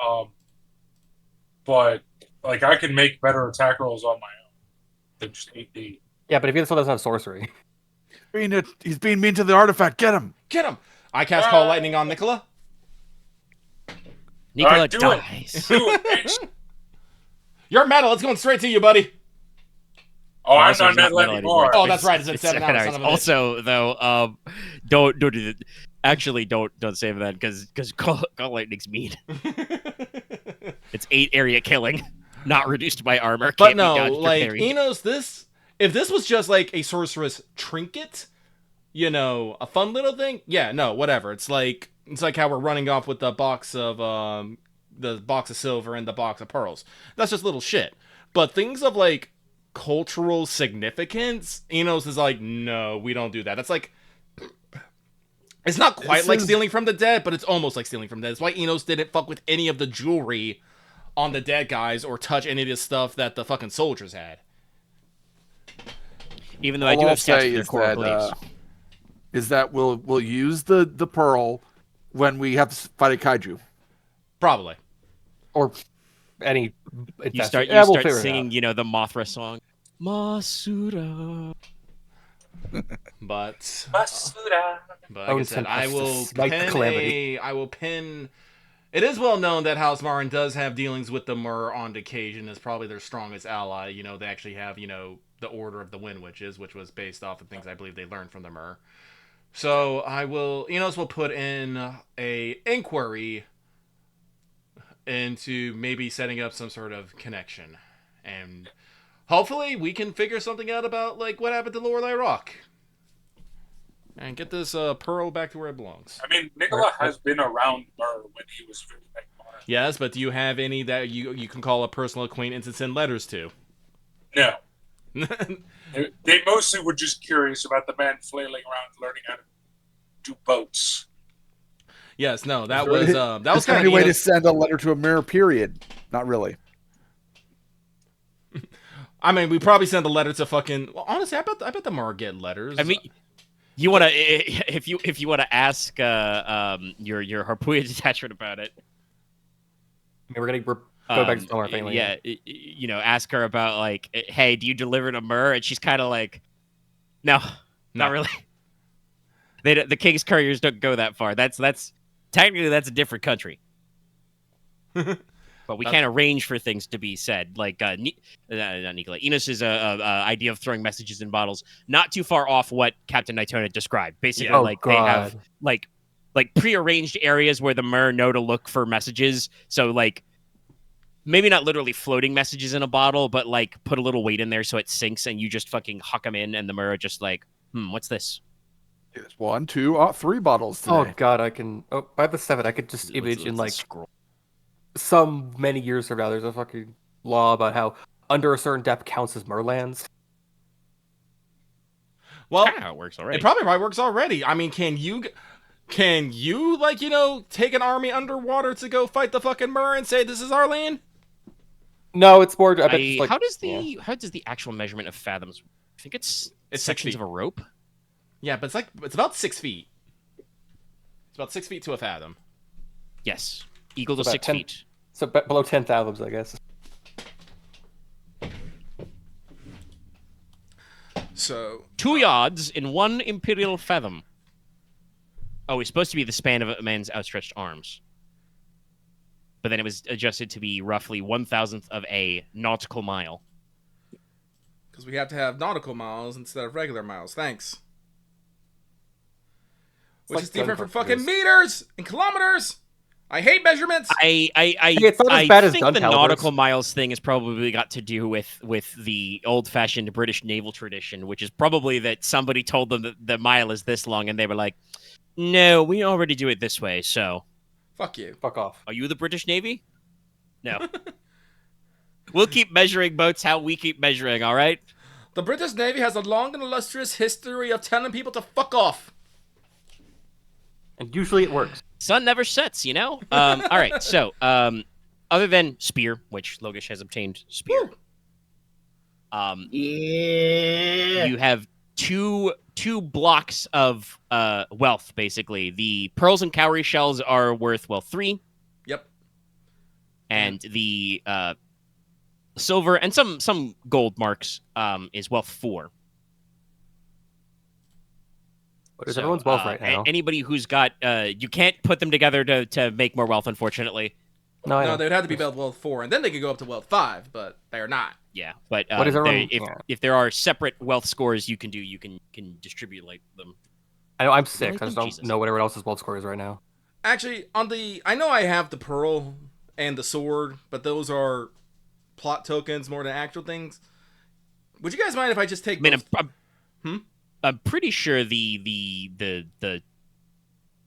but I can make better attack rolls on my own than just 8D. Yeah, but if he still doesn't have sorcery. He's being mean to the artifact. Get him! Get him! I cast Call Lightning on Nicola. Nicola dies. You're metal. It's going straight to you, buddy. Oh, I'm not metal anymore. Oh, that's right. It's been 7 hours. Also, though, don't do that. Actually, don't save that because Call Lightning's mean. It's 8 area killing, not reduced by armor. But no, Enos, if this was just like a sorceress trinket, a fun little thing, yeah, no, whatever. It's like how we're running off with the box of silver and the box of pearls. That's just little shit. But things of cultural significance, Enos is like, no, we don't do that. That's it's not quite stealing from the dead, but it's almost like stealing from the dead. That's why Enos didn't fuck with any of the jewelry on the dead guys or touch any of the stuff that the fucking soldiers had. Even though I do All I'll have stats say for their is core that beliefs. we'll use the pearl when we have to fight a kaiju. Probably. Or any. You start we'll start figure it singing, out. you know, the Mothra song. Masura. But Basura. like I said, Odin I has to will smite the calamity. I will pin. It is well known that House Marin does have dealings with the Mur on occasion. Is probably their strongest ally. You know, they actually have, you know, the Order of the Wind Witches, which was based off of things I believe they learned from the Mur. So Enos will put in a inquiry into maybe setting up some sort of connection, and hopefully we can figure something out about like what happened to Lorelei Rock, and get this pearl back to where it belongs. I mean, Nicola has been around Mur when he was visiting Mur. Yes, but do you have any that you can call a personal acquaintance and send letters to? No. They mostly were just curious about the man flailing around learning how to do boats. Yes, no, that was kind of any way to send a letter to a mirror. Period. Not really. I mean, we probably sent a letter to fucking. Well, honestly, I bet the Mur get letters. I mean, you want to if you want to ask your Harpuya detachment about it. I mean, we're gonna go back to Summer family. Yeah, you know, ask her about like, hey, do you deliver to Mur? And she's kind of like, no, not really. The King's couriers don't go that far. That's technically that's a different country. But we can't arrange for things to be said. Like not Nicola. Enos' idea of throwing messages in bottles, not too far off what Captain Nitona described. Basically, Yeah. they have like prearranged areas where the Mur know to look for messages. So like maybe not literally floating messages in a bottle, but like put a little weight in there so it sinks and you just fucking huck them in, and the Mur are just like, what's this? It's 1, 2, 3 bottles today. Oh god, I can. Oh, by the 7, I could just image in like some many years from now. There's a fucking law about how under a certain depth counts as Merlands. Well, That's how it works already. It probably works already. I mean, can you like, you know, take an army underwater to go fight the fucking Mur and say this is our land? No, it's more. I bet it's like, how does the actual measurement of fathoms? I think it's sections of a rope. Yeah, but it's about 6 feet. It's about 6 feet to a fathom. Yes, equal to about 6 10 feet. So below 10 fathoms, I guess. So 2 yards in 1 imperial fathom. Oh, it's supposed to be the span of a man's outstretched arms. But then it was adjusted to be roughly 1,000th of a nautical mile. because we have to have nautical miles instead of regular miles. Thanks. Which like is different gun from fucking calibers. meters and kilometers. I hate measurements. it's not as bad as think gun the calibers. nautical miles thing has probably got to do with the old-fashioned British naval tradition, which is probably that somebody told them that the mile is this long, and they were like, no, we already do it this way, so... Fuck you. Fuck off. Are you the British Navy? No. We'll keep measuring boats how we keep measuring, all right? The British Navy has a long and illustrious history of telling people to fuck off. And usually it works. Sun never sets, you know? All right, so, other than spear, which Logesh has obtained spear, Yeah. you have two blocks of wealth, basically. The pearls and cowrie shells are worth, 3. Yep. And the silver and some gold marks is wealth 4. What is everyone's wealth right now? Anybody who's got you can't put them together to make more wealth, unfortunately. No, they would have to be wealth 4, and then they could go up to wealth 5, but they are not. Yeah, but What is everyone- if there are separate wealth scores you can distribute like them. I know I'm sick. I just don't Jesus. know what everyone else's wealth score is right now. Actually, I know I have the pearl and the sword, but those are plot tokens more than actual things. Would you guys mind if I just take? I mean, those... I'm pretty sure the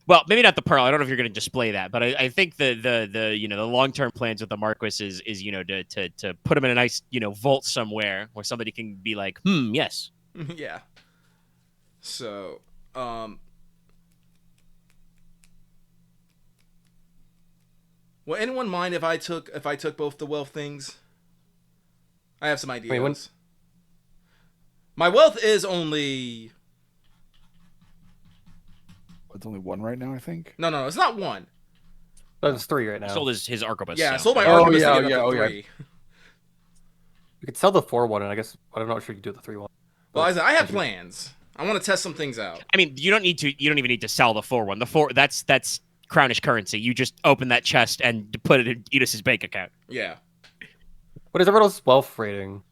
well, maybe not the pearl. I don't know if you're going to display that, but I think the long-term plans with the Marquess is to put him in a nice vault somewhere where somebody can be like, yes. Yeah. So, will anyone mind if I took both the wealth things? I have some ideas. My wealth is only... It's only 1 right now, I think. No, it's not 1. That's 3 right He now. sold his arquebus. Yeah, I so- sold my Oh, arquebus yeah, to get yeah, up to oh, 3. We could sell the 4 one, and I guess I'm not sure you can do the 3 one. Well, I have plans. I want to test some things out. I mean, you don't even need to sell the 4 The 4 that's crownish currency. You just open that chest and put it in Inos' bank account. Yeah. What is everyone's wealth rating?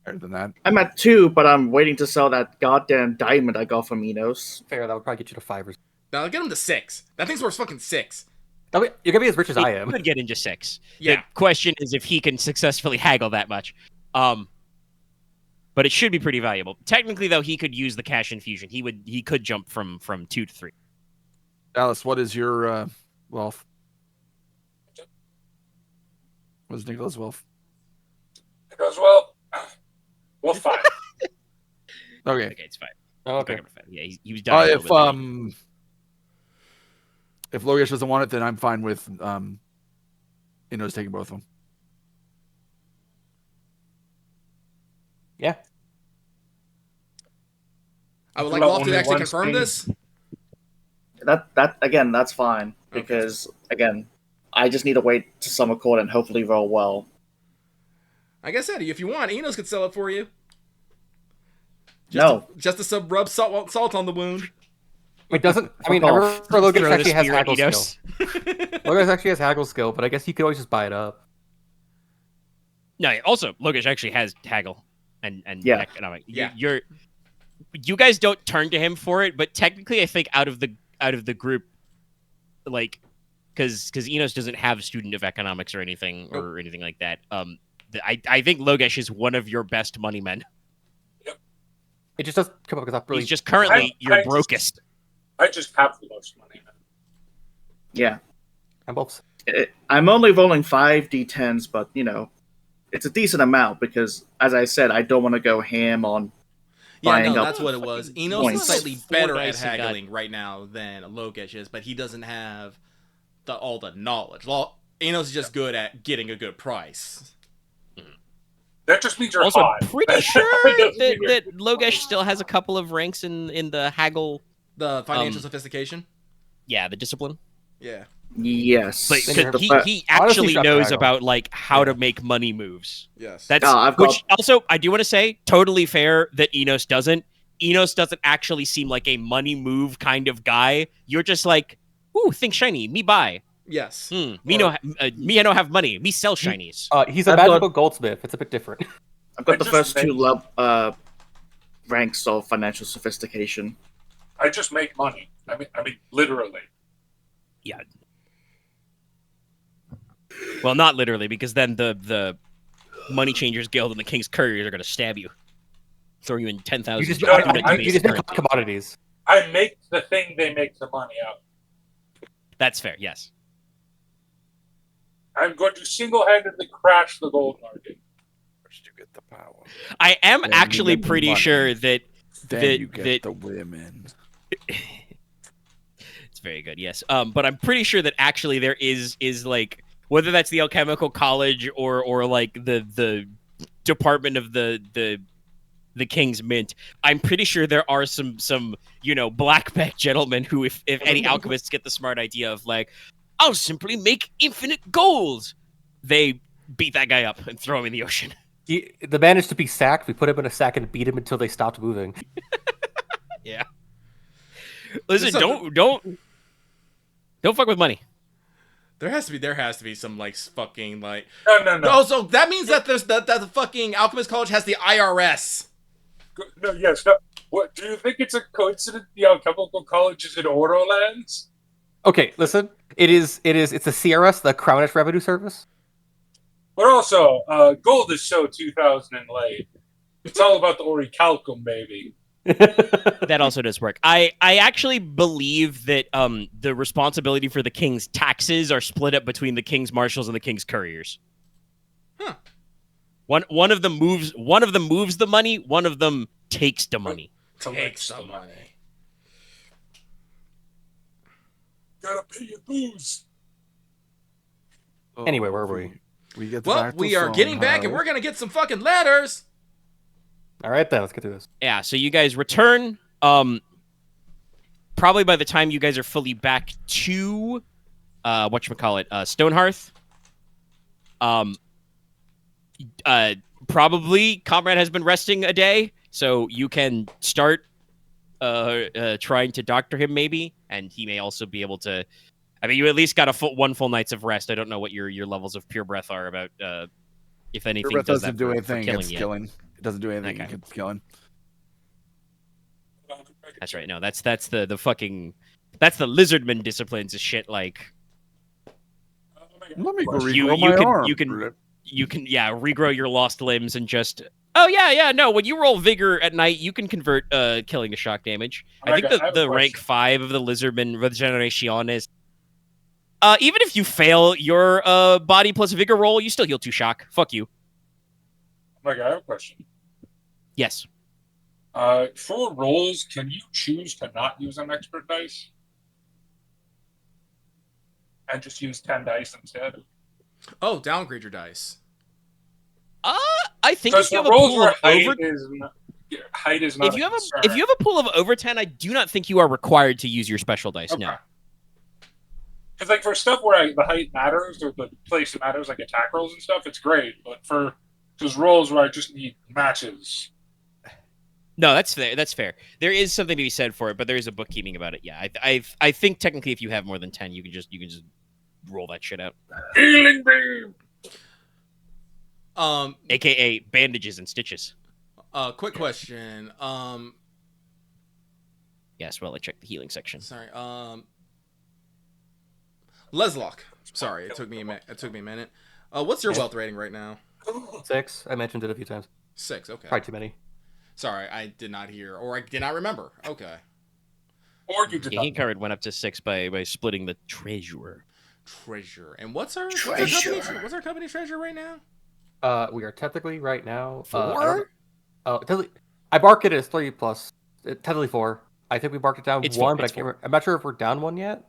Better than that. I'm at 2, but I'm waiting to sell that goddamn diamond I got from Inos. Fair, that would probably get you to 5 or something. Now I'll get him to 6. That thing's worth fucking 6. You're gonna be as rich as I am. He could get into 6. Yeah. The question is if he can successfully haggle that much. But it should be pretty valuable. Technically, though, he could use the cash infusion. He could jump from 2 to 3. Alice, what is your wealth? What is Nicola's wealth? It goes, well, 5. Okay. Okay, it's fine. Oh, okay. Yeah, he was dying. If Logesh doesn't want it, then I'm fine with Inos taking both of them. Yeah. I would like Well, Loth to only actually one confirm thing. this. That again, that's fine Okay. because again, I just need to wait to summon court and hopefully roll well. Like I said, if you want, Inos could sell it for you. No, Just to rub salt on the wound. It doesn't. I mean, I Fuck remember off. Logesh Throw the actually has spear at haggle skill. Inos. Logesh actually has haggle skill, but I guess you could always just buy it up. No, also Logesh actually has haggle and Yeah. economic. Yeah. You guys don't turn to him for it, but technically, I think out of the group, like, because Inos doesn't have student of economics or anything like that. I think Logesh is one of your best money men. It just doesn't come up because that's really. He's just currently your I- brokest. I just have the most money. yeah, I'm both. I'm only rolling 5d10s, but it's a decent amount because, as I said, I don't want to go ham on. Yeah, Buying no, up that's what it was. Enos points. is slightly 4 better at dice and got- haggling right now than Logesh is, but he doesn't have all the knowledge. Enos is just good at getting a good price. That just means you're Also, hot. pretty sure Doesn't mean you're- that Logesh still has a couple of ranks in the haggle. The financial sophistication? Yeah, the discipline. Yeah. Yes, But Then he honestly, actually shop knows haggle. about like how to make money moves. Yes. That's I've got- which also I do want to say totally fair that Enos doesn't. Enos doesn't actually seem like a money move kind of guy. You're just like, ooh, think shiny, me buy. yes. Me I don't have money. Me sell shinies. He's a I've got- magical goldsmith. It's a bit different. I've got I the just first 2 ranks of financial sophistication. I just make money. I mean, literally. Yeah. Well, not literally, because then the Money Changers Guild and the King's Couriers are going to stab you, throw you in 10,000. You just, No, you just make commodities. I make the thing they make the money out. That's fair. Yes. I'm going to single-handedly crash the gold market. First you get the power. I am Then you actually get the pretty money. sure that Then you get that- the women. it's very good. Yes. But I'm pretty sure that actually there is like whether that's the Alchemical College or like the department of the King's Mint. I'm pretty sure there are some blackback gentlemen who, if any alchemists get the smart idea of like, I'll simply make infinite gold, they beat that guy up and throw him in the ocean. The man is to be sacked. We put him in a sack and beat him until they stopped moving. Yeah. Listen, There's don't fuck with money. There has to be some like fucking like. No. Oh, so that means that that the fucking Alchemist College has the IRS. No, yes. No. What do you think? It's a coincidence the Alchemical College is in Orolands? Okay, listen. It's the CRS, the Crownish Revenue Service. But also, gold is so 2000 and late. It's all about the orichalcum, baby. That also does work. I actually believe that the responsibility for the king's taxes are split up between the king's marshals and the king's couriers. Huh. One of them moves the money, one of them takes the money. Takes the money. Gotta pay your booze. Anyway, where were we? We get the Well, back to we are song, getting back, and huh? we're gonna get some fucking letters. All right, then let's get through this. Yeah, so you guys return. Probably by the time you guys are fully back to whatchamacallit, Stonehearth. Probably Konrad has been resting a day, so you can start trying to doctor him maybe, and he may also be able to. I mean, you at least got one full night's of rest. I don't know what your levels of pure breath are about. If anything, Breath does doesn't that do for anything killing against yet. killing. It doesn't do anything Okay. against killing. That's right. No, that's the fucking that's the lizardman disciplines of shit. Like Let me go you regrow my arm. you can regrow your lost limbs and just no, when you roll vigor at night you can convert killing to shock damage. I think the rank 5 of the lizardman regeneration is even if you fail your body plus vigor roll, you still heal 2 shock. Fuck you. Like, I have a question. Yes. For rolls, can you choose to not use an expert dice? And just use 10 dice instead? Oh, downgrade your dice. I think if you have a rolls pool where of height is not if you have a pool of over 10, I do not think you are required to use your special dice. Okay. No. Because like for stuff where the height matters or the place matters, like attack rolls and stuff, it's great. But for just rolls where I just need matches. No, that's fair. That's fair. There is something to be said for it, but there is a bookkeeping about it. Yeah, I think technically, if you have more than 10, you can just roll that shit out. Healing beam. AKA bandages and stitches. Quick question. Yes, well, I checked the healing section. Sorry. Leslok. Sorry, it took me a minute. What's your wealth rating right now? 6. I mentioned it a few times. 6. Okay. Probably too many. Sorry, I did not hear, or I did not remember. Okay. Or you did Yeah, not. he covered went up to 6 by splitting the treasure. Treasure. And what's our company treasure right now? We are technically right now 4? I mark it as 3 plus. Technically 4. I think we marked it down It's 1, four, but it's four. I'm not sure if we're down 1 yet.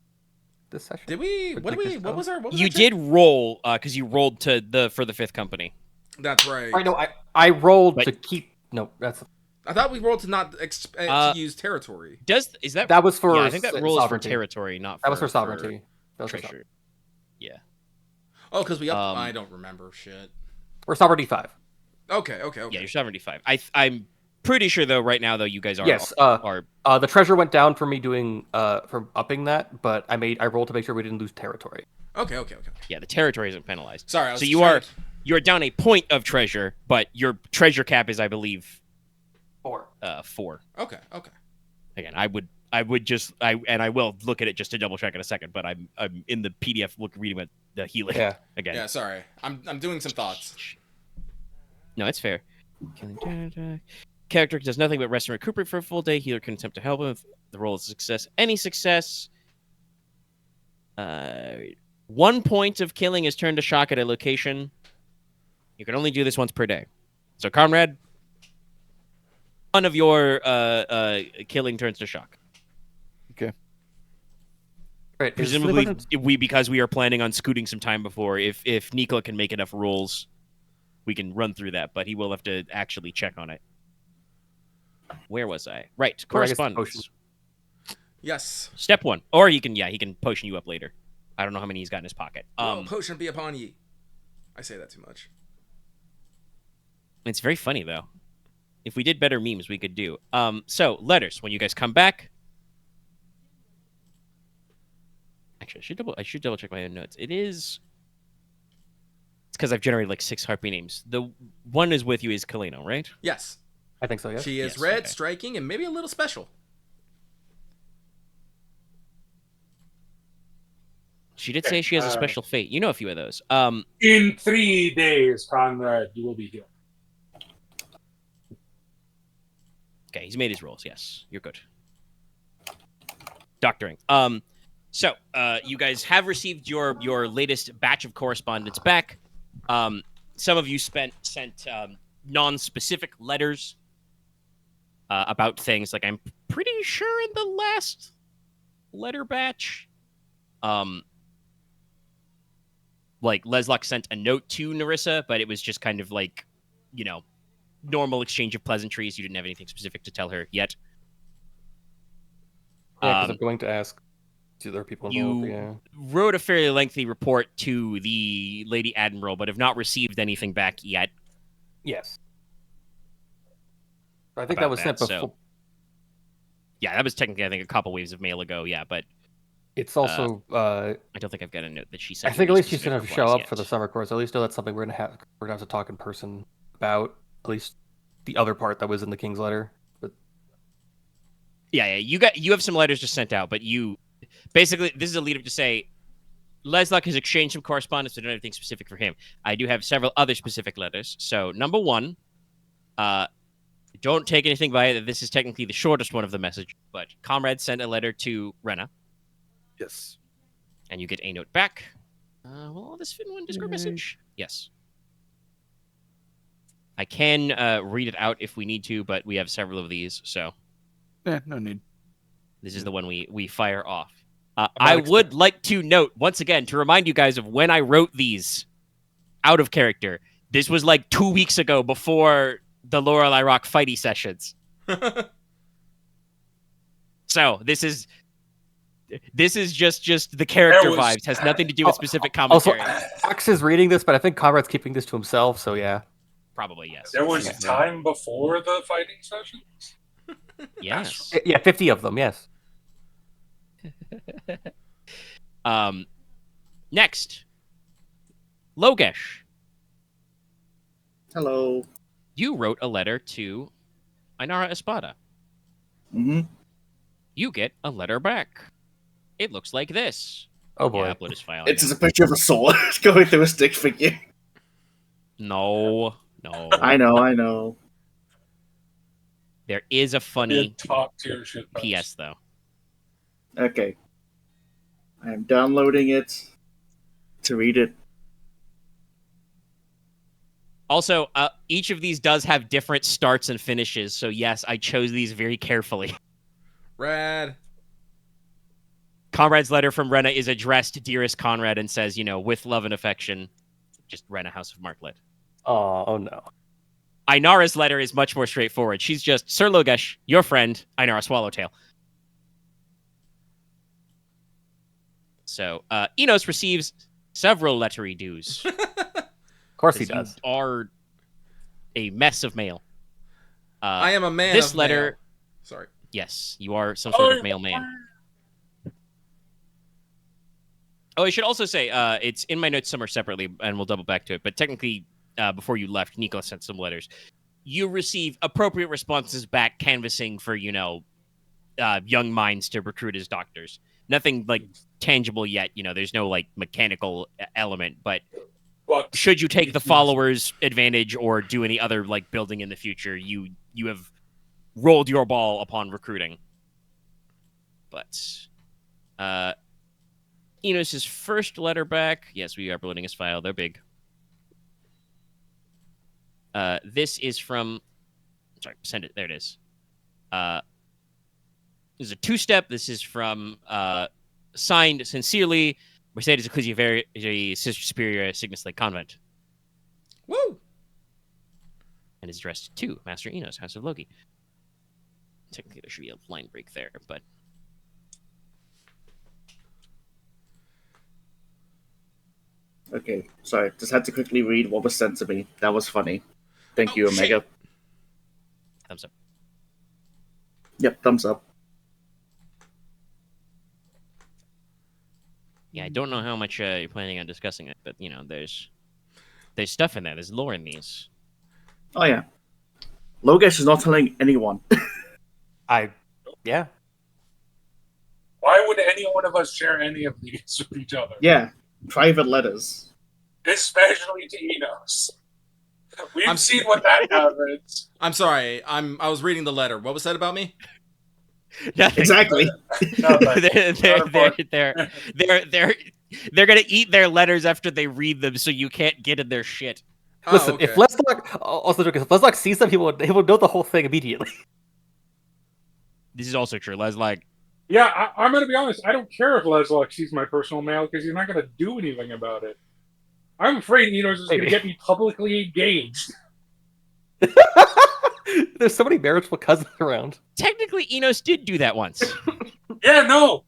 This session. Did we? What was our? You did roll because you rolled for the 5th company. That's right. I know. I rolled But- to keep. No, that's I thought we rolled to not to use territory. that was for. Yeah, I think that roll is for sovereignty. territory, not for That was for sovereignty. That was for treasure. Yeah. Oh, because we up. I don't remember shit. Or sovereignty 5. Okay. Yeah, you're 75. I'm pretty sure though. Right now though, you guys are Yes. are The treasure went down for me doing from upping that, but I rolled to make sure we didn't lose territory. Okay. yeah. The territory isn't penalized. Sorry. So you're down a point of treasure, but your treasure cap is, I believe, 4. 4. Okay. Again, I will look at it just to double check in a second, but I'm in the PDF reading about the healing. Yeah. Again. Yeah. Sorry. I'm doing some thoughts. No, it's fair. Character does nothing but rest and recuperate for a full day. Healer can attempt to help him if the roll is a success. Any success. 1 point of killing is turned to shock at a location. You can only do this once per day. So, Konrad, one of your killing turns to shock. Right. Presumably, because we are planning on scooting some time before. If Nicola can make enough rolls, we can run through that. But he will have to actually check on it. Where was I? Right, Or I guess correspondence. Yes. Step 1, or he can potion you up later. I don't know how many he's got in his pocket. Potion be upon ye. I say that too much. It's very funny though. If we did better memes, we could do. So letters. When you guys come back, actually, I should double check my own notes. It's because I've generated like 6 harpy names. The one is with you is Kalino, right? Yes. I think so. Yes. She is Yes, red, okay. striking, and maybe a little special. She did say she has a special fate. You know a few of those. In 3 days, Konrad, you will be healed. Okay, he's made his rolls. Yes, you're good. Doctoring. So you guys have received your latest batch of correspondence back. Some of you sent non-specific letters about things. Like I'm pretty sure in the last letter batch, like Leslok sent a note to Nerissa, but it was just kind of like, normal exchange of pleasantries. You didn't have anything specific to tell her yet. Yeah, because I'm going to ask to other people involved. You Yeah. wrote a fairly lengthy report to the Lady Admiral, but have not received anything back yet. Yes. I think that was sent before. So, yeah, that was technically, I think, a couple waves of mail ago. Yeah, but it's also. I don't think I've got a note that she sent. I think at least she's going to show up for the summer course. At least know that's something we're gonna have to talk in person about. At least the other part that was in the King's letter. But yeah, you have some letters just sent out, but you basically this is a lead up to say Leslok has exchanged some correspondence, but don't have anything specific for him. I do have several other specific letters. So number one, don't take anything by it that this is technically the shortest one of the message, but Konrad sent a letter to Rena. Yes. And you get a note back. Will this fit in one Discord message? Yes. I can read it out if we need to, but we have several of these, so. No need. This is the one we fire off. I would like to note, once again, to remind you guys of when I wrote these out of character. This was like 2 weeks ago before the Lorelei Rock fighty sessions. So this is just the character vibes. Has nothing to do with specific commentary. Also, Fox is reading this, but I think Conrad's keeping this to himself, so yeah. Probably, yes. There was time before the fighting sessions? Yes. Yeah, 50 of them, yes. Next. Logesh. Hello. You wrote a letter to Ainara Espada. Mm-hmm. You get a letter back. It looks like this. Oh boy. Yeah, upload his file. It's just a picture of a sword going through a stick figure. No. I know. There is a funny top tier shit PS though. Okay. I am downloading it to read it. Also, each of these does have different starts and finishes, so yes, I chose these very carefully. Rad. Konrad's letter from Rena is addressed to Dearest Konrad and says, with love and affection, just Rena, House of Marklet. Oh no. Ainara's letter is much more straightforward. She's just, Sir Logesh, your friend, Ainara Swallowtail. So, Inos receives several lettery dues. Of course he does. You are a mess of mail. I am a man this of letter, mail. Sorry. Yes, you are some sort of mailman. Oh, I should also say, it's in my notes somewhere separately, and we'll double back to it. But technically, before you left, Nicola sent some letters. You receive appropriate responses back, canvassing for, young minds to recruit as doctors. Nothing, tangible yet. There's no, mechanical element. But should you take the followers' advantage or do any other, building in the future, you have rolled your ball upon recruiting. But, Enos' first letter back. Yes, we are uploading his file. They're big. This is from... Sorry, send it. There it is. This is a two-step. This is from... signed, sincerely, Mercedes Ecclesiae Sister Superior Cygnus Lake Convent. Woo! And is addressed to Master Inos, House of Logi. Technically, there should be a line break there, but... Okay, sorry. Just had to quickly read what was sent to me. That was funny. Thank you, Omega. Shit. Thumbs up. Yep, thumbs up. Yeah, I don't know how much you're planning on discussing it, but, there's stuff in there. There's lore in these. Oh, yeah. Logesh is not telling anyone. Yeah. Why would any one of us share any of these with each other? Yeah, private letters. Especially to Inos. We've seen what that happens. I'm sorry. I was reading the letter. What was said about me? Exactly. They're gonna eat their letters after they read them, so you can't get in their shit. Listen, okay. if Leslok sees them, he will know the whole thing immediately. This is also true. Leslok. Yeah, I'm going to be honest. I don't care if Leslok sees my personal mail because he's not going to do anything about it. I'm afraid Inos is going to get me publicly engaged. There's so many marriageable cousins around. Technically, Inos did do that once. Yeah, no.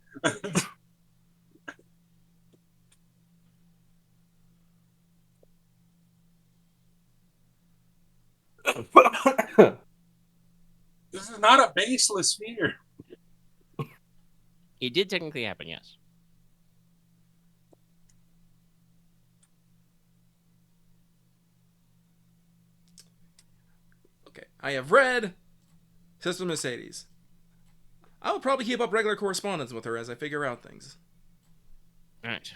This is not a baseless fear. It did technically happen, yes. Okay, I have read Sister Mercedes. I will probably keep up regular correspondence with her as I figure out things. All right.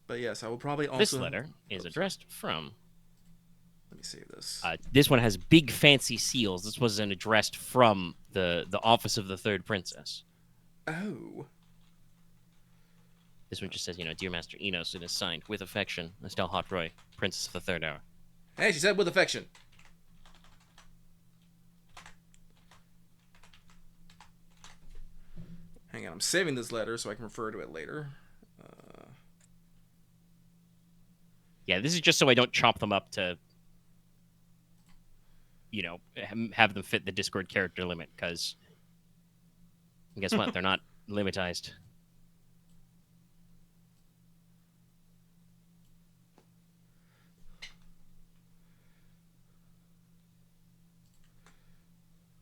But yes, I will probably also... This letter is addressed from... Let me save this. This one has big fancy seals. This wasn't addressed from the office of the third princess. Oh. This one just says, Dear Master Inos, and is signed, with affection, Estelle Hotroy, Princess of the Third Hour. Hey, she said with affection. Hang on, I'm saving this letter so I can refer to it later. Yeah, this is just so I don't chop them up to, have them fit the Discord character limit, because guess what? They're not limitized.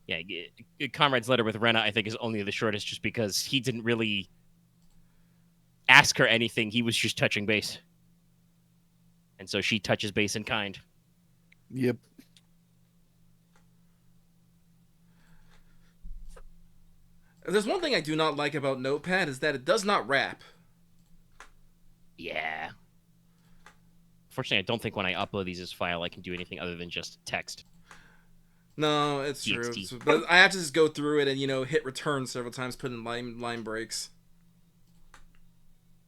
Yeah, Conrad's letter with Rena, I think, is only the shortest just because he didn't really ask her anything. He was just touching base. And so she touches base in kind. Yep. There's one thing I do not like about Notepad is that it does not wrap. Yeah. Fortunately, I don't think when I upload these as file, I can do anything other than just text. No, it's true. TXT. So, but I have to just go through it and, hit return several times, put in line breaks.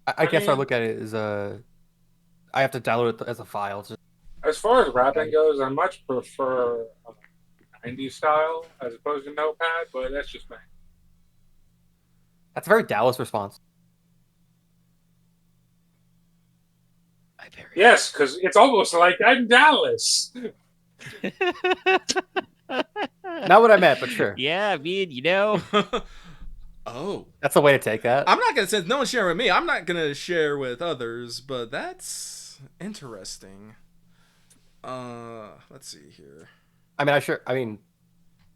I guess I look at it as I have to download it as a file. As far as rapping goes, I much prefer 90s style as opposed to Notepad, but that's just me. That's a very Dallas response. Yes, because it's almost like I'm Dallas. Not what I meant, but sure. Yeah, I mean, Oh. That's a way to take that. I'm not going to, since no one's sharing with me, I'm not going to share with others, but that's interesting. Let's see here.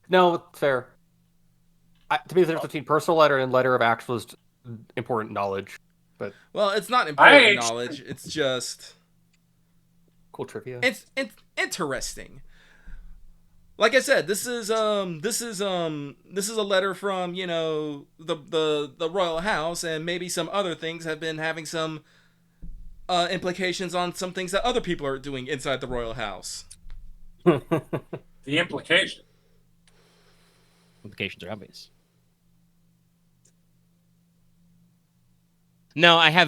No, it's fair. To me, there's between personal letter and letter of actual is important knowledge. But well, it's not important knowledge. It's just cool trivia. It's interesting. Like I said, this is a letter from the royal house, and maybe some other things have been having some implications on some things that other people are doing inside the royal house. The implications are obvious. No, I've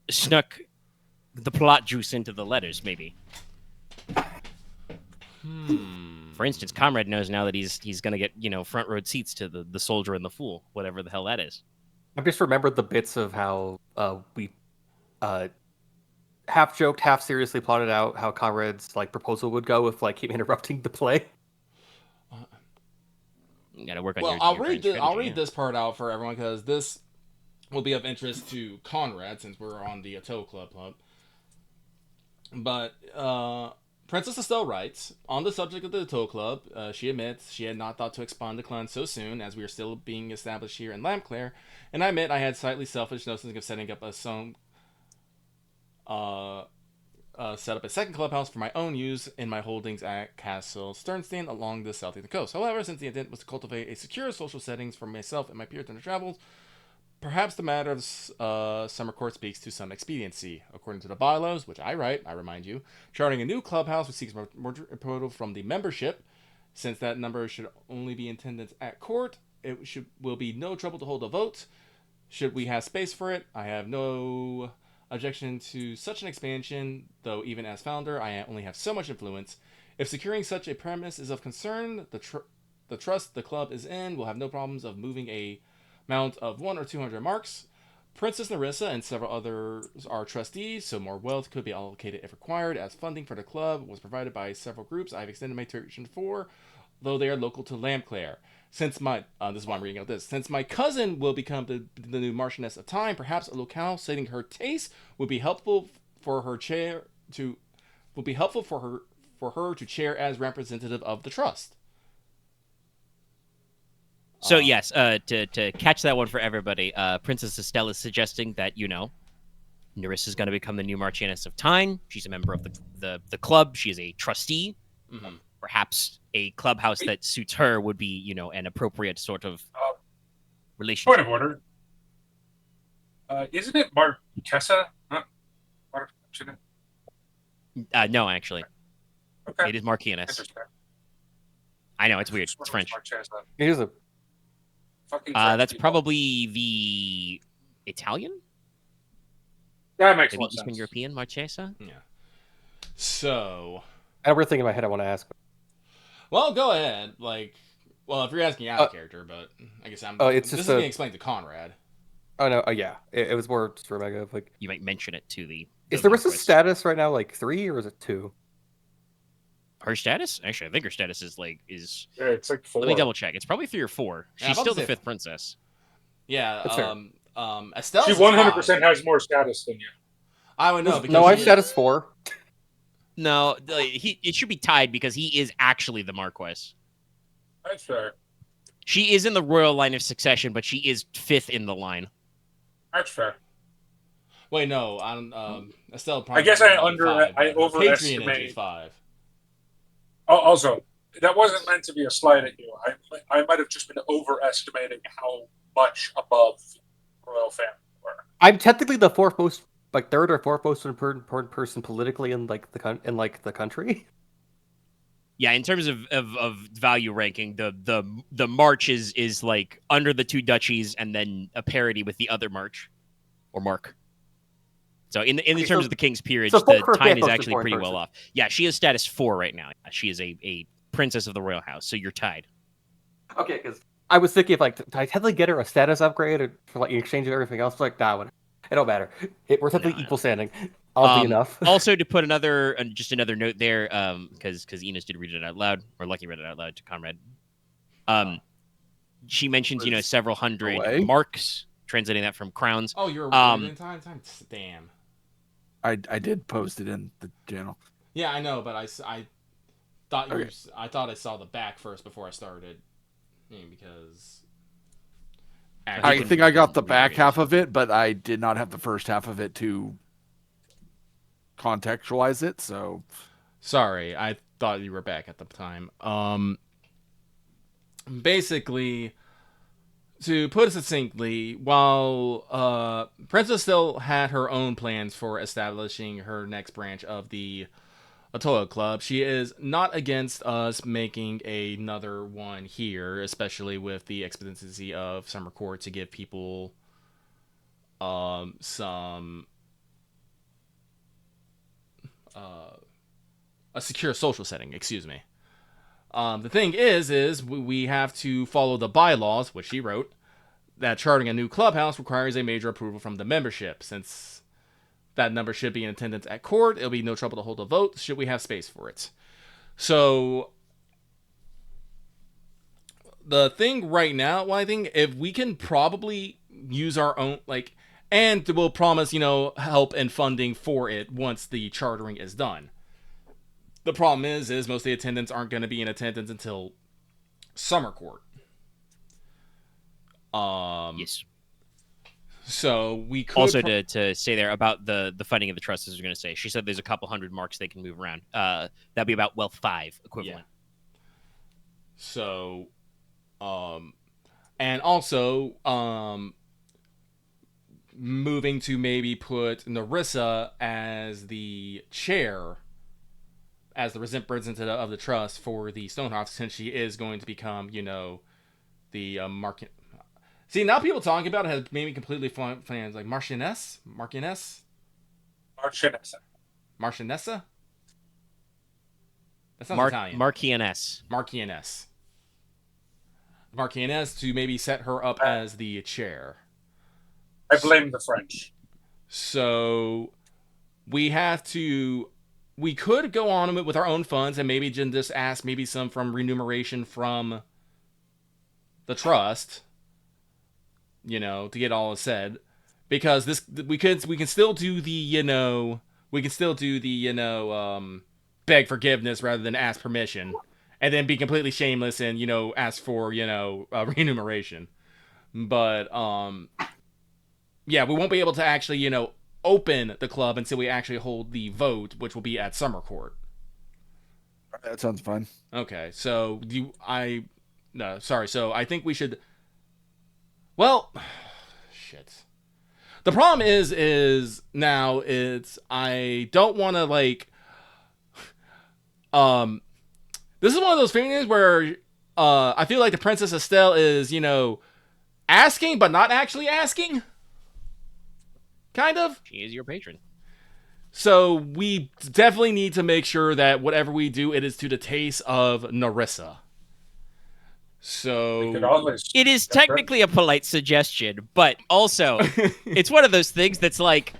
snuck the plot juice into the letters, maybe. For instance, Conrad knows now that he's gonna get front row seats to the soldier and the fool, whatever the hell that is. I've just remembered the bits of how we half joked, half seriously plotted out how Conrad's proposal would go if him interrupting the play. You gotta work on well, your I'll read this part out for everyone because this will be of interest to Konrad since we're on the Atoll Club. But Princess Estelle writes, on the subject of the Atoll Club, she admits she had not thought to expand the clan so soon as we are still being established here in Lampclair, and I admit I had slightly selfish notions of setting up a second clubhouse for my own use in my holdings at Castle Sternstein along the southeastern coast. However, since the intent was to cultivate a secure social settings for myself and my peers in their travels, perhaps the matter of summer court speaks to some expediency. According to the bylaws, which I write, I remind you, charting a new clubhouse which seeks more approval from the membership, since that number should only be in attendance at court, will be no trouble to hold a vote. Should we have space for it, I have no objection to such an expansion, though even as founder, I only have so much influence. If securing such a premise is of concern, the trust the club is in will have no problems of moving a amount of 100 or 200 marks, Princess Narissa and several others are trustees, so more wealth could be allocated if required, as funding for the club was provided by several groups I've extended my tuition for, though they are local to Lampclare. Since my this is why I'm reading out this. Since my cousin will become the new Marchioness of Time, perhaps a locale stating her taste would be helpful for her chair to will be helpful for her to chair as representative of the trust. So yes, to catch that one for everybody, Princess Estelle is suggesting that Nerissa is going to become the new Marchioness of Tyne. She's a member of the club. She is a trustee. Mm-hmm. Perhaps a clubhouse that suits her would be an appropriate sort of relationship. Point of order. Isn't it Marquessa? No, actually, Okay. it is Marquess. Interesting. I know it's weird. It's French. It is a. That's probably the Italian. That makes Maybe more Eastern sense. European Marchesa. Yeah. So. I have a weird thing in my head I want to ask. Well, go ahead. If you're asking out of character, but I guess I'm. It's this just is being explained to Konrad. Oh no! Yeah, it was more just Omega. You might mention it to the. Is Narissa's status right now 3 or is it 2? Her status? Actually, I think her status is Yeah, it's 4. Let me double check. It's probably 3 or 4. Yeah, She's still the 5th princess. Yeah. That's fair. Estelle. She 100% has more status than you. I would know. No, I'm status 4. No, it should be tied because he is actually the Marquess. That's fair. She is in the royal line of succession, but she is 5th in the line. That's fair. Wait, no. Estelle. I guess I Patreon overestimate. is 5. Also, that wasn't meant to be a slight at you. I might have just been overestimating how much above the royal family were. I'm technically the fourth most, third or fourth most important person politically in the country. Yeah, in terms of value ranking, the March is under the 2 duchies and then a parity with the other March or Mark. So in terms of the King's peerage, the Tyne is actually pretty well off. Yeah, she is status 4 right now. She is a princess of the royal house, so you're tied. Okay, because I was thinking did I technically get her a status upgrade or for in exchange of everything else? It don't matter. We're technically equal standing. Oddly enough. Also, to put another note there, because Inos did read it out loud, or Lucky read it out loud to Konrad. She mentions several hundred marks, translating that from crowns. Oh, you're in time. Damn. I did post it in the channel. Yeah, I know, but I thought I thought I saw the back first before I started, because I think I got the back half of it, but I did not have the first half of it to contextualize it. So sorry, I thought you were back at the time. Basically, to put it succinctly, while Princess still had her own plans for establishing her next branch of the Atoa Club, she is not against us making another one here, especially with the expediency of Summer Court to give people some a secure social setting. Excuse me. The thing is we have to follow the bylaws, which she wrote, that charting a new clubhouse requires a major approval from the membership. Since that number should be in attendance at court, it'll be no trouble to hold a vote, should we have space for it. So, the thing right now, I think if we can probably use our own, and we'll promise, help and funding for it once the chartering is done. The problem is most of the attendants aren't going to be in attendance until Summer Court. Yes. So we could also to say there about the funding of the trust, as I was going to say. She said there's a couple hundred marks they can move around. That'd be about wealth 5 equivalent. Yeah. So, and also, moving to maybe put Narissa as the chair, as the representative of the trust for the Stonehouse, since she is going to become, the market. See, now people talking about it has made me completely fans like Marchionessa. That sounds Italian. Marquess to maybe set her up as the chair. I blame the French. So we could go on with our own funds and maybe just ask maybe some from remuneration from the trust, to get all said, because we can still do the beg forgiveness rather than ask permission, and then be completely shameless and ask for remuneration. But yeah, we won't be able to actually open the club until we actually hold the vote, which will be at Summer Court. That sounds fun. Okay, so so I think we should. Well, shit. The problem is now I don't want to this is one of those things where I feel like the Princess Estelle is asking but not actually asking, kind of. She is your patron. So we definitely need to make sure that whatever we do, it is to the taste of Nerissa. So it is technically a polite suggestion, but also it's one of those things that's like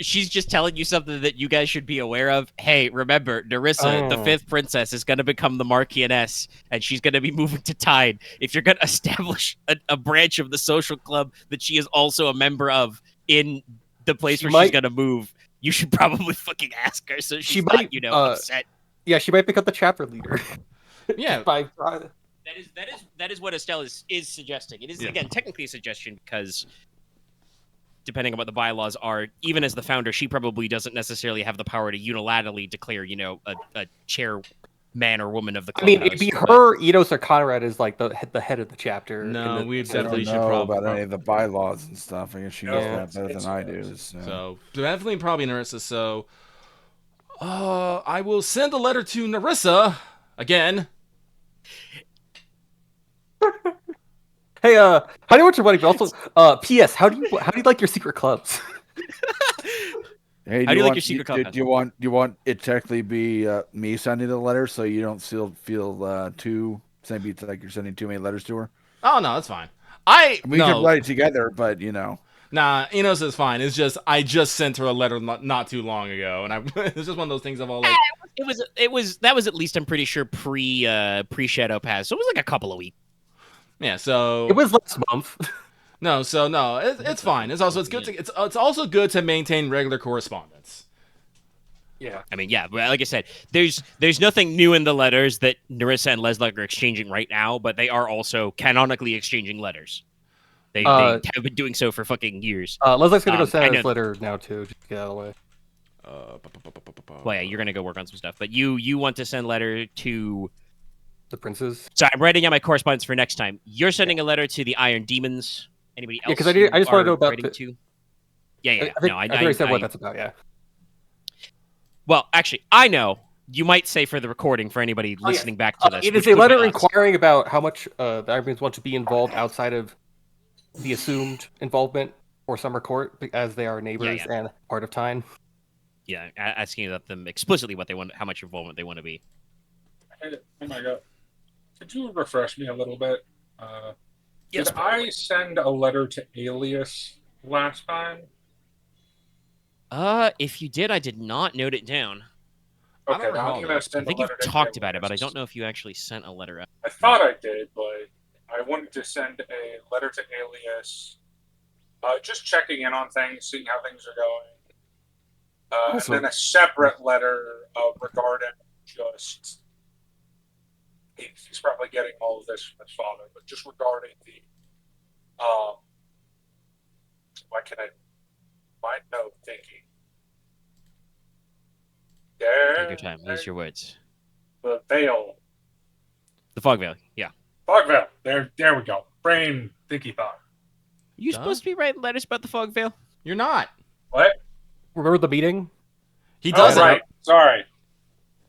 she's just telling you something that you guys should be aware of. Hey, remember, Nerissa, the 5th princess, is going to become the Marquess, and she's going to be moving to Teine. If you're going to establish a branch of the social club that she is also a member of in the place she's going to move, you should probably fucking ask her so she's not, upset. Yeah, she might become the chapter leader. Yeah. That is what Estelle is suggesting. It is, again, technically a suggestion because depending on what the bylaws are, even as the founder, she probably doesn't necessarily have the power to unilaterally declare, a chairman or woman of the club. I mean, it'd be her, Inos, or Konrad is like the head of the chapter. No, we definitely should probably about any of the bylaws and stuff. I guess she knows that better than I do. So definitely probably Nerissa. So I will send a letter to Nerissa again. Hey, how do you want your wedding? But also, P.S. How do you like your secret clubs? Hey, how do you like your secret club? Do you want it technically be me sending the letter so you don't feel too maybe it's like you're sending too many letters to her? Oh no, that's fine. We can write it together, but Nah, Inos is fine. It's just I just sent her a letter not too long ago, and it's just one of those things of all like. It was that was at least I'm pretty sure pre Shadow Pass, so it was like a couple of weeks. Yeah, so it was last month. No, it's fine. It's good to it's also good to maintain regular correspondence. Yeah, I mean, yeah, but like I said, there's nothing new in the letters that Nerissa and Leslok are exchanging right now, but they are also canonically exchanging letters. They have been doing so for fucking years. Leslok's gonna go send his letter now too, just to get out of the way. Well, yeah, you're gonna go work on some stuff, but you want to send a letter to the princes. So I'm writing out my correspondence for next time. You're sending a letter to the Iron Demons. Anybody else? Yeah, because I just want to know about to. Yeah. I think I said what that's about. Yeah. Well, actually, I know. You might say for the recording for anybody listening back to this. It is a letter inquiring about how much the Iron Demons want to be involved outside of the assumed involvement for Summer Court, as they are neighbors and part of Teine. Yeah, asking about them explicitly what they want, how much involvement they want to be. Oh my god. Could you refresh me a little bit? Yes, did I send a letter to Alias last time? If you did, I did not note it down. Okay, I'm gonna send I think a letter you've talked about it, but I don't know if you actually sent a letter out. I thought I did, but I wanted to send a letter to Alias, just checking in on things, seeing how things are going. And then a separate letter regarding just... He's probably getting all of this from his father, but just regarding the... thinking. Take your time. Use your words. The veil. The fog veil. Yeah. Fog veil. There we go. Brain thinky thought. You supposed to be writing letters about the fog veil? You're not. What? Remember the meeting? He does. Right. Sorry.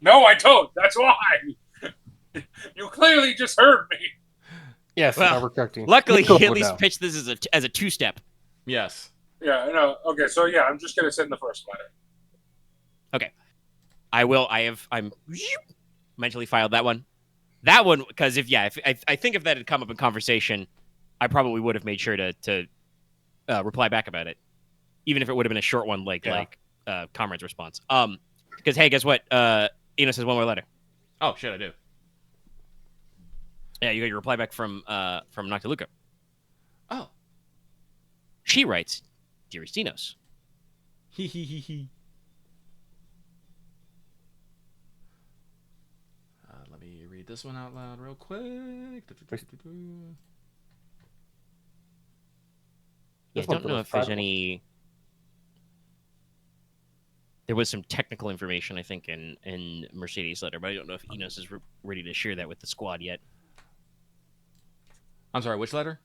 No, I don't. That's why. You clearly just heard me. Yes, we're correcting. Luckily, he at least pitched this as a two-step. Yes. Yeah, no. Okay, so yeah, I'm just gonna send the first letter. Okay. I'm mentally filed that one. That one, because if I think if that had come up in conversation, I probably would have made sure to reply back about it, even if it would have been a short one like Comrade's response. Because hey, guess what? Inos has one more letter. Oh shit, I do. Yeah, you got your reply back from Noctiluca. Oh. She writes, "Dearest Inos." He he he he. Let me read this one out loud real quick. Yeah, I don't know if there's any. There was some technical information, I think, in Mercedes' letter, but I don't know if Inos is ready to share that with the squad yet. I'm sorry, which letter?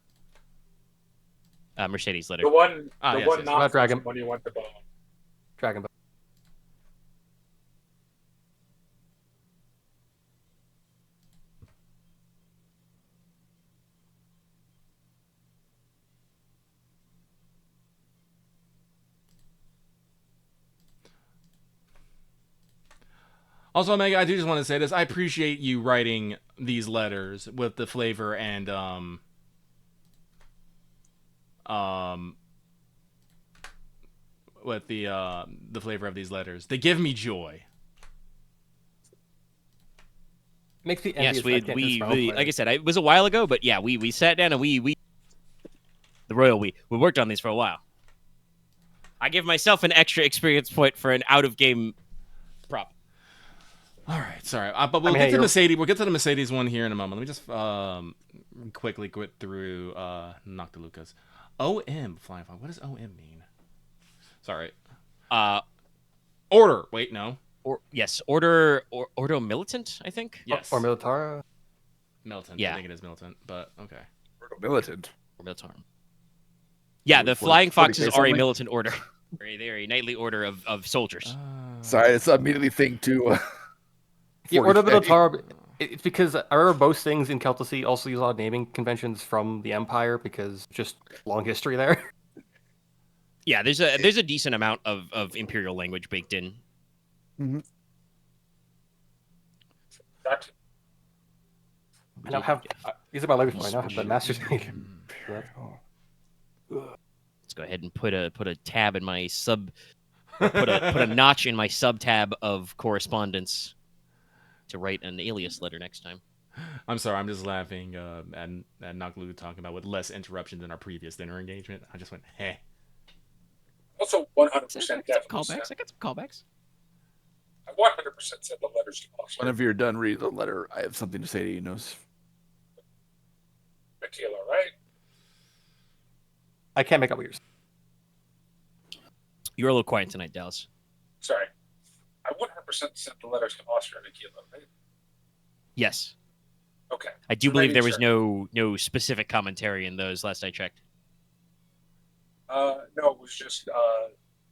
Mercedes' letter. The one, yes. not Dragon. when you went to bomb. Dragon. Also, Omega, I do just want to say this. I appreciate you writing these letters with the flavor and with the flavor of these letters. They give me joy. Makes me Yes, envious. we like I said, it was a while ago, but yeah, we sat down and we worked on these for a while. I give myself an extra experience point for an out of game prop. All right, sorry, but we'll get to Mercedes. We'll get to the Mercedes one here in a moment. Let me just quickly go through Noctiluca's OM flying fog. What does OM mean? Sorry. Order. Wait, no. Order militant, I think. Yes. Or Militara. Militant. Yeah. I think it is militant, but okay. Militant. Or Militarum. Yeah, the Flying Foxes are a militant order. They're a knightly order of soldiers. Sorry, it's immediately think to. Yeah, Order Militara. It's because I remember most things in Celticy also use a lot of naming conventions from the Empire because just long history there. Yeah, there's a decent amount of Imperial language baked in. Mm-hmm. I now have these are my language. I now have the master's degree. Let's go ahead and put a tab in my sub. Put a notch in my sub tab of correspondence to write an alias letter next time. I'm sorry, I'm just laughing at Noctiluca talking about with less interruption than our previous dinner engagement. I just went, heh. Also, 100% definitely. Callbacks. I got some callbacks. I 100% said the letters to Oscar. Whenever you're done reading the letter, I have something to say to Inos. Nicola, right? I can't make out what you're saying. You're a little quiet tonight, Dallas. Sorry. I 100% sent the letters to Oscar and Nicola, right? Yes. Okay. I do So believe there sure. was no specific commentary in those last I checked. No, it was just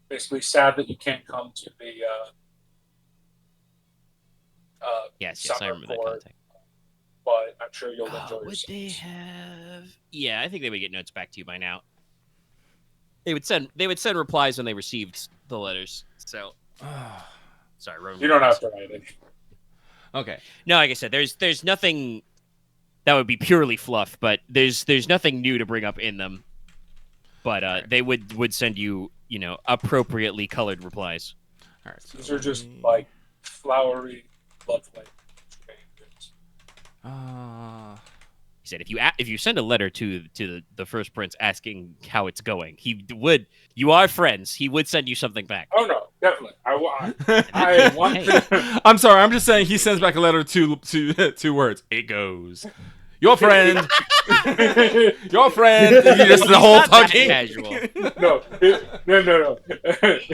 basically sad that you can't come to the Yes, I summer remember that for it, contact. but I'm sure you'll enjoy Would yourself. they have? Yeah, I think they would get notes back to you by now. They would send replies when they received the letters. So, sorry, Roman. You don't have to write it. Okay. No, like I said, there's nothing that would be purely fluff, but there's nothing new to bring up in them. But they would send you appropriately colored replies. All right. So These are just like flowery, lovely. He said, if you send a letter to the first prince asking how it's going, he would. You are friends. He would send you something back. Oh no, definitely. I want. Hey. I'm sorry. I'm just saying he sends back a letter to two words. It goes. Your friend. Your friend. Just the whole Not that talking. casual. No.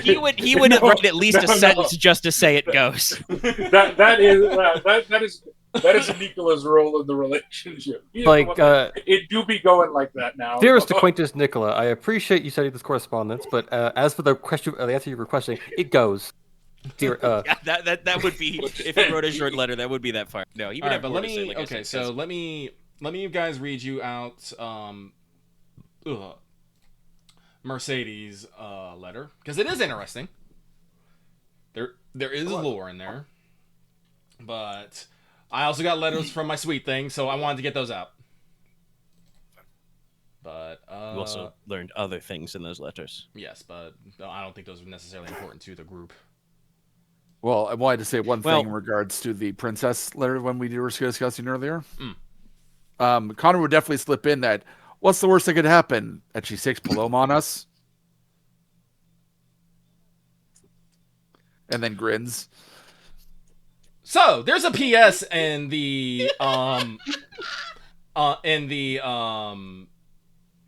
He would write at least a sentence just to say it goes. That is Nicola's role in the relationship. It do be going like that now. Dearest acquaintance Nicola, I appreciate you sending this correspondence, but as for the question, the answer you're requesting, it goes. Dear, Yeah, that would be if he wrote a short letter. That would be that far. No, he would All right, have but more let to say, me. like I Okay, said, so let me you guys read you out Mercedes' letter because it is interesting. There is lore in there, but I also got letters from my sweet thing, so I wanted to get those out. But You also learned other things in those letters. yes, but I don't think those are necessarily important to the group. Well, I wanted to say one thing in regards to the princess letter when we were discussing earlier. Connor would definitely slip in that. What's the worst that could happen? That she six Paloma on us, and then grins. So there's a PS in the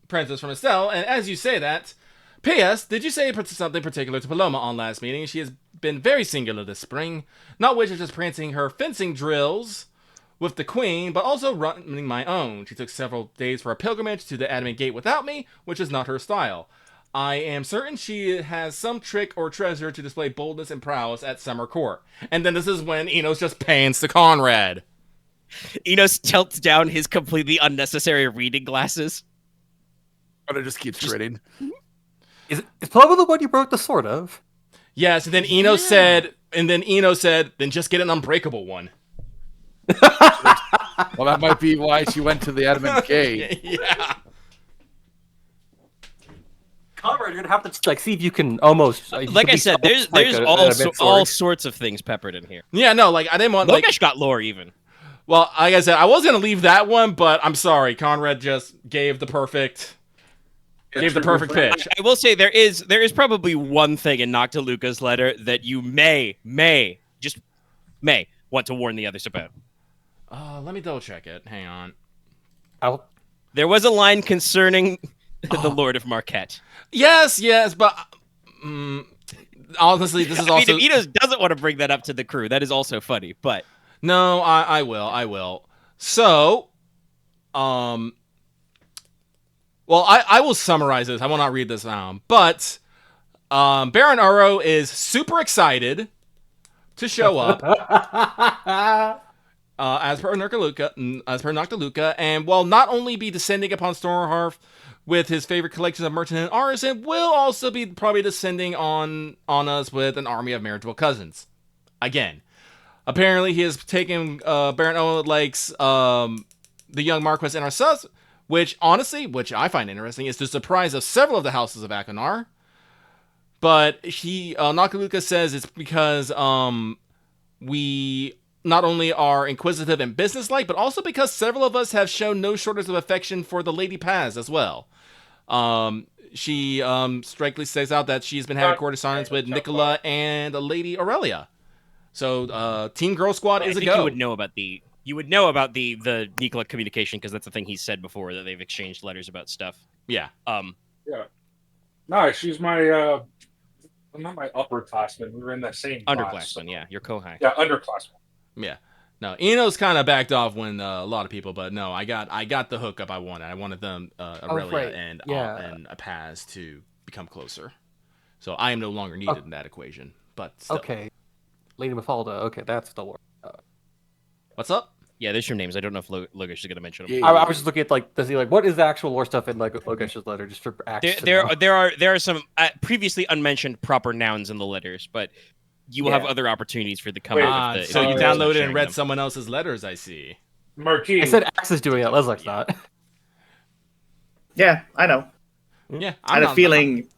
Princess from Estelle, and as you say that, P.S. Did you say something particular to Paloma on last meeting? She has been very singular this spring, not which is just prancing her fencing drills with the queen, but also running my own. She took several days for a pilgrimage to the Adamant Gate without me, which is not her style. I am certain she has some trick or treasure to display boldness and prowess at summer court. And then this is when Inos just pans to Konrad. Inos tilts down his completely unnecessary reading glasses. But it just keeps grinning. Is Paloma the one you broke the sword of? Yes, and then Inos said, then just get an unbreakable one. Well, that might be why she went to the Adamant Gate. Yeah. Konrad, you're gonna have to see if you can almost. Like I said, there's all sorts of things peppered in here. Yeah, no, I didn't want Logesh got lore even. Well, like I said, I was gonna leave that one, but I'm sorry, Konrad just gave the perfect pitch. I will say there is probably one thing in Noctiluca's letter that you may want to warn the others about. Let me double check it. Hang on. There was a line concerning the Lord of Marquette. Yes, but honestly, this is also. I mean, if Inos doesn't want to bring that up to the crew, that is also funny. But no, I will. So, well, I will summarize this. I will not read this now, but Baron Uro is super excited to show up. As per Noctiluca, and will not only be descending upon Stormhearth with his favorite collection of merchant and artisan, will also be probably descending on us with an army of marriageable cousins. Again, apparently he has taken Baron Owen likes the young Marquess and ourselves, which I find interesting, is the surprise of several of the houses of Achenar. But Noctiluca says it's because we not only are inquisitive and businesslike, but also because several of us have shown no shortage of affection for the Lady Paz as well. She strikingly says out that she's been having correspondence with Nicola and Lady Aurelia. So Team Girl Squad is a go. You would know about the Nicola communication because that's the thing he said before, that they've exchanged letters about stuff. Yeah. Yeah. No, she's my not my upperclassman. We were in the same underclassman. class, so. Yeah, your Kohai. Yeah, underclassman. Yeah. No, Enos kind of backed off when a lot of people, but no, I got the hookup I wanted. I wanted them, Aurelia and Paz to become closer. So I am no longer needed in that equation. But still. Okay, Lady Mafalda. Okay, that's the lore. What's up? Yeah, there's your names. I don't know if Logesh is going to mention them. Yeah. I was just looking at to see what is the actual lore stuff in Logesh's letter, just for access. There are some previously unmentioned proper nouns in the letters, but you will have other opportunities for the coming. So you downloaded and read someone else's letters, I see. Marquis. I said Axe is doing it. Leslok's not. Yeah, I know. Yeah, I had a feeling.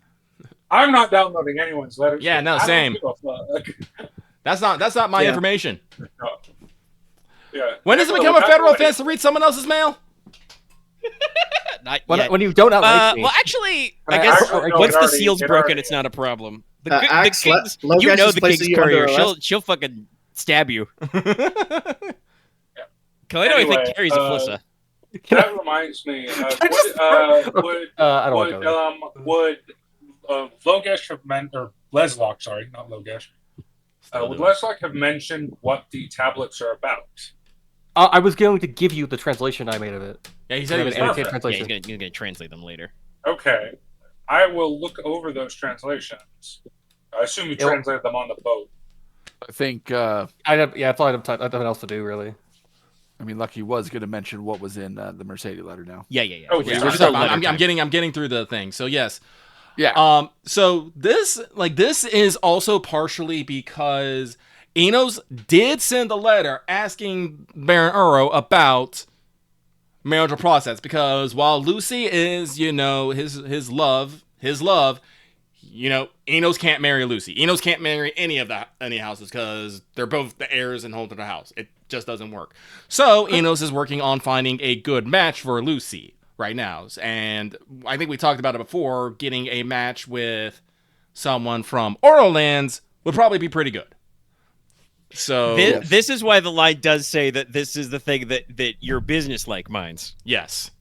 I'm not downloading anyone's letters. Yeah, no, same. That's not my information. No. Yeah. When does it become a federal offense to read someone else's mail? Not yet. When you don't like me. Well, actually, I guess once the seal's broken, it's not a problem. The king's, the king's courier. She'll fucking stab you. Kaleno, I think, carries a Flissa. That reminds me. Would Logesh have meant, or Leslok, sorry, not Logesh. Would Leslok have mentioned what the tablets are about? I was going to give you the translation I made of it. Yeah, he said he was translation. Yeah, he's gonna translate them later. Okay, I will look over those translations. I assume you translated them on the boat. I think. That's all I have nothing else to do, really. I mean, Lucky was going to mention what was in the Mercedes letter now. Yeah. Oh, I'm getting through the thing. So yes. Yeah. So this is also partially because Inos did send a letter asking Baron Uro about marital process, because while Lucy is, his love, Enos can't marry Lucy. Enos can't marry any houses because they're both the heirs and hold of the house. It just doesn't work. So Enos is working on finding a good match for Lucy right now, and I think we talked about it before. Getting a match with someone from Oral Lands would probably be pretty good. So this is why the line does say that this is the thing that your business like minds. Yes.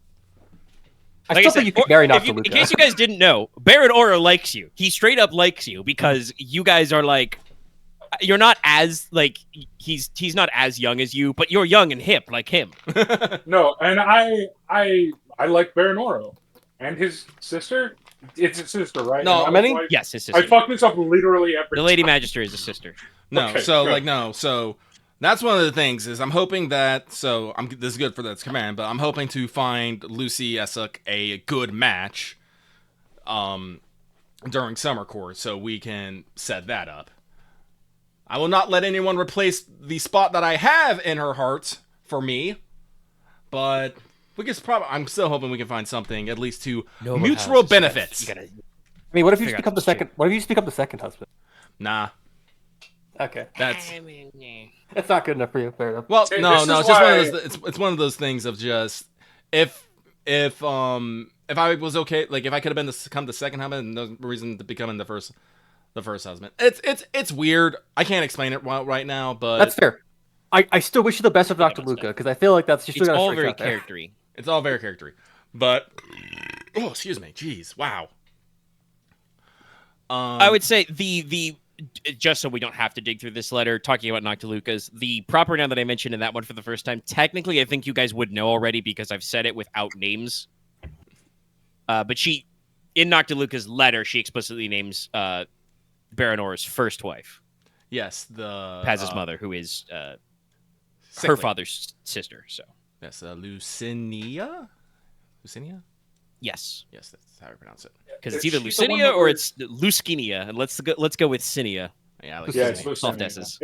I still think you could marry Noctiluca. In case you guys didn't know, Baron Aura likes you. He straight up likes you because you guys are like, you're not as like he's not as young as you, but you're young and hip like him. No, and I like Baron Oro and his sister. It's his sister, right? No, yes, his sister. I fuck this up literally every. The Lady Magister is his sister. No, Okay, so good. so that's one of the things is I'm hoping that this is good for this command, but I'm hoping to find Lucy Essek a good match, during summer course so we can set that up. I will not let anyone replace the spot that I have in her heart for me, but I'm still hoping we can find something at least to mutual benefits. I mean, what if you just become the second? What if you just become the second husband? Nah. Okay. That's not good enough for you. Fair enough. well, See, no, this no. is It's just why- one of those. It's one of those things of just if I was okay, like if I could have become the second husband, no reason to becoming the first husband. It's weird. I can't explain it right now, but That's fair. I still wish you the best of Noctiluca because I feel like that's just It's all very charactery. it's all very charactery. But excuse me, jeez, wow. I would say the just so we don't have to dig through this letter talking about Noctiluca's, the proper noun that I mentioned in that one for the first time, technically I think you guys would know already because I've said it without names. But she, in Noctiluca's letter, she explicitly names Baron Orr's first wife, Yes, the Paz's mother, who is her sickly. father's sister. So Yes, Lucinia. yes, Yes, that's how I pronounce it. because it's Is either she the one Lucinia that or was- it's Luskinia, and let's go with Cinia. Yeah, I like Yeah, Lucinia. it's Soft Lucinia. S's.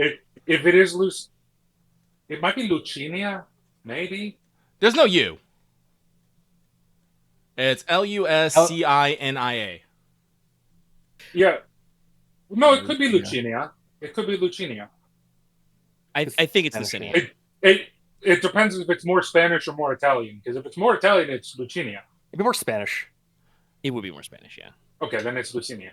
If it is loose, it might be Lucinia, maybe. There's no U. It's Luscinia. Yeah. No, it could be Lucinia. It could be Lucinia. I think it's Spanish Lucinia. It depends if it's more Spanish or more Italian. Because if it's more Italian, it's Lucinia. It'd be more Spanish. It would be more Spanish, yeah. Okay, then it's Lucinia.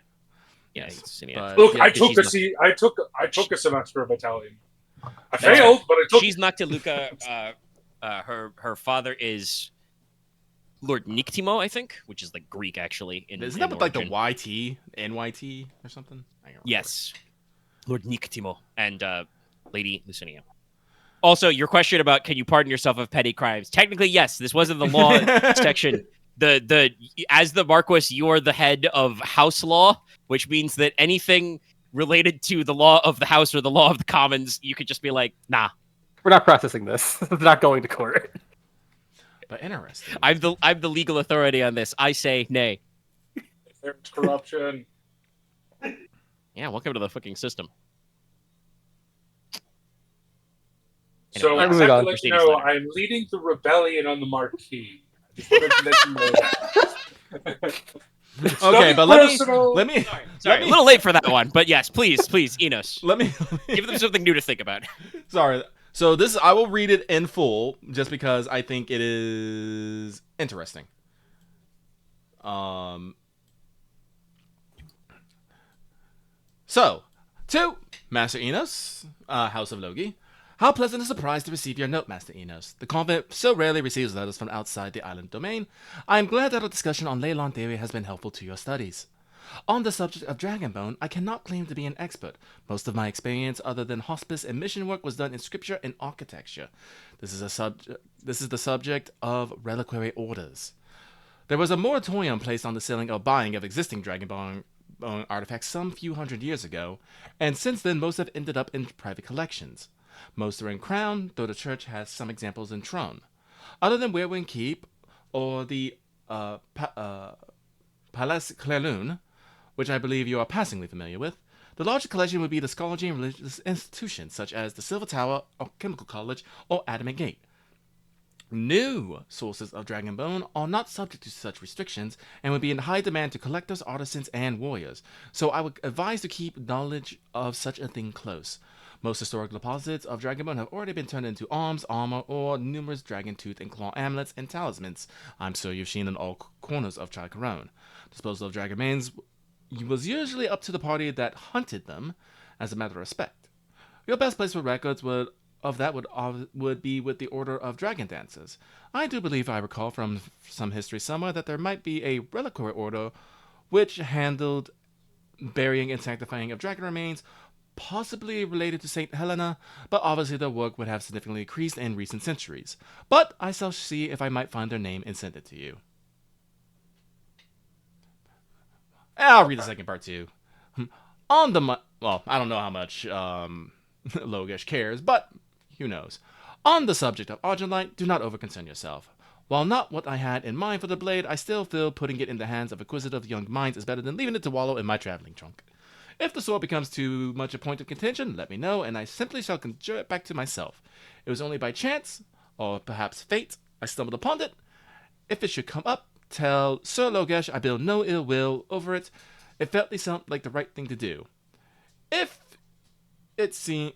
Yeah, Yes, it's Lucinia. but- Look, Yeah, I 'cause took she's I took a semester of Italian. I That's failed, but I took. She's Noctiluca. Her father is Lord Nictimo, I think, which is like Greek actually. Isn't that with like the origin. YT, NYT or something? I don't remember. Yes, Lord Nictimo and Lady Lucinia. Also, your question about can you pardon yourself of petty crimes? Technically, yes. This wasn't the law section. As the Marquess, you are the head of house law, which means that anything related to the law of the house or the law of the commons, you could just be like, nah. We're not processing this. It's not going to court. But interesting. I'm the legal authority on this. I say nay. There's corruption. Yeah, welcome to the fucking system. So I Moving have to on. let you Mercedes know letter. I'm leading the rebellion on the Marquis. Just wanted to let you know that. Okay, but personal. let me Sorry, a little late for that one, but yes, please, Enos, let me give them something new to think about. Sorry. So I will read it in full just because I think it is interesting. So, to Master Inos, House of Logi. How pleasant a surprise to receive your note, Master Inos. The convent so rarely receives letters from outside the island domain. I am glad that a discussion on Leyland theory has been helpful to your studies. On the subject of Dragonbone, I cannot claim to be an expert. Most of my experience, other than hospice and mission work, was done in scripture and architecture. This is the subject of reliquary orders. There was a moratorium placed on the selling or buying of existing Dragonbone artifacts some few hundred years ago, and since then most have ended up in private collections. Most are in Crown, though the church has some examples in Tron. Other than Werewin Keep or the Palais Clerlune, which I believe you are passingly familiar with, the larger collection would be the scholarly and religious institutions such as the Silver Tower, or Chemical College, or Adamant Gate. New sources of dragon bone are not subject to such restrictions and would be in high demand to collectors, artisans, and warriors, so I would advise to keep knowledge of such a thing close. Most historic deposits of dragon bone have already been turned into arms, armor, or numerous dragon tooth and claw amulets and talismans I'm sure you've seen in all corners of Chikaron. Disposal of dragon manes was usually up to the party that hunted them, as a matter of respect. Your best place for records would be with the Order of Dragon Dancers. I do believe I recall from some history somewhere that there might be a reliquary order which handled burying and sanctifying of dragon remains, possibly related to St. Helena, but obviously their work would have significantly increased in recent centuries. But I shall see if I might find their name and send it to you. I'll read the second part too. On the well, I don't know how much Logesh cares, but who knows. On the subject of Argentlight, do not overconcern yourself. While not what I had in mind for the blade, I still feel putting it in the hands of acquisitive young minds is better than leaving it to wallow in my traveling trunk. If the sword becomes too much a point of contention, let me know, and I simply shall conjure it back to myself. It was only by chance, or perhaps fate, I stumbled upon it. If it should come up, tell Sir Logesh I build no ill will over it. It felt like the right thing to do. If it seems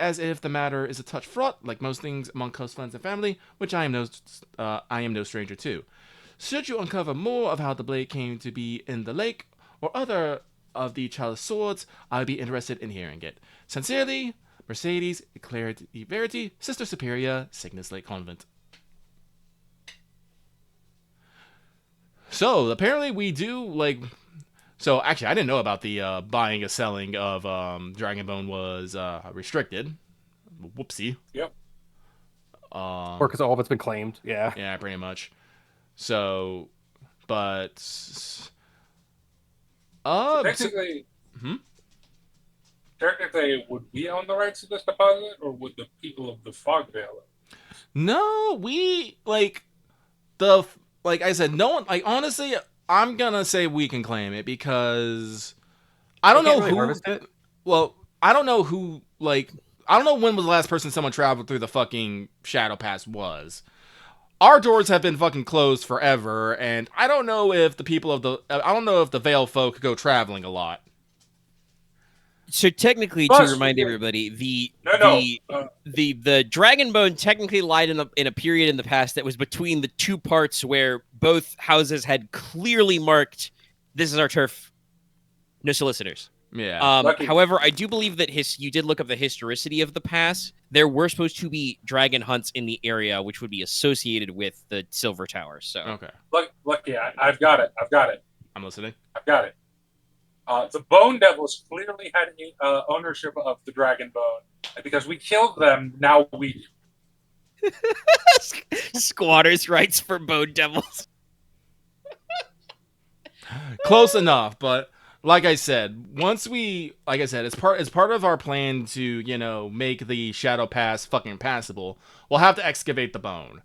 as if the matter is a touch fraught, like most things among close friends and family, which I am no stranger to. Should you uncover more of how the blade came to be in the lake, or other of the chalice swords, I would be interested in hearing it. Sincerely, Mercedes Clarity Verity, Sister Superior, Cygnus Lake Convent. So apparently we do So actually, I didn't know about the buying and selling of Dragonbone was restricted. Whoopsie. Yep. Or because all of it's been claimed. Yeah. Yeah, pretty much. So, but technically, technically, it would we own the rights to this deposit, or would the people of the Fogvale? No, we like I said, no one. Like honestly, I'm gonna say we can claim it because I don't know really who. Harvest it? Well, I don't know who. I don't know when was the last person someone traveled through the fucking Shadow Pass was. Our doors have been fucking closed forever, and I don't know if the people of I don't know if the Vale folk go traveling a lot. So technically, Plus, to remind everybody, the Dragonbone technically lied in a period in the past that was between the two parts where both houses had clearly marked, "This is our turf, no solicitors." Yeah. However, I do believe that you did look up the historicity of the pass. There were supposed to be dragon hunts in the area, which would be associated with the Silver Tower. So okay. Look, yeah, I've got it. I'm listening. I've got it. The Bone Devils clearly had ownership of the Dragon Bone. And because we killed them, now we... Squatters' rights for Bone Devils. Close enough, but like I said, it's part of our plan to, make the Shadow Pass fucking passable. We'll have to excavate the bone.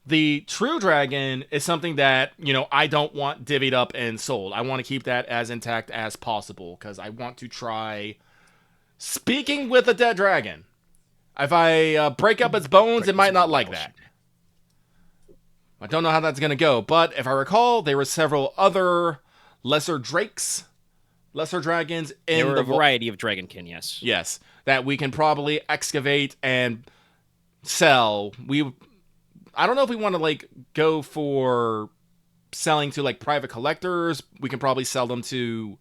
The true dragon is something that, I don't want divvied up and sold. I want to keep that as intact as possible because I want to try speaking with a dead dragon. If I break up its bones, it might not like that. I don't know how that's going to go, but if I recall, there were several other lesser dragons in there were a variety of dragonkin, yes. Yes, that we can probably excavate and sell. I don't know if we want to go for selling to private collectors. We can probably sell them to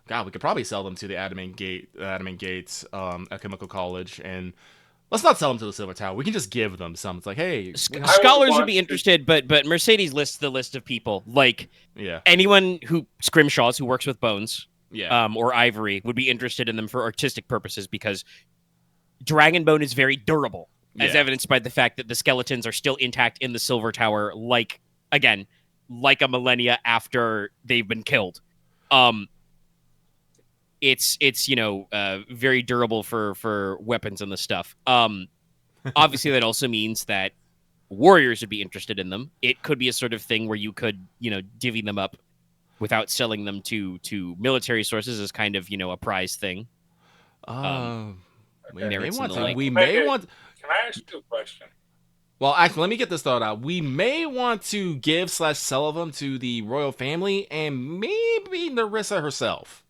the Adamant Gates Alchemical College, and let's not sell them to the Silver Tower. We can just give them some. It's like, hey, scholars would be interested, but Mercedes lists the list of people anyone who scrimshaws who works with bones, or ivory would be interested in them for artistic purposes because dragon bone is very durable. As evidenced by the fact that the skeletons are still intact in the Silver Tower, like a millennia after they've been killed. It's very durable for weapons and the stuff. Obviously, that also means that warriors would be interested in them. It could be a sort of thing where you could, divvy them up without selling them to military sources as kind of, a prize thing. We may want. Can I ask you a question? Well, actually, let me get this thought out. We may want to give / sell them to the royal family and maybe Narissa herself.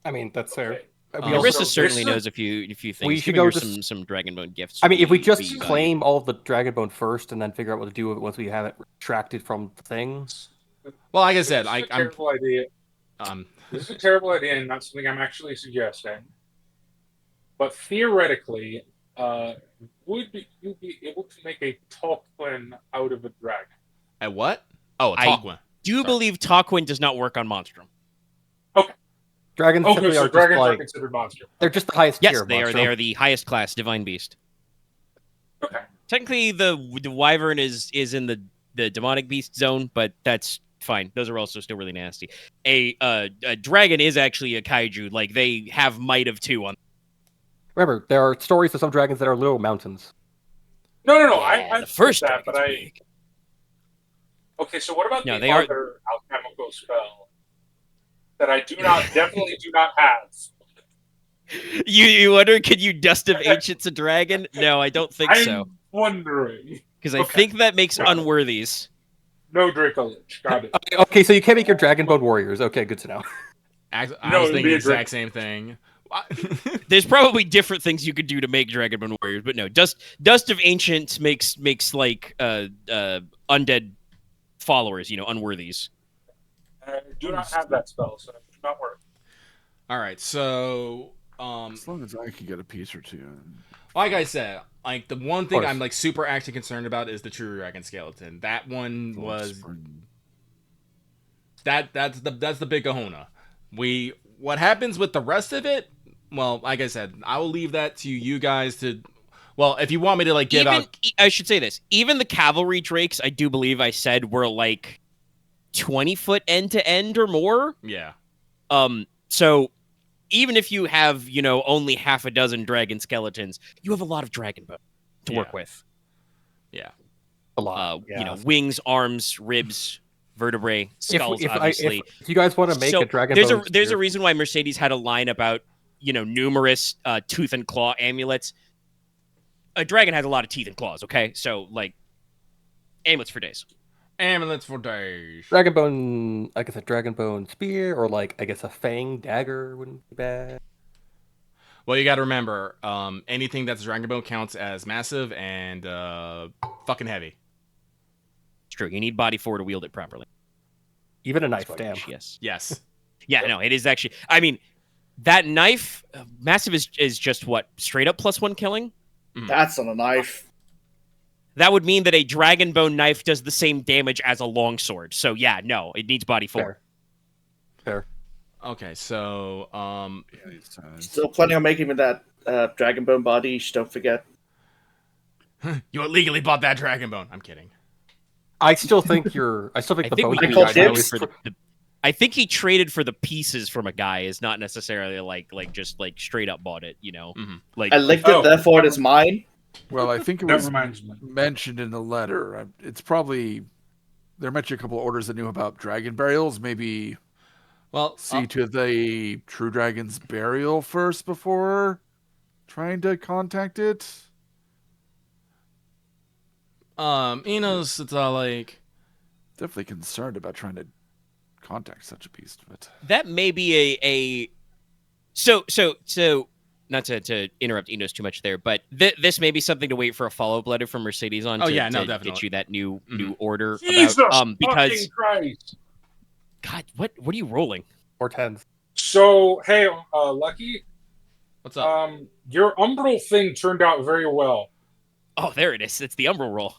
I mean, that's fair. Okay. Narissa So certainly this is- knows a few things. We should Giving her go just- some Dragonbone gifts. I mean, if we would just be claim all of the Dragonbone first and then figure out what to do with it once we have it retracted from the thing. Well, like I said, this is a I'm terrible idea. This is a terrible idea and not something I'm actually suggesting. But theoretically, would you be able to make a Tolkien out of a dragon? at what? Oh, a I- Talkwin. Do believe Talquin does not work on Monstrum. Dragons Okay, typically so are just dragons are like considered monsters. they're just the highest Yes, tier. of they are. monstrum. They are the highest class divine beast. Okay. Technically, the wyvern is in the demonic beast zone, but that's fine. Those are also still really nasty. A dragon is actually a kaiju. Like they have might of 2 on. Remember, there are stories of some dragons that are little mountains. No. Yeah, I the first that, but dragon's big. Okay, so what about No, the they are- other alchemical spell that I definitely do not have? You wonder, could you dust of ancients a dragon? No, I don't think I'm so. wondering. Because I okay. think that makes Got it. unworthies. No Draco Lich. Got it. Okay, so you can't make your Dragonbone warriors. Okay, good to know. I No, was it'd thinking be the a exact same thing. There's probably different things you could do to make Dragonbone warriors, but no, dust of ancients makes like undead followers, unworthies. I do not have that spell, so it should not work. All right, so As long as I can get a piece or two. like I said, like the one thing course. I'm like super actually concerned about is the true dragon skeleton. That one was that's the big kahuna. What happens with the rest of it? Well, like I said, I will leave that to you guys to. Well, if you want me to like give out, I should say this. Even the cavalry drakes, I do believe I said were like 20-foot end to end or more. yeah. So even if you have, only half a dozen dragon skeletons, you have a lot of dragon bone to work Yeah. with. Yeah. A lot. Yeah. Wings, arms, ribs, vertebrae, skulls, obviously. If you guys want to make So a Dragonbone, there's a spear- reason why Mercedes had a line about, numerous tooth and claw amulets. A dragon has a lot of teeth and claws, okay? So, like, amulets for days. Amulets for days. Dragonbone, I guess a Dragonbone spear, or like I guess a Fang dagger wouldn't be bad. Well, you got to remember, anything that's Dragonbone counts as massive and fucking heavy. It's true. You need body 4 to wield it properly. Even a knife, That's damn. why yes. Yes. Yeah, no, it is actually. I mean, that knife, massive is just what? Straight up +1 killing? That's on a knife. That would mean that a dragonbone knife does the same damage as a longsword. So yeah, no, it needs body 4. Fair. Okay, so Still planning on making with that Dragonbone body. Don't forget. you illegally bought that Dragonbone. I'm kidding. I still think the I think bone we I can call guy trade dibs. for the. I think he traded for the pieces from a guy. Is not necessarily like just like straight up bought it. Mhm. Like I licked it, therefore it is mine. Well, I think it That was reminds me. mentioned in the letter. It's probably there mentioned a couple of orders that knew about dragon burials. Maybe Well, see to the true dragon's burial first before trying to contact it. Inos, it's all like, Definitely concerned about trying to contact such a beast, but that may be a. So not to interrupt Enos too much there, but this may be something to wait for a follow-up letter from Mercedes on. Oh, to, yeah, no, to definitely. get you that new order Jesus about because fucking Christ. God, what are you rolling? or tens. So, hey, Lucky, what's up? your umbral thing turned out very well. Oh, there it is. It's the umbral roll.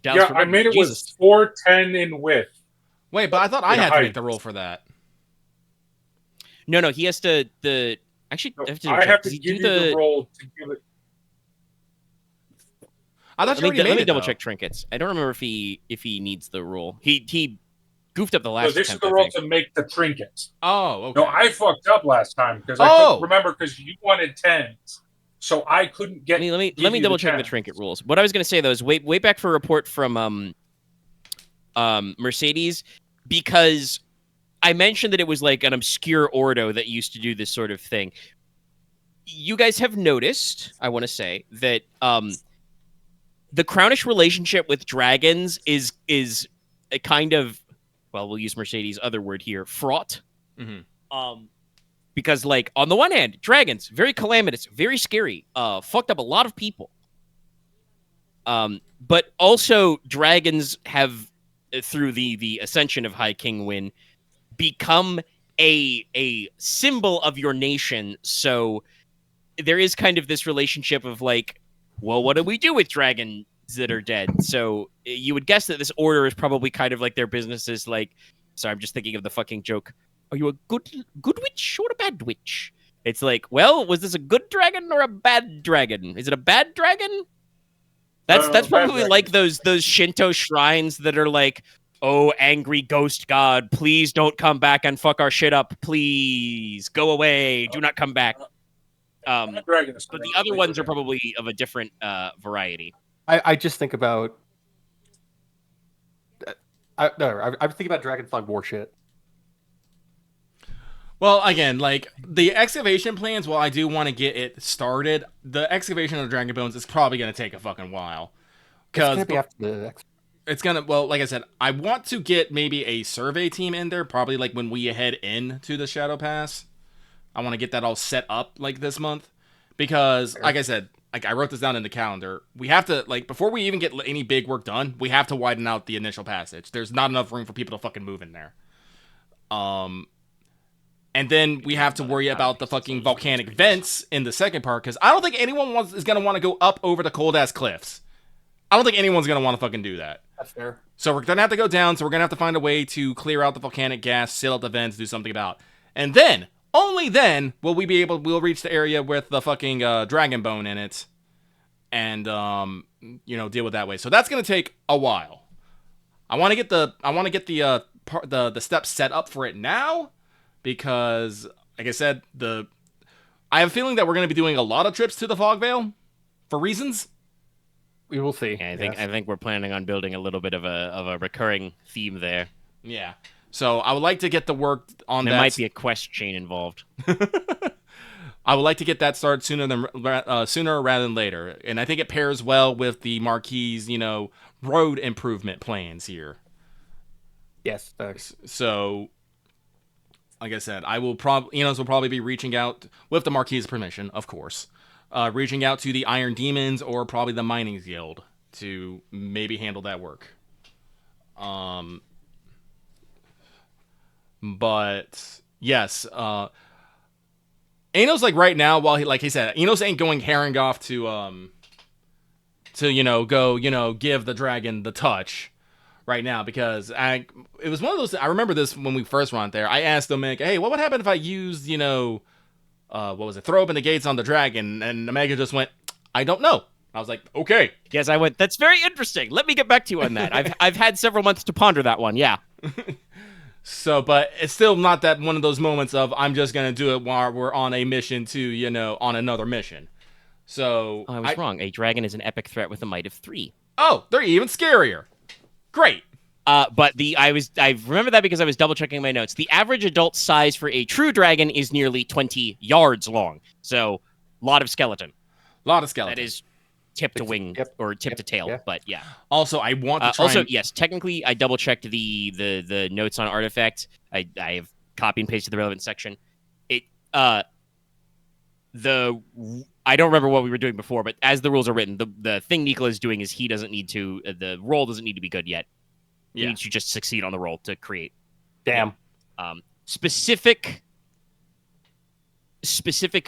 Dallas Yeah, I remembered. made it Jesus. with 410 in width. Wait, but I thought I yeah, had to I- make the roll for that. No, he has to actually. No, I have to, I have does to he give do you the roll to give it. I thought you already Let made me it, double though. check trinkets. I don't remember if he needs the roll. He goofed up the last So this is attempt, the I roll think. to make the trinkets. Oh, okay. No, I fucked up last time because I Oh! couldn't remember because you wanted 10s. So I couldn't get. Let me give you double check the 10s. trinket rules. What I was going to say though is wait back for a report from Mercedes, because I mentioned that it was like an obscure ordo that used to do this sort of thing. You guys have noticed, I want to say, that the Crownish relationship with dragons is a kind of, well, we'll use Mercedes' other word here, fraught. Mm-hmm. Because, like, on the one hand, dragons, very calamitous, very scary, fucked up a lot of people. But also, dragons have, through the ascension of High King Wyn, become a symbol of your nation. So there is kind of this relationship of, like, well, what do we do with dragons that are dead? So you would guess that this order is probably kind of like their business is like, sorry, I'm just thinking of the fucking joke. Are you a good witch or a bad witch? It's like, well, was this a good dragon or a bad dragon? Is it a bad dragon? That's probably like those Shinto shrines that are like, oh, angry ghost god, please don't come back and fuck our shit up. Please go away. Do not come back. But the other ones are probably of a different variety. I just think about. I was thinking about Dragonfly war shit. Well, again, like, the excavation plans, while I do want to get it started, the excavation of the Dragon Bones is probably going to take a fucking while. Because it's gonna, well, like I said, I want to get maybe a survey team in there, probably like when we head into the Shadow Pass. I want to get that all set up like this month. Because, like I said, like I wrote this down in the calendar, we have to, like, before we even get any big work done, we have to widen out the initial passage. There's not enough room for people to fucking move in there. And then we have to worry about the fucking volcanic vents in the second part, because I don't think anyone is going to want to go up over the cold-ass cliffs. I don't think anyone's going to want to fucking do that. That's fair. So we're going to have to go down, so we're going to have to find a way to clear out the volcanic gas, seal out the vents, do something about it. And then, only then, will we be able, we'll reach the area with the fucking dragon bone in it, and, deal with that way. So that's going to take a while. I want to get the steps set up for it now, because, like I said, I have a feeling that we're going to be doing a lot of trips to the Fog Vale for reasons. We will see. Yeah, I think we're planning on building a little bit of a recurring theme there. Yeah. So I would like to get the work on that. There might be a quest chain involved. I would like to get that started sooner rather than later, and I think it pairs well with the Marquis, road improvement plans here. Yes, thanks. So, like I said, will probably be reaching out with the Marquis' permission, of course, reaching out to the Iron Demons or probably the Mining Guild to maybe handle that work. But yes, Inos, like, right now, while he said, Inos ain't going herring off to go give the dragon the touch right now, because it was one of those. I remember this when we first went there. I asked Omega, hey, what would happen if I used what was it, throw open the gates on the dragon? And Omega just went, I don't know. I was like, okay. Yes, I went, that's very interesting. Let me get back to you on that. I've had several months to ponder that one. Yeah. So, but it's still not that one of those moments of I'm just gonna do it while we're on a mission to on another mission. So I was wrong. A dragon is an epic threat with a might of 3. Oh, they're even scarier. Great. But I remember that because I was double checking my notes. The average adult size for a true dragon is nearly 20 yards long. So, lot of skeleton. That is tip to wing or tip to tail, but yeah. Also, I want to try yes, technically, I double checked the notes on artifact. I have copy and pasted the relevant section. I don't remember what we were doing before, but as the rules are written, the thing Nicola is doing is he doesn't need to. The roll doesn't need to be good yet. He needs to just succeed on the roll to create. Damn. Specific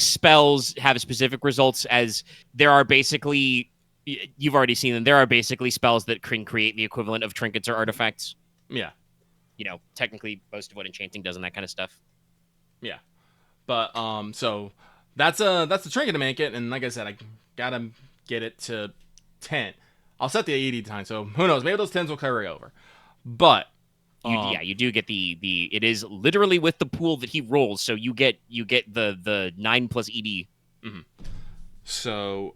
spells have specific results, as there are basically, you've already seen them, there are basically spells that can create the equivalent of trinkets or artifacts. Yeah. Technically most of what enchanting does and that kind of stuff. Yeah. But so that's a trinket to make it, and like I said, I gotta get it to 10. I'll set the 80 time, so who knows, maybe those 10s will carry over. But you do get the it is literally with the pool that he rolls, so you get the 9 plus ED. Mm-hmm. So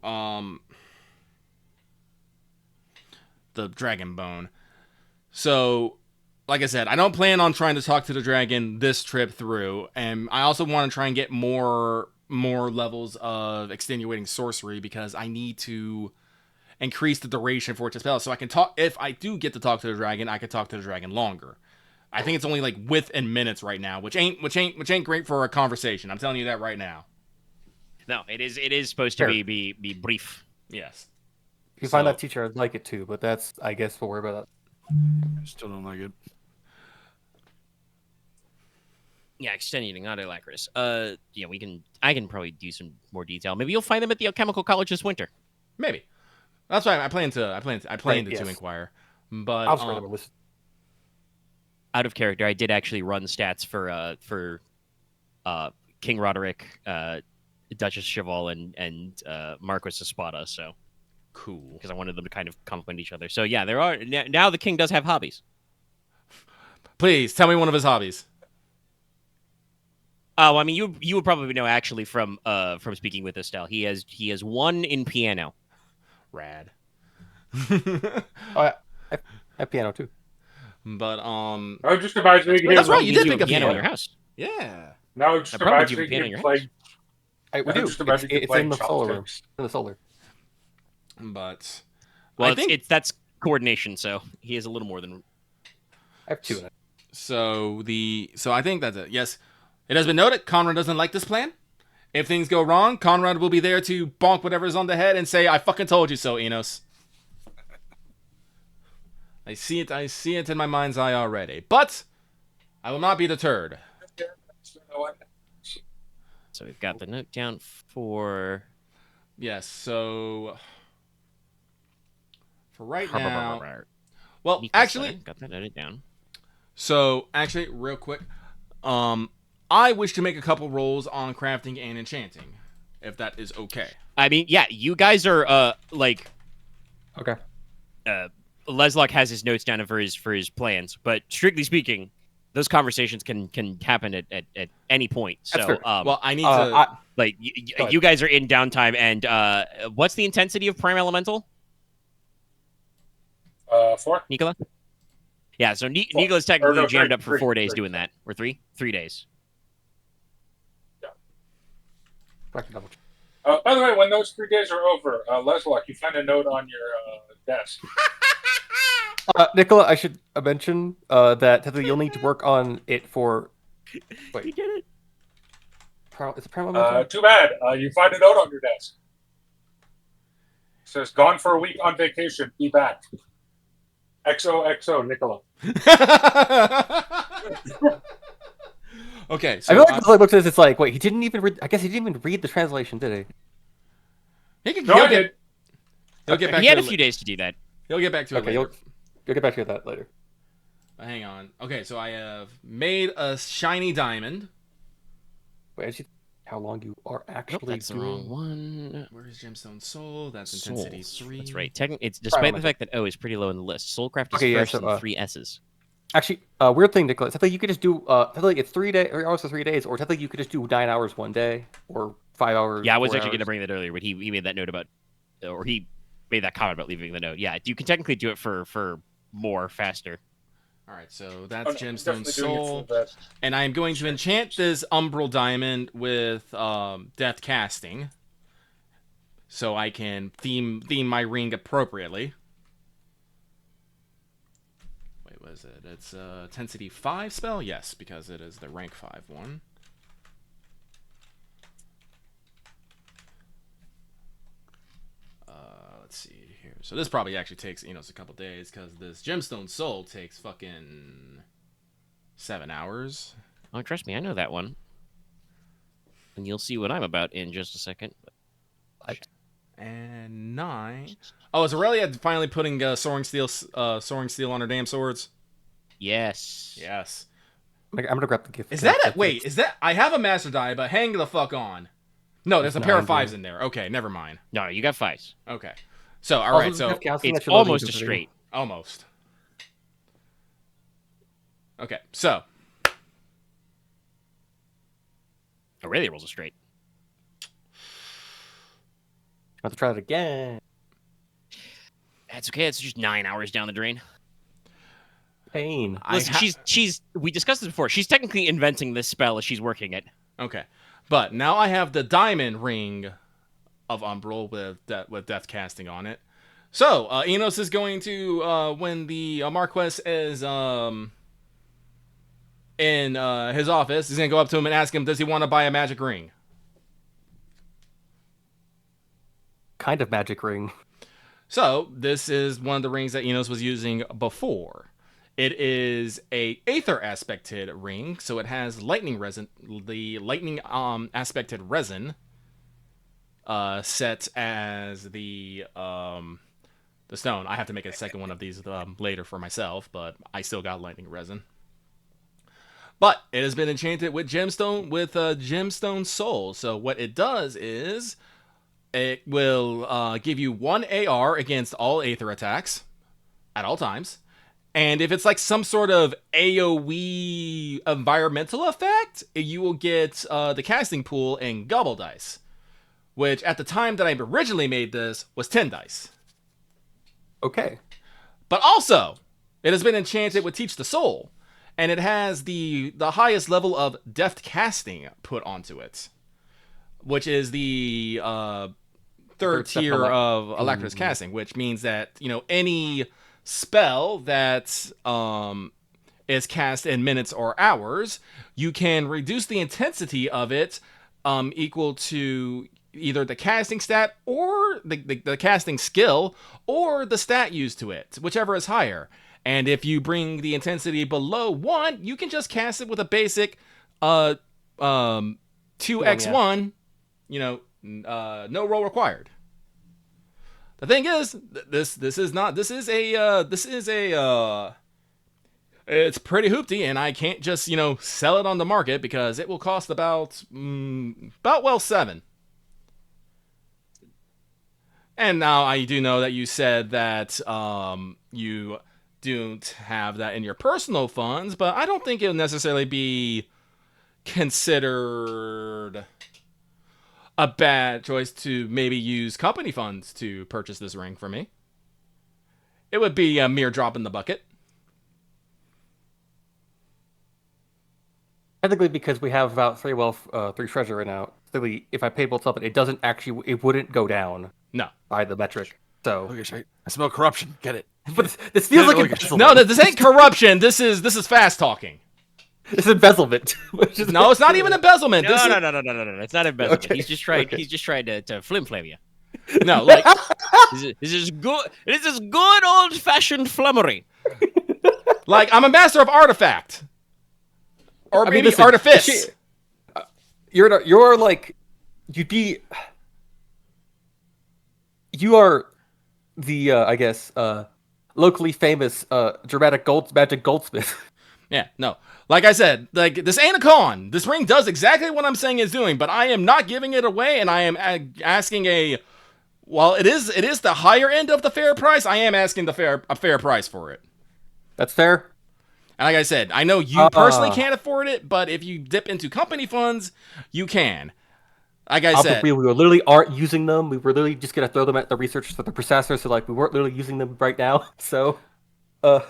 the dragon bone. So, like I said, I don't plan on trying to talk to the dragon this trip through, and I also want to try and get more levels of extenuating sorcery, because I need to. increase the duration for it to spell. So I can talk. If I do get to talk to the dragon, I can talk to the dragon longer. I think it's only like within minutes right now, which ain't great for a conversation. I'm telling you that right now. No, it is supposed to be brief. Yes. If you find that teacher, I'd like it too, but that's, I guess, we'll worry about that. I still don't like it. Yeah, extenuating, not Alacris. Yeah, I can probably do some more detail. Maybe you'll find them at the Alchemical College this winter. Maybe. That's why I plan to inquire. But I'll out of character, I did actually run stats for King Roderick, Duchess Cheval, and Marquess Espada. So cool, because I wanted them to kind of complement each other. So yeah, there are now the king does have hobbies. Please tell me one of his hobbies. Oh, I mean, you would probably know actually from speaking with Estelle. He has one in piano. Rad. I have piano too. But I just imagine that's right. You did pick a piano in your house. Yeah. Now just imagine you piano in you your play. We do. It's in the solar room. In the solar. But well, that's coordination. So he has a little more than. I have two in it. So I think that's it. Yes, it has been noted. Konrad doesn't like this plan. If things go wrong, Konrad will be there to bonk whatever's on the head and say, "I fucking told you so, Inos." I see it in my mind's eye already. But I will not be deterred. So we've got the note down for. Yes. So for right now. Well, actually, got that noted down. So actually, real quick, I wish to make a couple rolls on crafting and enchanting, if that is okay. I mean, yeah, you guys are like. Okay. Leslok has his notes down for his plans, but strictly speaking, those conversations can happen at any point. So, well, I need to you guys are in downtime, and what's the intensity of Prime Elemental? 4. Nicola. Yeah, so Nicola's technically jammed up for 4 days doing that, or 3 days. Yeah. Yeah. By the way, when those 3 days are over, Leslok, you find a note on your desk. Nicola, I should mention that you'll need to work on it for. Wait, you get it? Is it Prime? Too bad. You find a note on your desk. It says, "Gone for a week on vacation. Be back." XOXO, Nicola. Okay, so I feel like the looks at this, it's like, wait, he didn't even read. I guess he didn't even read the translation, did he? I did. He'll get back. He had a few days to do that. He'll get back to it later. You'll get back to that later. Hang on. Okay, so I have made a shiny diamond. Wait, how long you are actually that's the wrong one. Where is Gemstone Soul? That's intensity 3. That's right. It's despite the fact that O is pretty low in the list. Soulcraft is first and 3 S's. Actually, weird thing, Nicholas. I think you could just do. Technically, it's 3 days, or also 3 days, or technically you could just do 9 hours one day, or 5 hours. Yeah, I was actually going to bring that earlier, but he made that note about, or he made that comment about leaving the note. Yeah, you can technically do it for more faster. All right, so that's Gemstone Soul, and I'm going to enchant this Umbral Diamond with Death Casting, so I can theme my ring appropriately. Wait, what is it? It's Intensity 5 spell? Yes, because it is the rank 5 one. Let's see here. So this probably actually takes Inos a couple days, because this Gemstone Soul takes fucking 7 hours. Oh, trust me, I know that one. And you'll see what I'm about in just a second. And 9. Oh, is Aurelia finally putting Soaring Steel on her damn swords? Yes. Yes. I'm gonna grab the gift. Is that it? Wait, is that? I have a master die, but hang the fuck on. No, there's a pair of 5s in there. Okay, never mind. No, you got 5s. Okay. So, all right, so it's almost a straight. Almost. Okay, so. Aurelia rolls a straight. About to try it again. That's okay. It's just 9 hours down the drain. Pain. Listen, we discussed this before. She's technically inventing this spell as she's working it. Okay, but now I have the diamond ring of Umbral with Death Casting on it. So, Inos is going to, when the Marquess is in his office, he's going to go up to him and ask him, does he want to buy a magic ring? Kind of magic ring. So, this is one of the rings that Inos was using before. It is a aether aspected ring, so it has lightning resin, the lightning aspected resin set as the stone. I have to make a second one of these later for myself, but I still got lightning resin. But it has been enchanted with gemstone soul. So what it does is it will give you 1 AR against all aether attacks at all times. And if it's like some sort of AoE environmental effect, you will get the casting pool and gobble dice, which at the time that I originally made this was 10 dice. Okay. But also, it has been enchanted with Teach the Soul, and it has the highest level of deft casting put onto it, which is the third tier of Electra's casting, which means that, you know, any spell that is cast in minutes or hours, you can reduce the intensity of it equal to either the casting stat or the casting skill or the stat used to it, whichever is higher. And if you bring the intensity below 1, you can just cast it with a basic 2x1, you know, no roll required. The thing is, it's pretty hoopty, and I can't just, you know, sell it on the market because it will cost about 7. And now I do know that you said that you don't have that in your personal funds, but I don't think it'll necessarily be considered a bad choice to maybe use company funds to purchase this ring for me. It would be a mere drop in the bucket. Technically, because we have about 3 wealth, 3 treasure right now. Technically, if I pay both up, it wouldn't go down. No. By the metric. So Logesh, I smell corruption. Get it. But this feels like no, this ain't corruption. This is fast talking. It's embezzlement. No, it's not even embezzlement. No. It's not embezzlement. Okay. He's just trying to flim-flam you. No, like this is good. This is good old-fashioned flummery. Like I'm a master of artifact, or maybe listen, artifice. You're like you are the I guess locally famous dramatic magic goldsmith. Yeah, no. Like I said, like this ain't a con. This ring does exactly what I'm saying it's doing, but I am not giving it away, and I am asking while it is the higher end of the fair price, I am asking a fair price for it. That's fair. And like I said, I know you personally can't afford it, but if you dip into company funds, you can. Like I said, we literally aren't using them. We were literally just gonna throw them at the research for the processor, so like we weren't literally using them right now. So, let's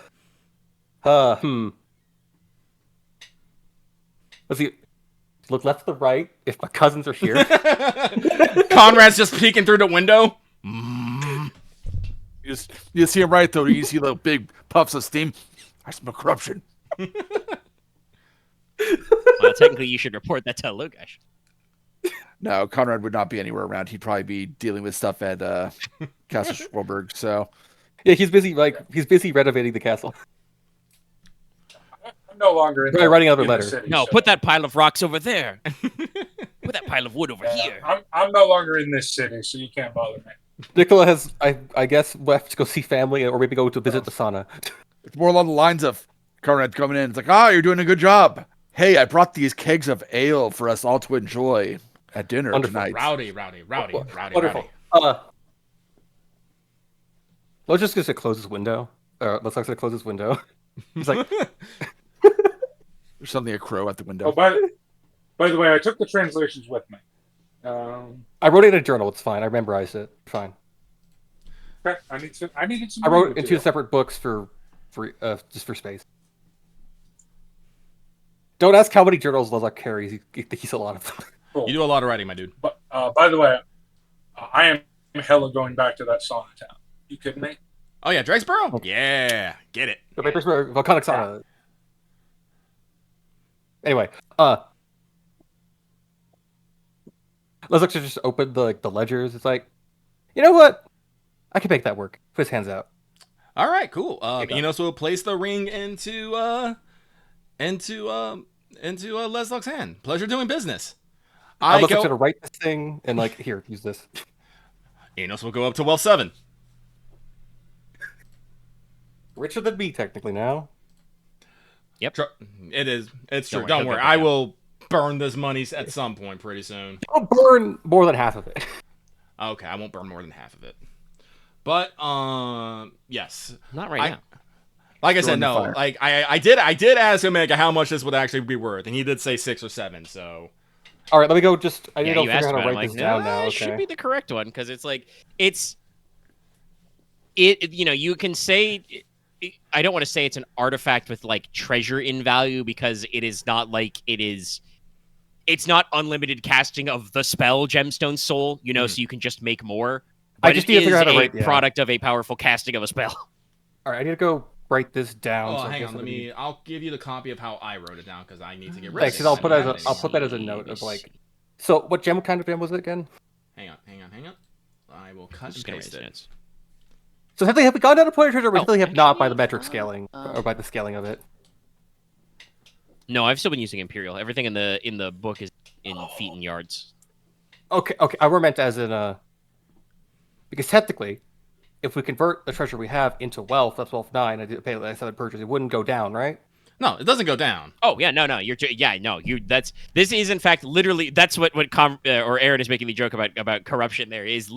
see. Look left to the right if my cousins are here. Konrad's just peeking through the window. You see him right though. You see the big puffs of steam. I smell corruption. Well, technically, you should report that to Logesh. No, Konrad would not be anywhere around. He'd probably be dealing with stuff at Castle Sjorberg. So yeah, he's busy renovating the castle. I'm no longer in writing another the letter. City, No, so. put that pile of rocks over there. Put that pile of wood over here. I'm no longer in this city, so you can't bother me. Nicola has, I guess, left to go see family or maybe go to visit the sauna. it's more along the lines of Konrad coming in. It's like, you're doing a good job. Hey, I brought these kegs of ale for us all to enjoy at dinner tonight. Rowdy. Wonderful. Let's just gonna close his window. Let's actually close his window. He's like, There's something a crow at the window. Oh, by the way, I took the translations with me. I wrote it in a journal. It's fine. I memorized it. Fine. Okay, I needed some. I wrote it in 2 separate books for just for space. Don't ask how many journals Leslok carries. He's a lot of them. Cool. You do a lot of writing, my dude. But by the way, I am hella going back to that sauna town. You kidding me? Oh yeah, Drakesboro? Yeah, get it. The papers were volcanic sauna. Anyway, Leslok just opened the ledgers. It's like, you know what? I can make that work. Put his hands out. All right, cool. you go. Enos will place the ring into Leslok's hand. Pleasure doing business. I'm going to write this thing and like, here, use this. Enos will go up to Wealth 7. Richer than me, technically, now. Yep. It is. It's true. Don't Don't worry. worry. I will burn this money at some point pretty soon. I'll burn more than half of it. Okay, I won't burn more than half of it. But yes. Not right now. Like I Throw said, in the no. fire. Like I did ask Omega how much this would actually be worth, and he did say 6 or 7. So. All right, let me go. I need Yeah, to you figure asked out how to about it. I'm write like, this no, down now. it Okay. should be the correct one because it's like you can say I don't want to say it's an artifact with like treasure in value because it is not like it's not unlimited casting of the spell Gemstone Soul, so you can just make more. But I just need to figure out how to write. Product of a powerful casting of a spell. All right, I need to go write this down. Oh, so hang on. I'll give you the copy of how I wrote it down because I need to get rid Thanks, of it. because I'll put that as a note of like. So, what kind of gem was it again? Hang on. I will cut Just and gonna paste write it. it. So have we gone down to player treasure? We Oh, have not by the actually, metric scaling or by the scaling of it. No, I've still been using Imperial. Everything in the book is in feet and yards. Okay. I were meant as in because technically, if we convert the treasure we have into wealth, that's wealth 9. I did pay like 7 purchase. It wouldn't go down, right? No, it doesn't go down. Oh yeah, no, this is in fact literally that's what or Aren is making the joke about corruption. This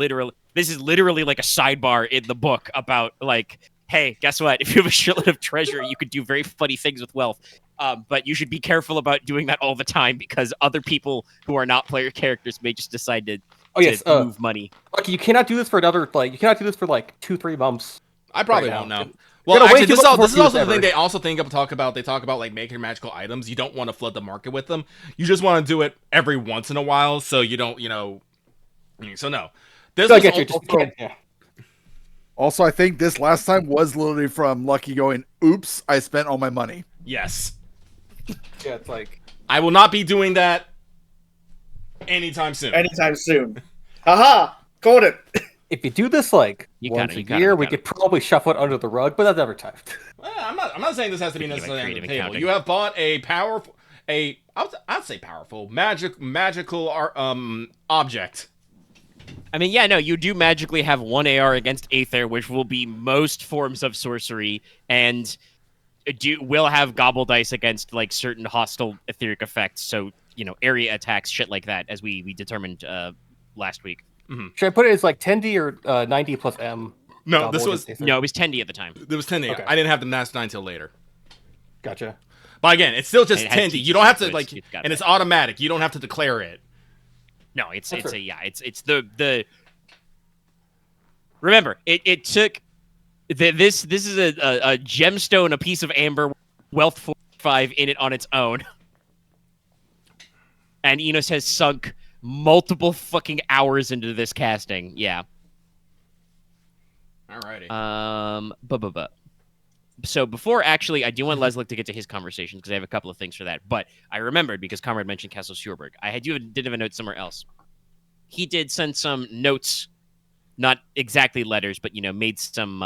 is literally like a sidebar in the book about like, hey, guess what? If you have a shitload of treasure, you could do very funny things with wealth. But you should be careful about doing that all the time because other people who are not player characters may just decide to move money. Okay, you cannot do this for another you cannot do this for like 2-3 months. I probably right won't now. know. Well, actually, this is also the ever. thing they also talk about. They talk about like making magical items. You don't want to flood the market with them. You just want to do it every once in a while, so you don't, So no, this I was get you. Just also- can't, yeah. Also, I think this last time was literally from Lucky going, "Oops, I spent all my money." yes. Yeah, it's like I will not be doing that anytime soon. Anytime soon. Haha! Caught it! if you do this like You once gotta- a you gotta- year, you we gotta. could probably shuffle it under the rug, but that's never typed. Well, I'm not saying this has to be Thinking about necessarily on the creative table. accounting. You have bought a powerful, I'd say powerful, magical object. I mean, yeah, no, you do magically have 1 AR against Aether, which will be most forms of sorcery, and will have gobble dice against like certain hostile etheric effects. So area attacks, shit like that, as we determined last week. Should I put it as like 10D or 90 plus M? No, Double this was against Aether? No, it was 10D at the time. There was 10. Okay. I didn't have the Master 9 till later. Gotcha. But again, it's still just And it has 10D. teachers, You don't have so to it's- like, it's got and that. it's automatic. You don't have to declare it. No, it's That's the. Remember, it took this is a gemstone, a piece of amber, wealth 45 in it on its own, and Inos has sunk multiple fucking hours into this casting. Yeah. Alrighty. So before actually, I do want Leslok to get to his conversation because I have a couple of things for that. But I remembered because Konrad mentioned Castle Sjorberg. I did have a note somewhere else. He did send some notes, not exactly letters, but made some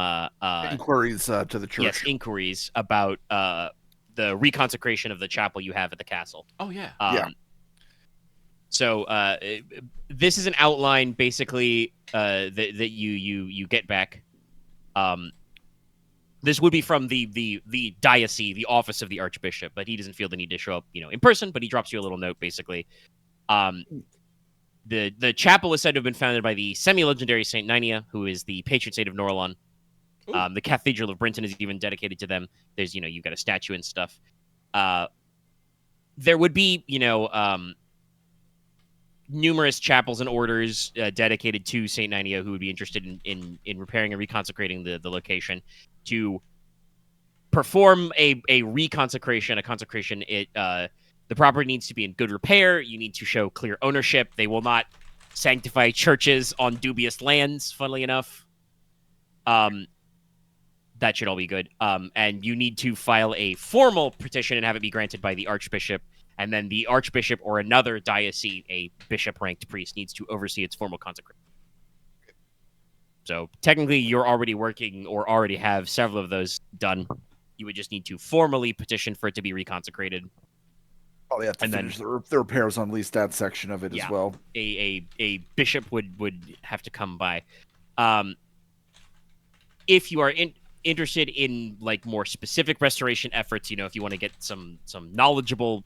Inquiries to the church. yes, inquiries about the reconsecration of the chapel you have at the castle. Oh yeah. Yeah. So this is an outline, basically, that you get back. This would be from the diocese, the office of the archbishop, but he doesn't feel the need to show up, in person. But he drops you a little note, basically. The chapel is said to have been founded by the semi-legendary Saint Ninia, who is the patron saint of Norlon. The Cathedral of Brinton is even dedicated to them. There's, you've got a statue and stuff. There would be, numerous chapels and orders dedicated to Saint Ninia who would be interested in repairing and reconsecrating the location. To perform a reconsecration, a consecration, the property needs to be in good repair. You need to show clear ownership. They will not sanctify churches on dubious lands, funnily enough. That should all be good. And you need to file a formal petition and have it be granted by the Archbishop. And then the Archbishop or another diocese, a bishop-ranked priest, needs to oversee its formal consecration. So technically, you're already working or already have several of those done. You would just need to formally petition for it to be reconsecrated. Probably have to finish the repairs on at least that section of it as well. A bishop would have to come by. If you are interested in like more specific restoration efforts, if you want to get some knowledgeable,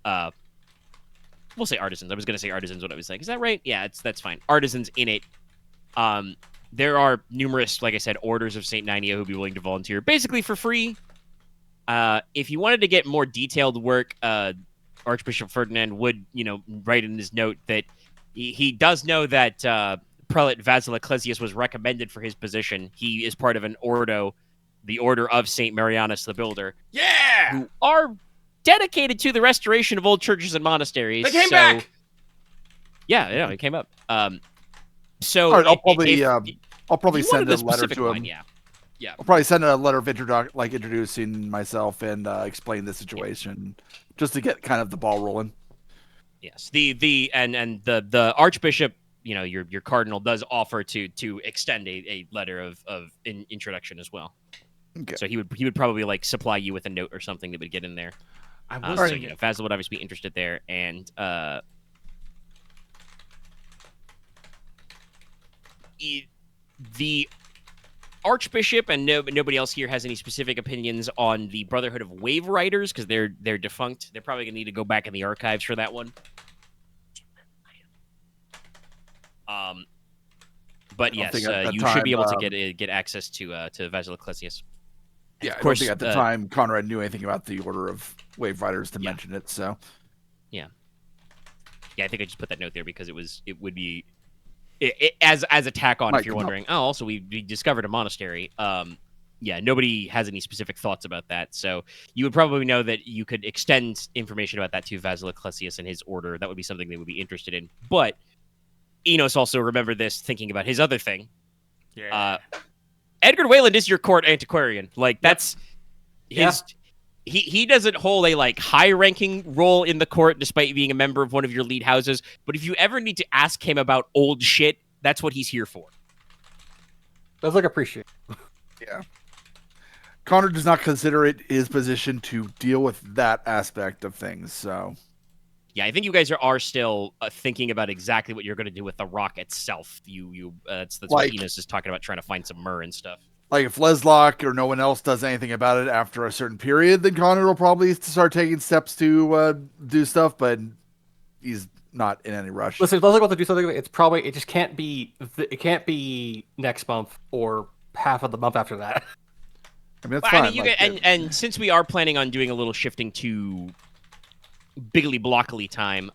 we'll say artisans. I was going to say artisans. What I was saying, is that right? Yeah, that's fine. Artisans in it. There are numerous, like I said, orders of Saint Nania who'd be willing to volunteer, basically for free. If you wanted to get more detailed work, Archbishop Ferdinand would, write in his note that he does know that Prelate Vasil Ecclesius was recommended for his position. He is part of an ordo, the Order of Saint Marianus the Builder. Yeah! Who are dedicated to the restoration of old churches and monasteries. They came back! Yeah, it came up. So right, I'll probably send a letter to him. Yeah. I'll probably send a letter of introducing myself and explain the situation, just to get kind of the ball rolling. Yes. The Archbishop, your cardinal, does offer to extend a letter of introduction as well. Okay. So he would probably like supply you with a note or something that would get in there. Vasil would obviously be interested there, and the Archbishop and nobody else here has any specific opinions on the Brotherhood of Wave Riders because they're defunct. They're probably gonna need to go back in the archives for that one. But yes, you should be able to get access to Vasil Ecclesius. Yeah, of course. I don't think at the time Konrad knew anything about the Order of Wave Riders to mention it. So yeah, I think I just put that note there because it would be. As a tack on, if you're wondering, also we discovered a monastery. Nobody has any specific thoughts about that, so you would probably know that you could extend information about that to Vasil Ecclesius and his order. That would be something they would be interested in. But Inos also remembered this, thinking about his other thing. Yeah. Edgar Wayland is your court antiquarian. Like that's his. He doesn't hold a high-ranking role in the court, despite being a member of one of your lead houses. But if you ever need to ask him about old shit, that's what he's here for. That's appreciate. Yeah. Konrad does not consider it his position to deal with that aspect of things. So. Yeah, I think you guys are still thinking about exactly what you're going to do with the rock itself. That's what Inos is talking about, trying to find some myrrh and stuff. Like if Leslok or no one else does anything about it after a certain period, then Konrad will probably start taking steps to do stuff, but he's not in any rush. Listen, if Leslok wants to do something, it just can't be. It can't be next month or half of the month after that. I mean, that's fine. And since we are planning on doing a little shifting to Biggly Blockly time,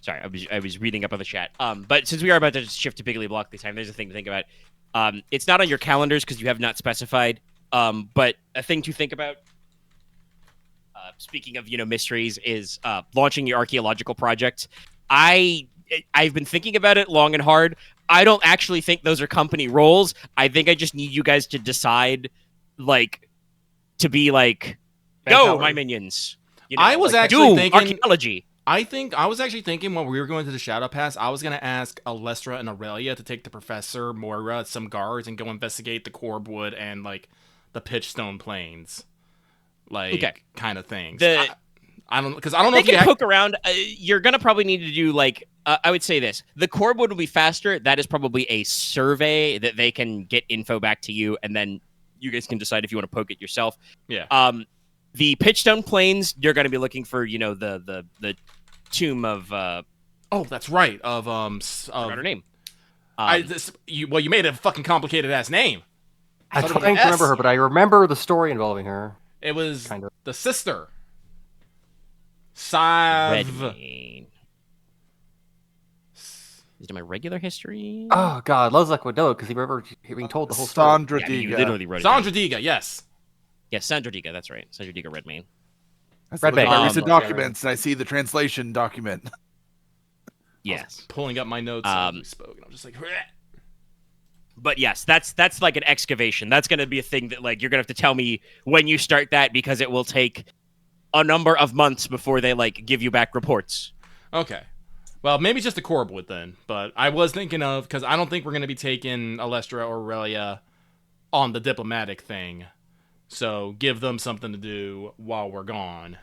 sorry, I was reading up on the chat. But since we are about to shift to Biggly Blockly time, there's a thing to think about. It's not on your calendars because you have not specified. But a thing to think about. Speaking of mysteries, is launching your archaeological project. I've been thinking about it long and hard. I don't actually think those are company roles. I think I just need you guys to decide, to be go, my minions. I was actually thinking archaeology. I was actually thinking when we were going to the Shadow Pass, I was going to ask Alestra and Aurelia to take the Professor, Moira, some guards, and go investigate the Corbwood and, the Pitchstone Plains. Kind of things. I don't know they if you can poke around. You're going to probably need to do, I would say this. The Corbwood will be faster. That is probably a survey that they can get info back to you, and then you guys can decide if you want to poke it yourself. Yeah. The Pitchstone Plains, you're going to be looking for, the tomb of. Oh, that's right. I forgot her name. You made a fucking complicated ass name. I'm trying to remember her, but I remember the story involving her. It was the sister. Sav. Redmane. Is it my regular history? Oh God, Leslok would know because he remember being told the whole story. Sandra Diga. You literally wrote it. Sandra Diga, yes. Yes, Sandra Diga. That's right. Sandra Diga Redmane. I look Red at my Bank. recent documents and I see the translation document. Yes. Pulling up my notes as we spoke, and I'm just like, "Heh." But yes, that's like an excavation. That's going to be a thing that like you're going to have to tell me when you start that because it will take a number of months before they like give you back reports. Okay. Well, maybe just a Corbwood then. But I was thinking of, because I don't think we're going to be taking Alestra or Aurelia on the diplomatic thing. So give them something to do while we're gone.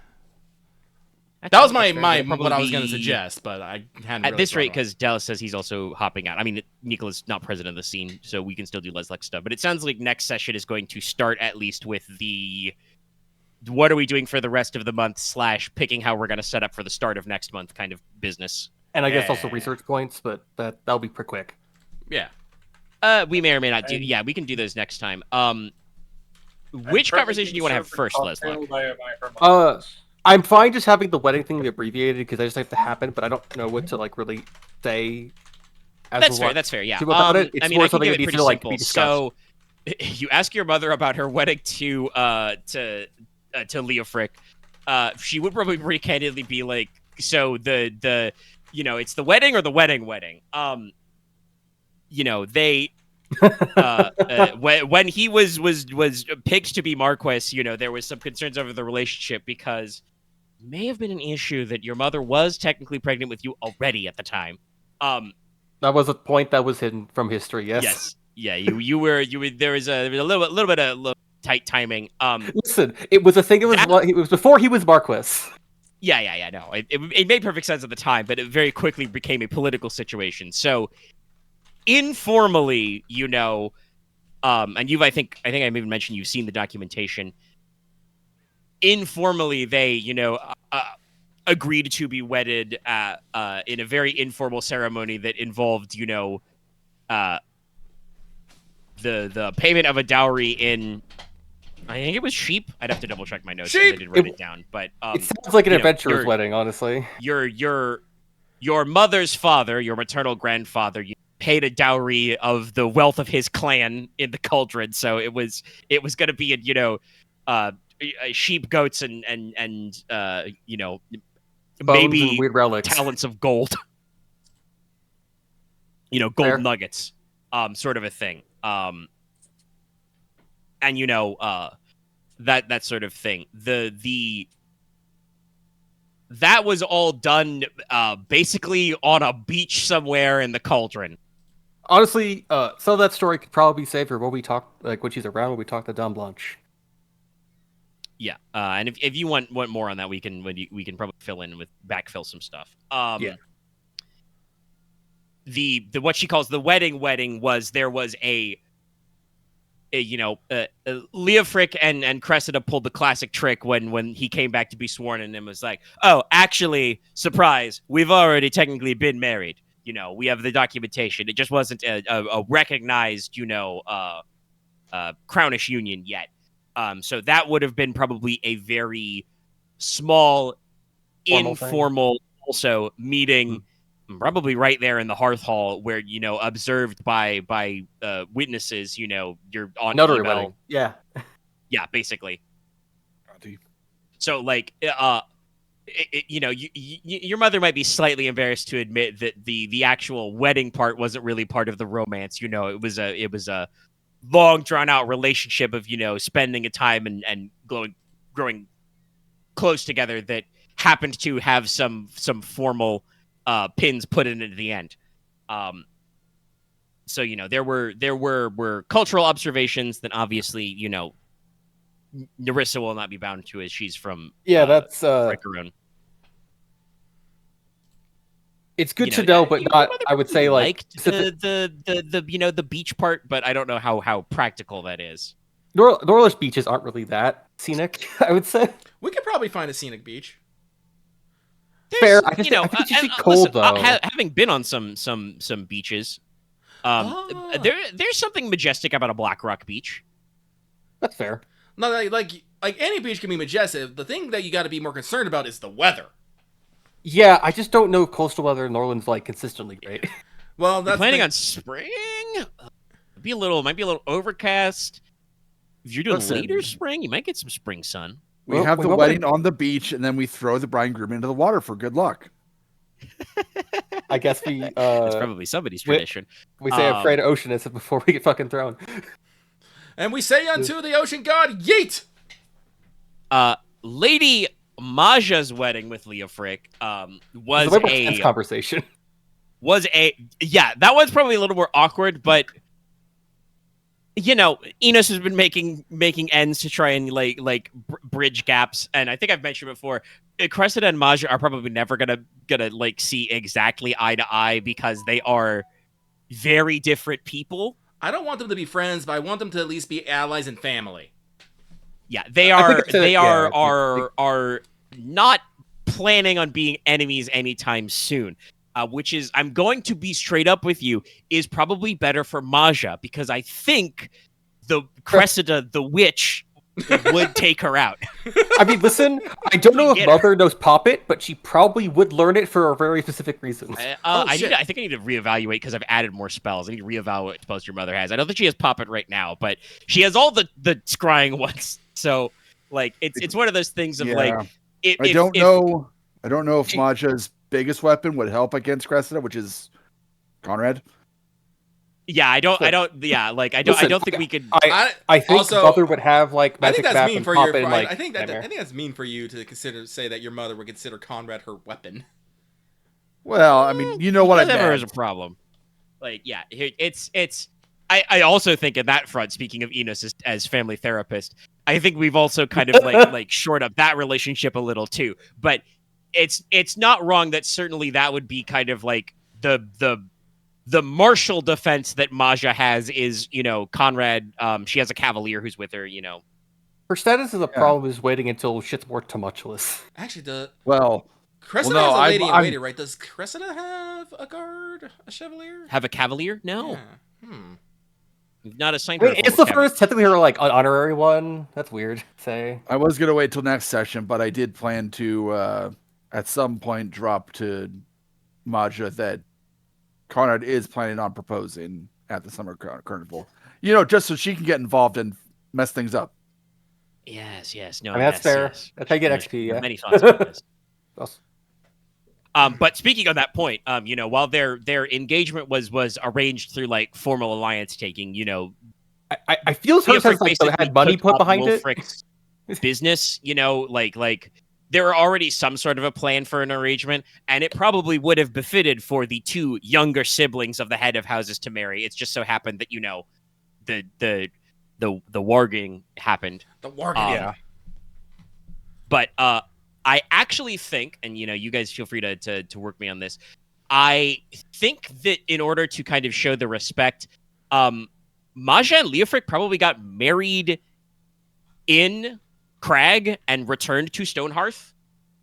That was my what I was going to suggest, but I hadn't. At really this thought rate, about it. because Dallas says he's also hopping out. I mean, Nicola's not president of the scene, so we can still do Leslok stuff. But it sounds like next session is going to start at least with the what are we doing for the rest of the month / picking how we're going to set up for the start of next month kind of business. And I guess also research points, but that'll be pretty quick. Yeah. We may or may not do. Yeah, we can do those next time. Which conversation do you want to have first, Leslok? I'm fine just having the wedding thing abbreviated because I just have to happen, but I don't know what to like really say. That's fair. That's fair. Yeah. About it. It's I mean, more I can something give that it needs pretty to like simple. be discussed. So, you ask your mother about her wedding to Leofric. She would probably pretty candidly be like, so the it's the wedding or the wedding. They when he was picked to be Marquess, there was some concerns over the relationship because it may have been an issue that your mother was technically pregnant with you already at the time. That was a point that was hidden from history. Yes. Yes. Yeah. You were. There was a little bit of tight timing. Listen, it was a thing. It was before he was Marquess. Yeah. No, it made perfect sense at the time, but it very quickly became a political situation. So informally, and I think I even mentioned you've seen the documentation. Informally, they agreed to be wedded in a very informal ceremony that involved the payment of a dowry in. I think it was sheep. I'd have to double check my notes. I didn't write it down, but it sounds like an adventurer's wedding, honestly. Your mother's father, your maternal grandfather, paid a dowry of the wealth of his clan in the cauldron. So it was going to be sheep, goats, and maybe and weird relics, talents of gold. Gold Fair. nuggets, sort of a thing. And that sort of thing. That was all done basically on a beach somewhere in the cauldron. Honestly, some of that story could probably be saved for when we talk, like when she's around, when we talk to Dame Blanche. Yeah, and if you want more on that, we can probably backfill some stuff. Yeah. The what she calls the wedding was there was Leofric and Cressida pulled the classic trick when he came back to be sworn in and was like, oh, actually, surprise, we've already technically been married. We have the documentation. It just wasn't a recognized, crownish union yet. So that would have been probably a very small, informal, also meeting, probably right there in the hearth hall where observed by witnesses. You're on notary email. wedding. Yeah, basically. So like, your mother might be slightly embarrassed to admit that the actual wedding part wasn't really part of the romance. It was a long drawn out relationship of spending a time and growing close together that happened to have some formal pins put in at the end. So there were cultural observations that obviously Nerissa will not be bound to as she's from that's Rickaroon. It's good to know, but not. I would say the beach part, but I don't know how practical that is. Norlish beaches aren't really that scenic. I would say we could probably find a scenic beach. Fair. I think it should be cold though. Having been on some beaches, there's something majestic about a Black Rock beach. That's fair. No, like any beach can be majestic. The thing that you got to be more concerned about is the weather. Yeah, I just don't know coastal weather in Norland's like consistently great. Well, that's planning on spring. Might be a little overcast. If you're doing later spring, you might get some spring sun. We have the wedding on the beach, and then we throw the bride and groom into the water for good luck. I guess we. It's probably somebody's tradition. We say afraid of ocean is before we get fucking thrown. And we say unto the ocean god, yeet! Lady Maja's wedding with Leofric was a conversation. That one's probably a little more awkward, but Inos has been making ends to try and bridge gaps, and I think I've mentioned before, Cressida and Maja are probably never gonna see exactly eye to eye because they are very different people. I don't want them to be friends, but I want them to at least be allies and family. Yeah, they are not planning on being enemies anytime soon. Which is, I'm going to be straight up with you, is probably better for Maja, because I think the Cressida, the witch, would take her out. I mean, listen, I don't know if Mother knows Poppet, but she probably would learn it for a very specific reason. I think I need to reevaluate because I've added more spells. I need to reevaluate what spells your mother has. I don't think she has Poppet right now, but she has all the scrying ones. So, it's one of those things of I don't know if Maja's biggest weapon would help against Cressida, which is Konrad. Yeah, I don't think we could. I think also, Mother would have magic. I think that's mean for your. I think that's mean for you to say that your mother would consider Konrad her weapon. Well, I mean, you know what I meant. Never is a problem. It's. I also think in that front, speaking of Inos as family therapist, I think we've also kind of shored up that relationship a little too. But it's not wrong that certainly that would be kind of the martial defense that Maja has is, Konrad, she has a cavalier who's with her, Her status is a problem is waiting until shit's more tumultuous. Actually, has Cressida a lady in waiting, right? Does Cressida have a guard, a chevalier? Have a cavalier? No. Yeah. We've not assigned her. It's the first, technically her honorary one. That's weird. Say. I was gonna wait till next session, but I did plan to at some point drop to Maja that Konrad is planning on proposing at the summer carnival. Just so she can get involved and mess things up. Yes. No, that's fair. Yes. That's how you get XP. Yeah. Many thoughts about this. But speaking on that point, while their engagement was arranged through formal alliance taking, I feel hers has had money put behind Wolfric's business, there were already some sort of a plan for an arrangement, and it probably would have befitted for the two younger siblings of the head of houses to marry. It's just so happened that the warging happened. The warging, yeah. But I actually think, and you guys feel free to work me on this. I think that in order to kind of show the respect, Maja and Leofric probably got married in Crag and returned to Stonehearth.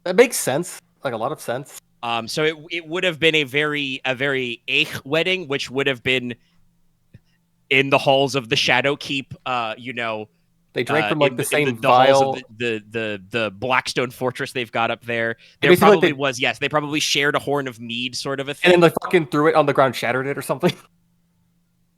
That makes sense, a lot of sense. So it would have been a very Eich wedding, which would have been in the halls of the Shadow Keep. They drank from the same vial. Halls of the Blackstone Fortress they've got up there. There probably they probably shared a horn of mead, sort of a thing. And then they fucking threw it on the ground, shattered it or something.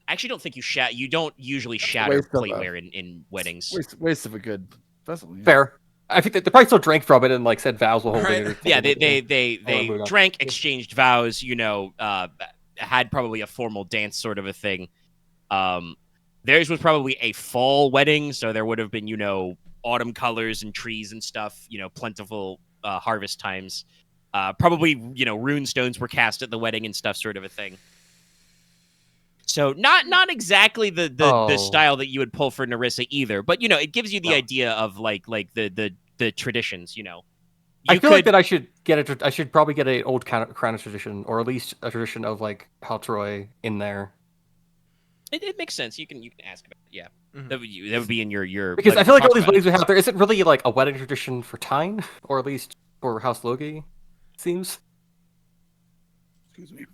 I actually don't think you don't usually shatter plateware in weddings. Waste of a good vessel. Yeah. Fair. I think they probably still drank from it and said vows will hold it. Yeah, they drank, exchanged vows. Had probably a formal dance sort of a thing. Theirs was probably a fall wedding, so there would have been autumn colors and trees and stuff. Plentiful harvest times. Probably rune stones were cast at the wedding and stuff, sort of a thing. So not exactly the style that you would pull for Nerissa either, but it gives you the idea of the traditions. I feel like that I should probably get an old crown tradition, or at least a tradition of Haltroy in there. It makes sense. You can ask about it. Yeah, that would be in your because I feel like all these weddings we have there isn't really a wedding tradition for Teine, or at least for House Logi. It seems. Excuse me.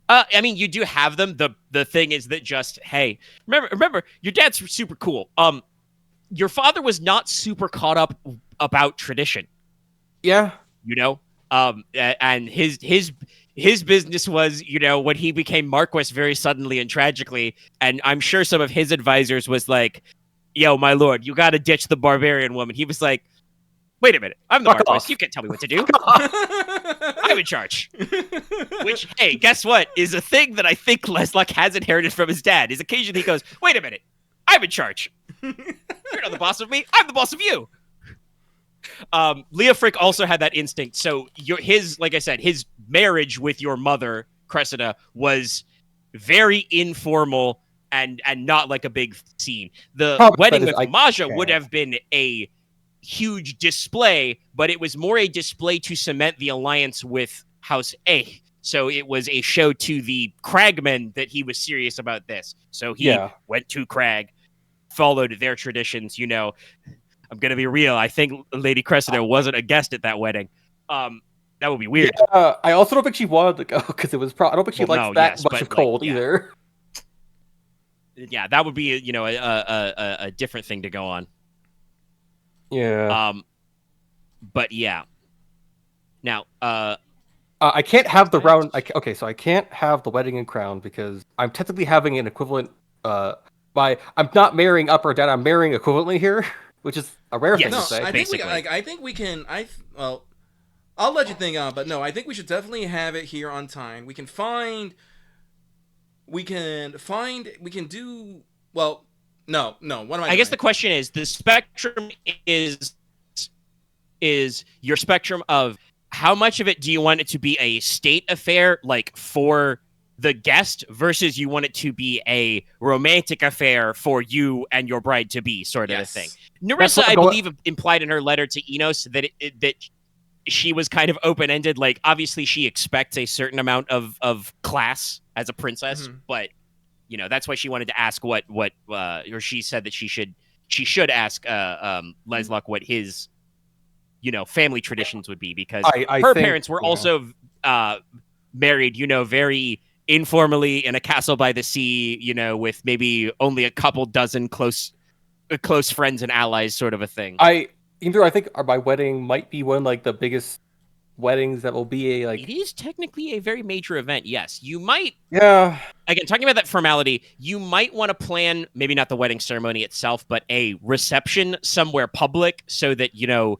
I mean, you do have them. The thing is that just, hey, remember, your dad's super cool. Your father was not super caught up about tradition. Yeah. And his business was, when he became Marquess very suddenly and tragically, and I'm sure some of his advisors was like, yo, my lord, you got to ditch the barbarian woman. He was like, Wait a minute. I'm the Fuck Marquess. off. You can't tell me what to do. I'm in charge. Which, hey, guess what? Is a thing that I think Leslok has inherited from his dad. Is occasionally he goes, wait a minute. I'm in charge. You're not the boss of me. I'm the boss of you. Leofric also had that instinct. So like I said, his marriage with your mother, Cressida, was very informal and not like a big scene. The wedding with Maja would have been a huge display, but it was more a display to cement the alliance with House A. So it was a show to the Cragmen that he was serious about this. So he went to Crag, followed their traditions. You know, I'm gonna be real. I think Lady Cressida wasn't a guest at that wedding. That would be weird. Yeah, I also don't think she wanted to go because it was. I don't think she likes that much of cold either. Yeah, that would be a different thing to go on. Yeah. But yeah. Now, I can't have the round. So I can't have the wedding and crown because I'm technically having an equivalent. I'm not marrying up or down. I'm marrying equivalently here, which is a rare thing to say. I think we can. I'll let you think on, but no, I think we should definitely have it here on time. We can do. Well, no. What am I doing? I guess the question is, the spectrum is your spectrum of how much of it do you want it to be a state affair, like for the guest, versus you want it to be a romantic affair for you and your bride to be, sort of a thing. Nerissa, I believe, implied in her letter to Inos that that she was kind of open-ended. Like, obviously, she expects a certain amount of class as a princess, but that's why she wanted to ask what or she said that she should ask Leslok what his family traditions would be, because her parents were also married, very informally in a castle by the sea, with maybe only a couple dozen close friends and allies, sort of a thing. I think my wedding might be one of like the biggest weddings that will be it is technically a very major event. Yes, you might. Yeah. Again, talking about that formality, you might want to plan maybe not the wedding ceremony itself, but a reception somewhere public, so that your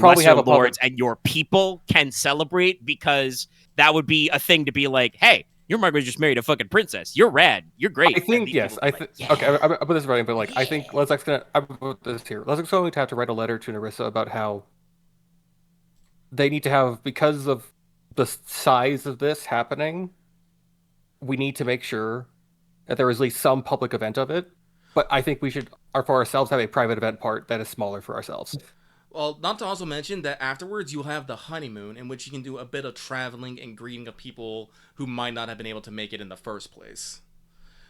lesser lords and your people can celebrate, because that would be a thing to be like, hey, your Margaret just married a fucking princess. You're rad. You're great. I think yes. Okay. I put this writing, but I think Leslok's gonna. I put this here. Leslok's going to have to write a letter to Nerissa about how they need to have, because of the size of this happening, we need to make sure that there is at least some public event of it. But I think we should, for ourselves, have a private event part that is smaller for ourselves. Well, not to also mention that afterwards you'll have the honeymoon, in which you can do a bit of traveling and greeting of people who might not have been able to make it in the first place.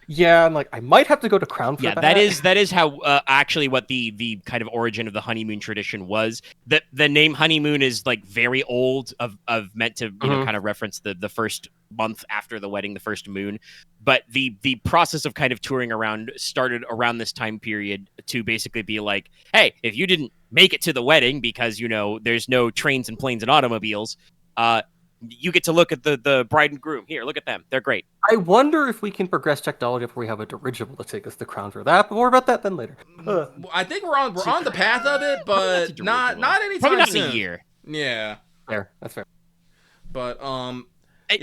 Yeah, and I might have to go to Crown for that. that is how actually what the kind of origin of the honeymoon tradition was. The name honeymoon is very old, of meant to kind of reference the first month after the wedding, the first moon. But the process of kind of touring around started around this time period to basically be like, hey, if you didn't make it to the wedding because there's no trains and planes and automobiles, you get to look at the bride and groom. Here, look at them. They're great. I wonder if we can progress technology before we have a dirigible to take us to Crown for that. But more about that then later. I think we're on the path of it, but not anytime probably not soon. in a year. Yeah, fair. That's fair. But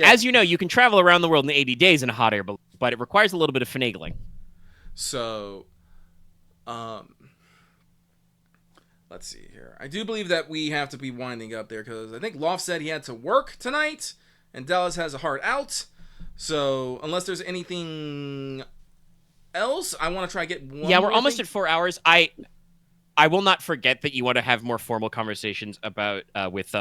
as you know, you can travel around the world in 80 days in a hot air balloon, but it requires a little bit of finagling. So, let's see here. I do believe that we have to be winding up there, because I think Loth said he had to work tonight, and Dallas has a hard out. So, unless there's anything else, I want to try to get one. Yeah, we're almost at 4 hours. I will not forget that you want to have more formal conversations about with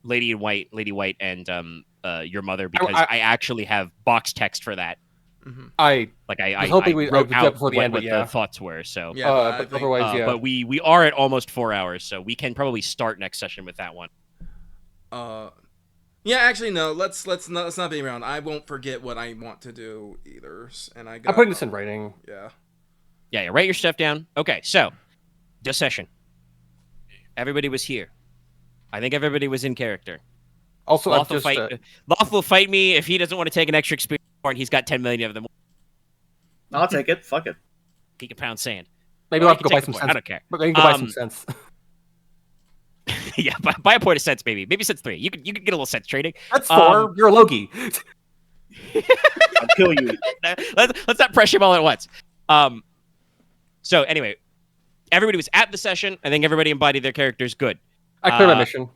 Lady White and your mother, because I actually have box text for that. Mm-hmm. I was hoping we wrote out before the end, what but the thoughts were. So but otherwise, but we are at almost 4 hours, so we can probably start next session with that one. Yeah, actually, no. Let's not be around. I won't forget what I want to do either, and I'm putting this in writing. Yeah. Write your stuff down. Okay, so this session, everybody was here. I think everybody was in character. Also, Loth will fight me if he doesn't want to take an extra experience point. He's got 10 million of them. I'll take it. Fuck it. He can pound sand. Maybe Or I'll you have to can go buy take some a point. sense. I don't care. But maybe go buy some sense. Yeah, buy a point of sense, maybe. Maybe sense 3. You could get a little sense trading. That's 4. You're a Logi. I'll kill you. Let's not pressure him all at once. So anyway, everybody was at the session. I think everybody embodied their characters. Good. I cleared my mission.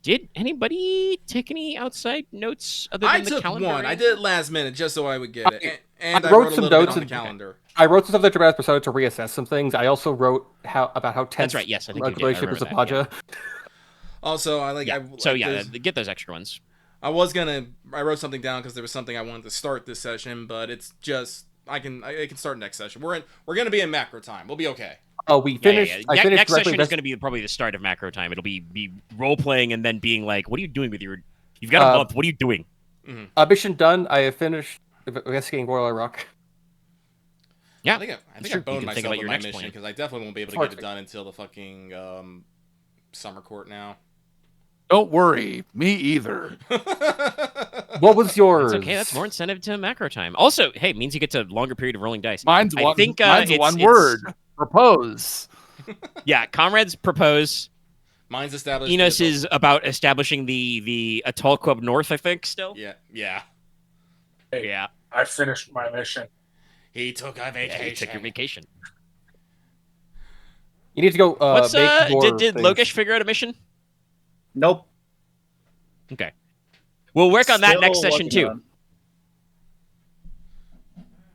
Did anybody take any outside notes other than I the took calendar? one. I did it last minute just so I would get it. And I I wrote wrote a some little bit notes on the in- calendar. I wrote some stuff that Dramatic Persona to reassess some things. I also wrote about how tense That's right. Yes, I think my you did. I relationship with remember that, Zapaja. Also, I like. Yeah. I, So like, yeah, there's- get those extra ones. I wrote something down because there was something I wanted to start this session, but it's just I can start next session. We're gonna be in macro time. We'll be okay. Oh, we finished. Yeah. I finished Next directly session is going to be probably the start of macro time. It'll be role playing and then being like, "What are you doing with your? You've got a month. What are you doing?" mission done. I have finished investigating Lorelei Rock. Yeah, I think I sure. boned You can think myself about with your my next mission plan. because I definitely won't be able to Hard get it to- done until the fucking summer court now. Don't worry, me either. What was yours? It's okay. That's more incentive to macro time. Also, hey, it means you get to longer period of rolling dice. Mine's I one. think, mine's it's- one it's- word. Propose. Yeah, Conrad's propose. Mine's established. Enos is about establishing the Atoll Club North. I think still. Yeah. Hey, Yeah. I finished my mission. He took a Yeah, vacation. you took your vacation. You need to go. What's make more did things. Logesh figure out a mission? Nope. Okay. We'll work on that Still next session working too. on-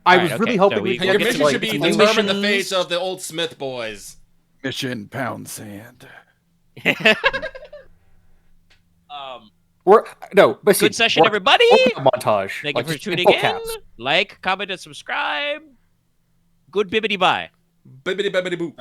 I Alright, was okay, really so hoping we- we we'll Your could get get mission to, like, should be some to new determine the missions. fate of the old Smith boys. Mission Pound Sand. Good session, everybody. Montage. Thank like, you for just in tuning full in. caps. Like, comment, and subscribe. Good bibbity bye. Bibbidi bibbidi boop.